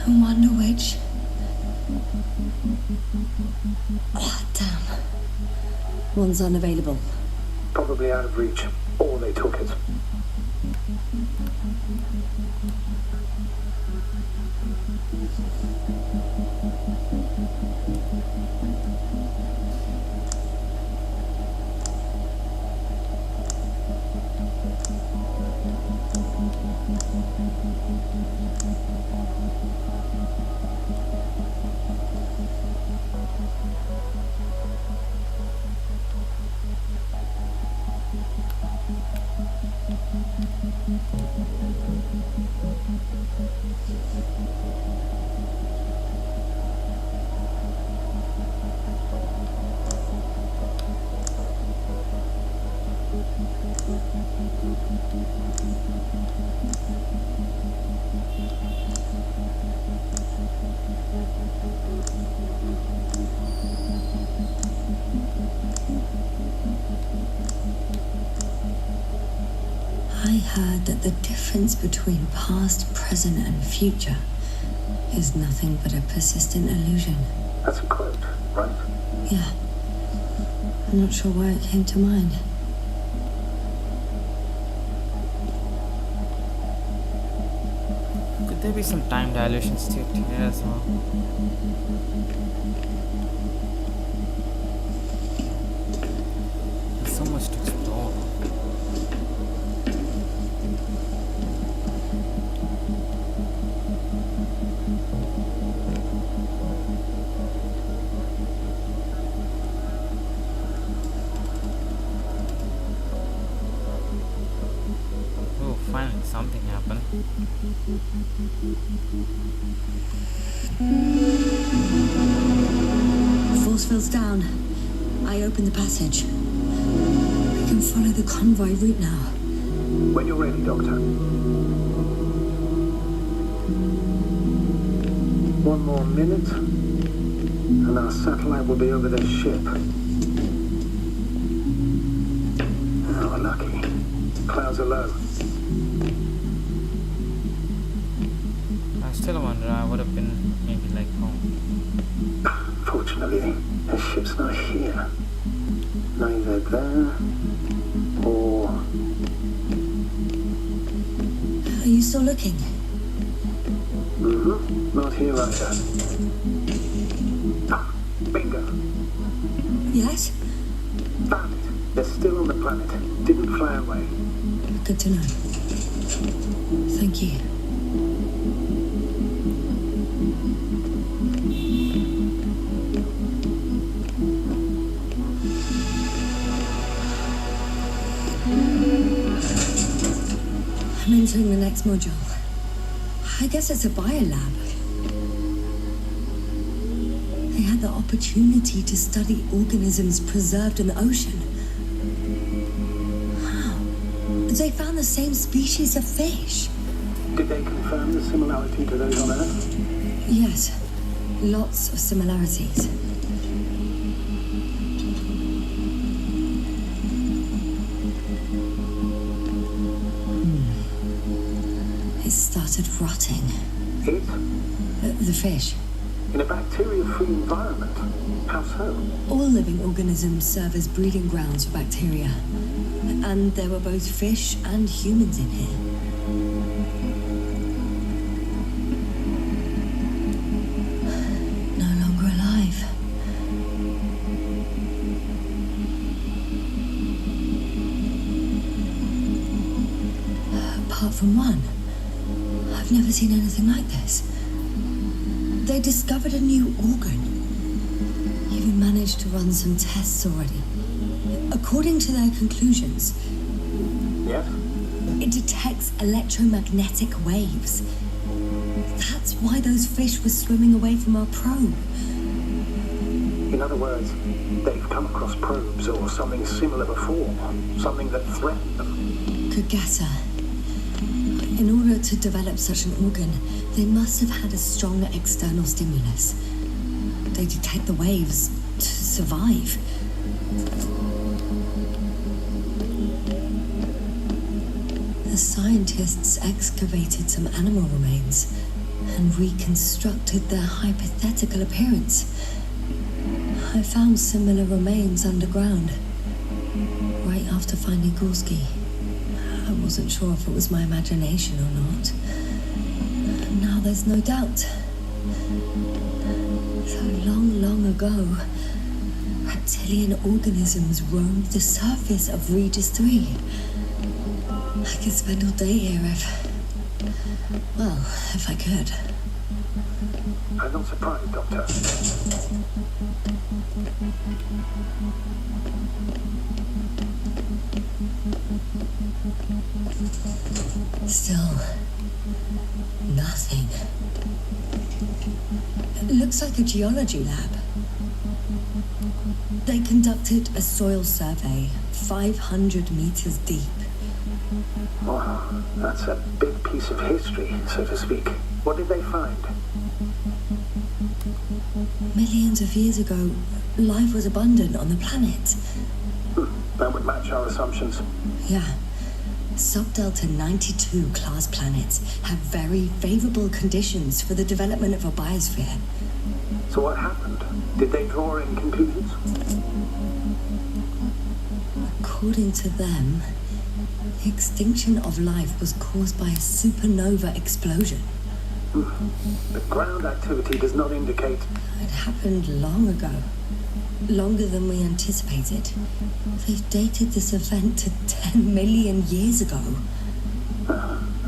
I wonder which. Oh, damn. One's unavailable. Probably out of reach. Or they took it. I heard that the difference between past, present, and future is nothing but a persistent illusion. That's a quote, right? Yeah. I'm not sure why it came to mind. Could there be some time dilation still here as well? There's so much to explore. Oh, finally something happened. Force field's down. I open the passage. We can follow the convoy route now. When you're ready, Doctor. One more minute, and our satellite will be over the ship. Oh, lucky. Clouds are low. I still wonder, I would have been maybe like home. Fortunately, the ship's not here. Neither there or... Are you still looking? Not here either. Ah, bingo. Yes? Found it. They're still on the planet. Didn't fly away. Good to know. Thank you. I'm entering the next module. I guess it's a biolab. They had the opportunity to study organisms preserved in the ocean. Wow. They found the same species of fish. Did they confirm the similarity to those on Earth? Yes. Lots of similarities. It started rotting. It? The fish. In a bacteria-free environment? How so? All living organisms serve as breeding grounds for bacteria. And there were both fish and humans in here. from one. I've never seen anything like this. They discovered a new organ. Even managed to run some tests already. According to their conclusions, Yes? it detects electromagnetic waves. That's why those fish were swimming away from our probe. In other words, they've come across probes or something similar before. Something that threatened them. Could guess her. In order to develop such an organ, they must have had a strong external stimulus. They detect the waves to survive. The scientists excavated some animal remains and reconstructed their hypothetical appearance. I found similar remains underground, right after finding Gorski. I wasn't sure if it was my imagination or not. Now there's no doubt. So long ago, reptilian organisms roamed the surface of Regis 3. I could spend all day here if I could. I'm not surprised, Doctor. Still, nothing. It looks like a geology lab. They conducted a soil survey 500 meters deep. Oh, that's a big piece of history, so to speak. What did they find? Millions of years ago, life was abundant on the planet. That would match our assumptions. Yeah. Subdelta 92 class planets have very favorable conditions for the development of a biosphere. So what happened? Did they draw in conclusions? According to them, the extinction of life was caused by a supernova explosion. The ground activity does not indicate... It happened long ago. Longer than we anticipated. They've dated this event to 10 million years ago.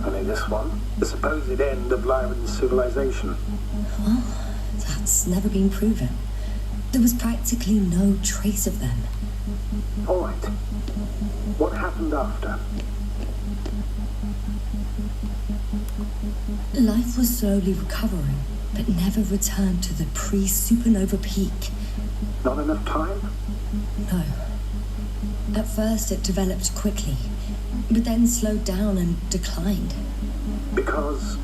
Only this one? The supposed end of Lyran's civilization. Well, that's never been proven. There was practically no trace of them. All right. What happened after? Life was slowly recovering, but never returned to the pre-supernova peak. Not enough time? No. At first it developed quickly, but then slowed down and declined. Because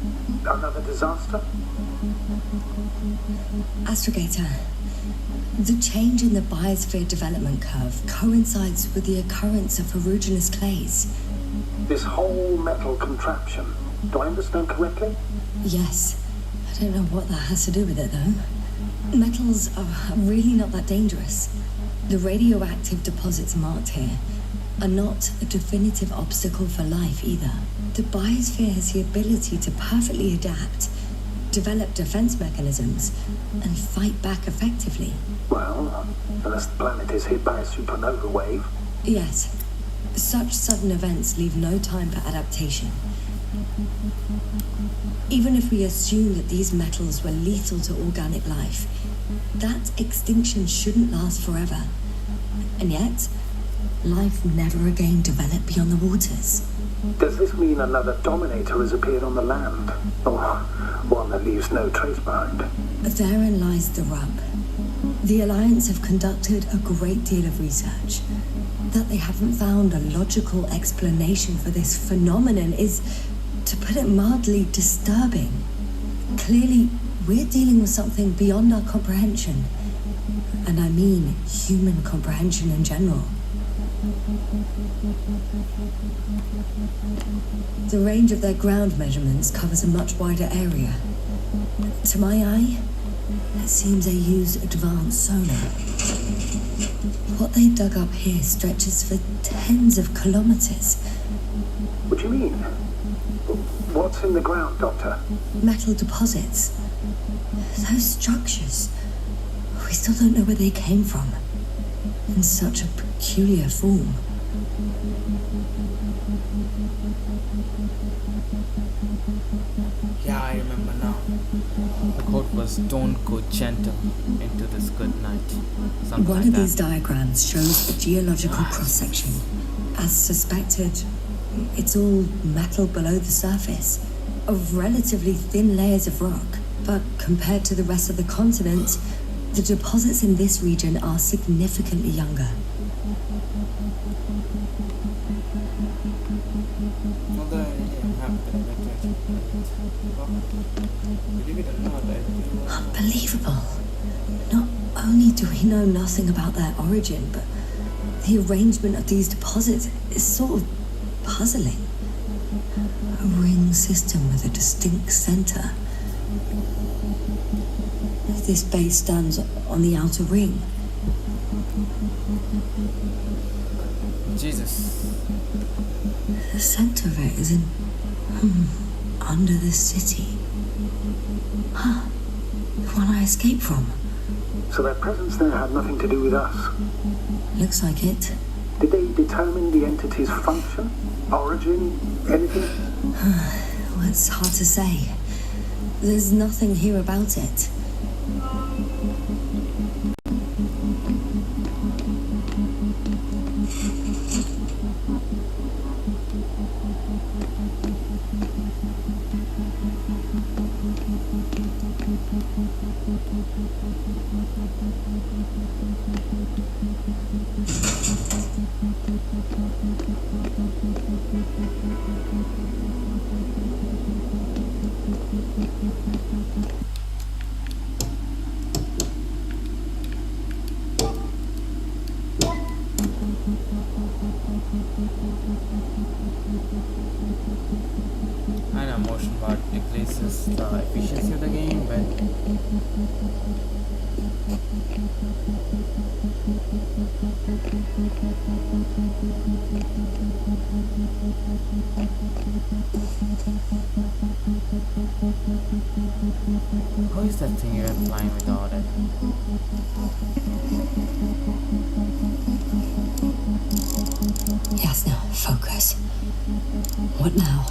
another disaster? Astrogator, the change in the biosphere development curve coincides with the occurrence of ferruginous clays. This whole metal contraption. Do I understand correctly? Yes. I don't know what that has to do with it, though. Metals are really not that dangerous. The radioactive deposits marked here are not a definitive obstacle for life either. The biosphere has the ability to perfectly adapt, develop defense mechanisms, and fight back effectively. Well, unless the planet is hit by a supernova wave. Yes. Such sudden events leave no time for adaptation. Even if we assume that these metals were lethal to organic life, that extinction shouldn't last forever. And yet, life never again developed beyond the waters. Does this mean another Dominator has appeared on the land? Or one that leaves no trace behind? Therein lies the rub. The Alliance have conducted a great deal of research. That they haven't found a logical explanation for this phenomenon is, to put it mildly, disturbing. Clearly, we're dealing with something beyond our comprehension. And I mean human comprehension in general. The range of their ground measurements covers a much wider area. To my eye, it seems they use advanced sonar. What they dug up here stretches for tens of kilometers. What do you mean? What's in the ground, Doctor? Metal deposits. Those structures. We still don't know where they came from. In such a peculiar form. Yeah, I remember now. The quote was, "Don't go gentle into this good night." Something One like of that. these diagrams shows the geological cross-section. As suspected, it's all metal below the surface, of relatively thin layers of rock. But compared to the rest of the continent, the deposits in this region are significantly younger. Although I didn't have the electric. Believe it or not, Unbelievable. Not only do we know nothing about their origin, but the arrangement of these deposits is sort of puzzling. A ring system with a distinct center. This base stands on the outer ring. Jesus. The center of it is in... under the city. Huh. The one I escaped from. So their presence there had nothing to do with us. Looks like it. Did they determine the entity's function, origin, anything? Well, it's hard to say. There's nothing here about it. I know motion part decreases the efficiency of the game, but how is that thing even flying without it? Yes, now, focus. What now?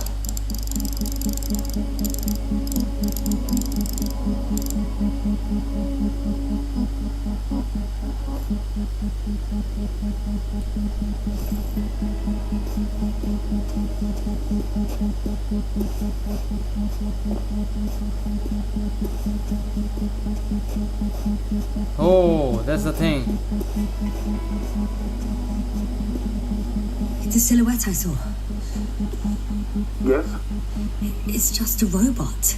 Oh, that's the thing. It's a silhouette I saw. Yes? It's just a robot.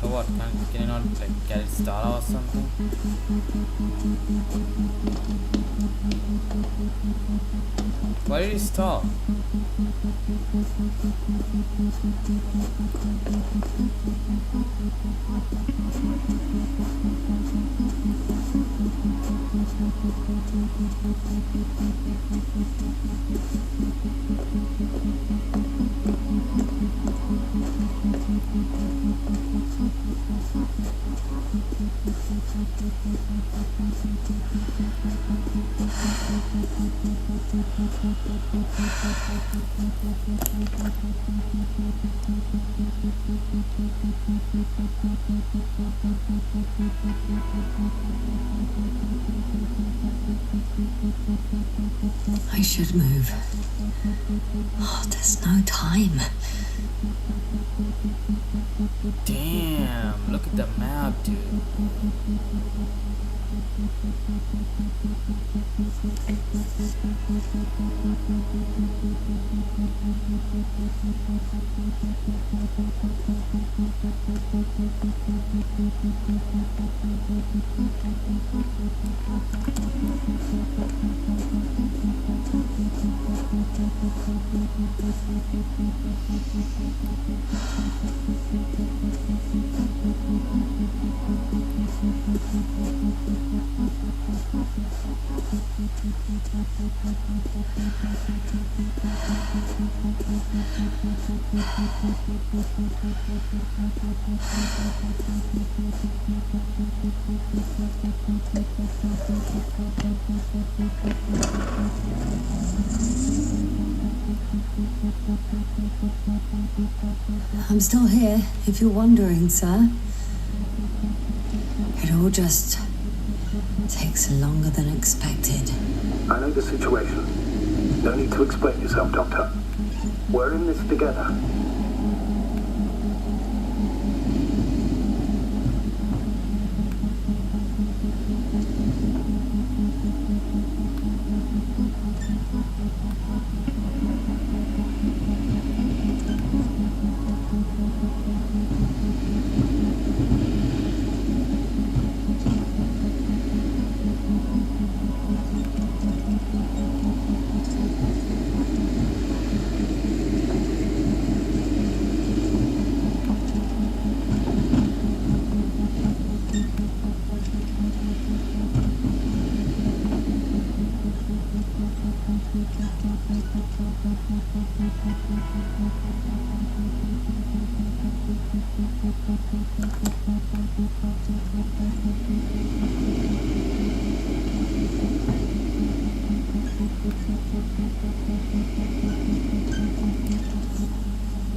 So what? Can you not like get it started or something? Why did he stop? I should move. Oh, there's no time. Damn, look at the map, dude. I'm still here, if you're wondering, sir. It all just takes longer than expected. I know the situation. No need to explain yourself, Doctor. We're in this together.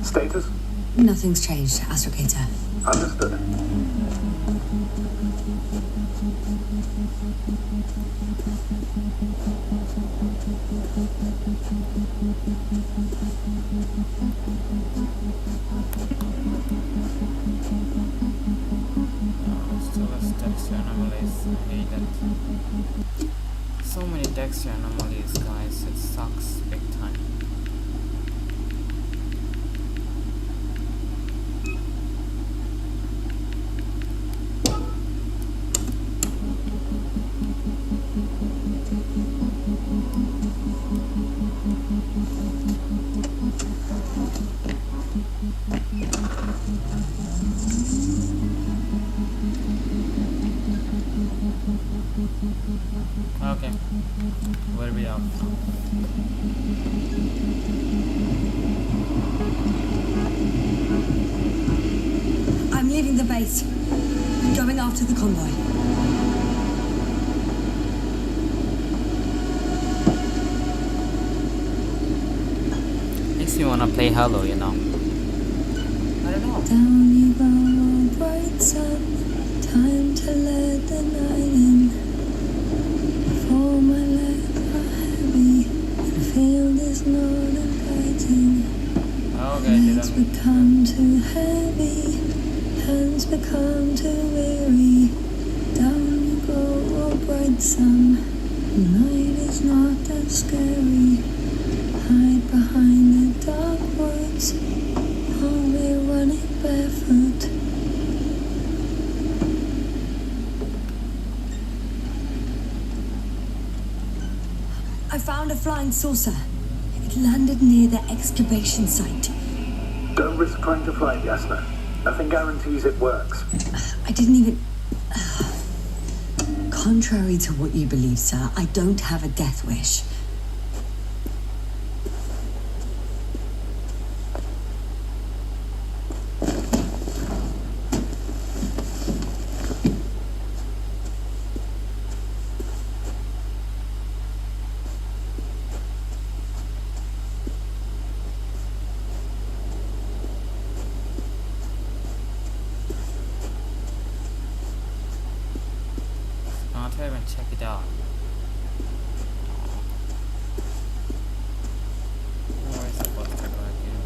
Status? Nothing's changed, Astrogator. Understood. Still has texture anomalies. I hate that. So many texture anomalies, guys. It sucks big time. Okay, where are we off? I'm leaving the base. Going after the convoy. Makes me wanna play Halo, you know. I don't know. Down you go, bright sun. Time to let the night in. For my legs are heavy. The field is not inviting. Okay, Nights didn't. become too heavy. Hands become too weary. Down you go, oh bright sun. The night is not that scary. Hide behind the dark woods. I'll be running barefoot. I found a flying saucer. It landed near the excavation site. Don't risk trying to fly it, Yasna. Nothing guarantees it works. I didn't even... Contrary to what you believe, sir, I don't have a death wish. I'll even check it out. Where is the poster go again?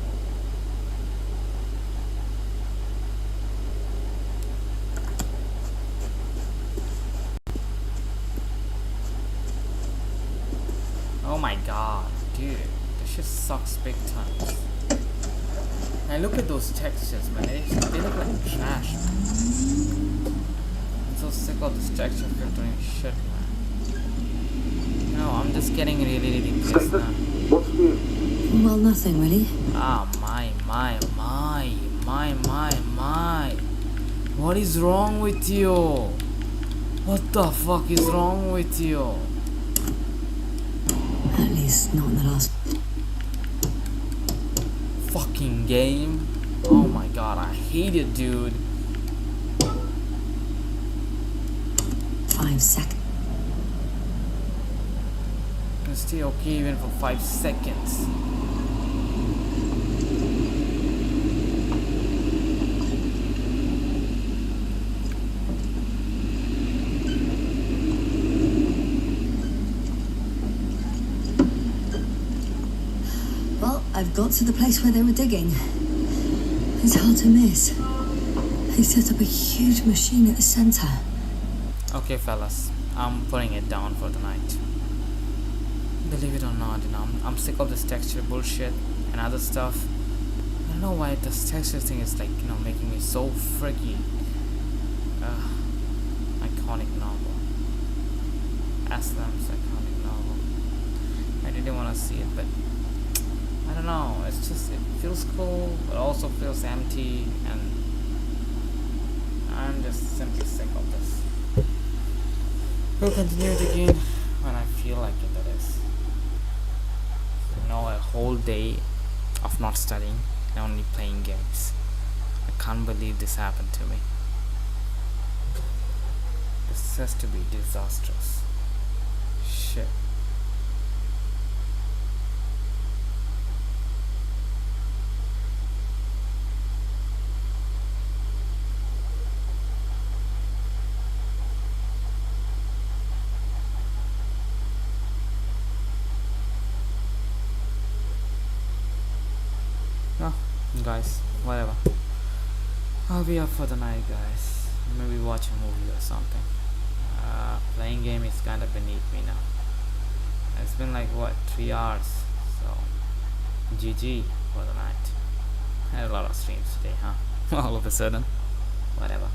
Oh my god, dude, this shit sucks big time. And look at those textures, man. They look like trash, man. I'm so sick of this texture filtering shit, man. No, I'm just getting really pissed Status? now. What's new? Well, nothing really. Ah, my. What is wrong with you? What the fuck is wrong with you? At least not in the last... fucking game. Oh my god, I hate it, dude. 5 seconds. You can stay okay even for 5 seconds. Well, I've got to the place where they were digging. It's hard to miss. They set up a huge machine at the center. Okay, fellas, I'm putting it down for tonight. Believe it or not, you know, I'm sick of this texture bullshit and other stuff. I don't know why this texture thing is like, you know, making me so freaky. Iconic novel. Aslam's iconic novel. I didn't want to see it, but I don't know. It's just, it feels cool, but also feels empty, and I'm just simply sick of this. We'll continue it again when I feel like it, that is. You know, a whole day of not studying and only playing games. I can't believe this happened to me. This has to be disastrous. Shit. No, guys, whatever. I'll be up for the night, guys. Maybe watch a movie or something. Playing game is kind of beneath me now. It's been like what, 3 hours, so GG for the night. Had a lot of streams today, huh? All of a sudden. Whatever.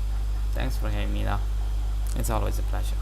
Thanks for hearing me though. It's always a pleasure.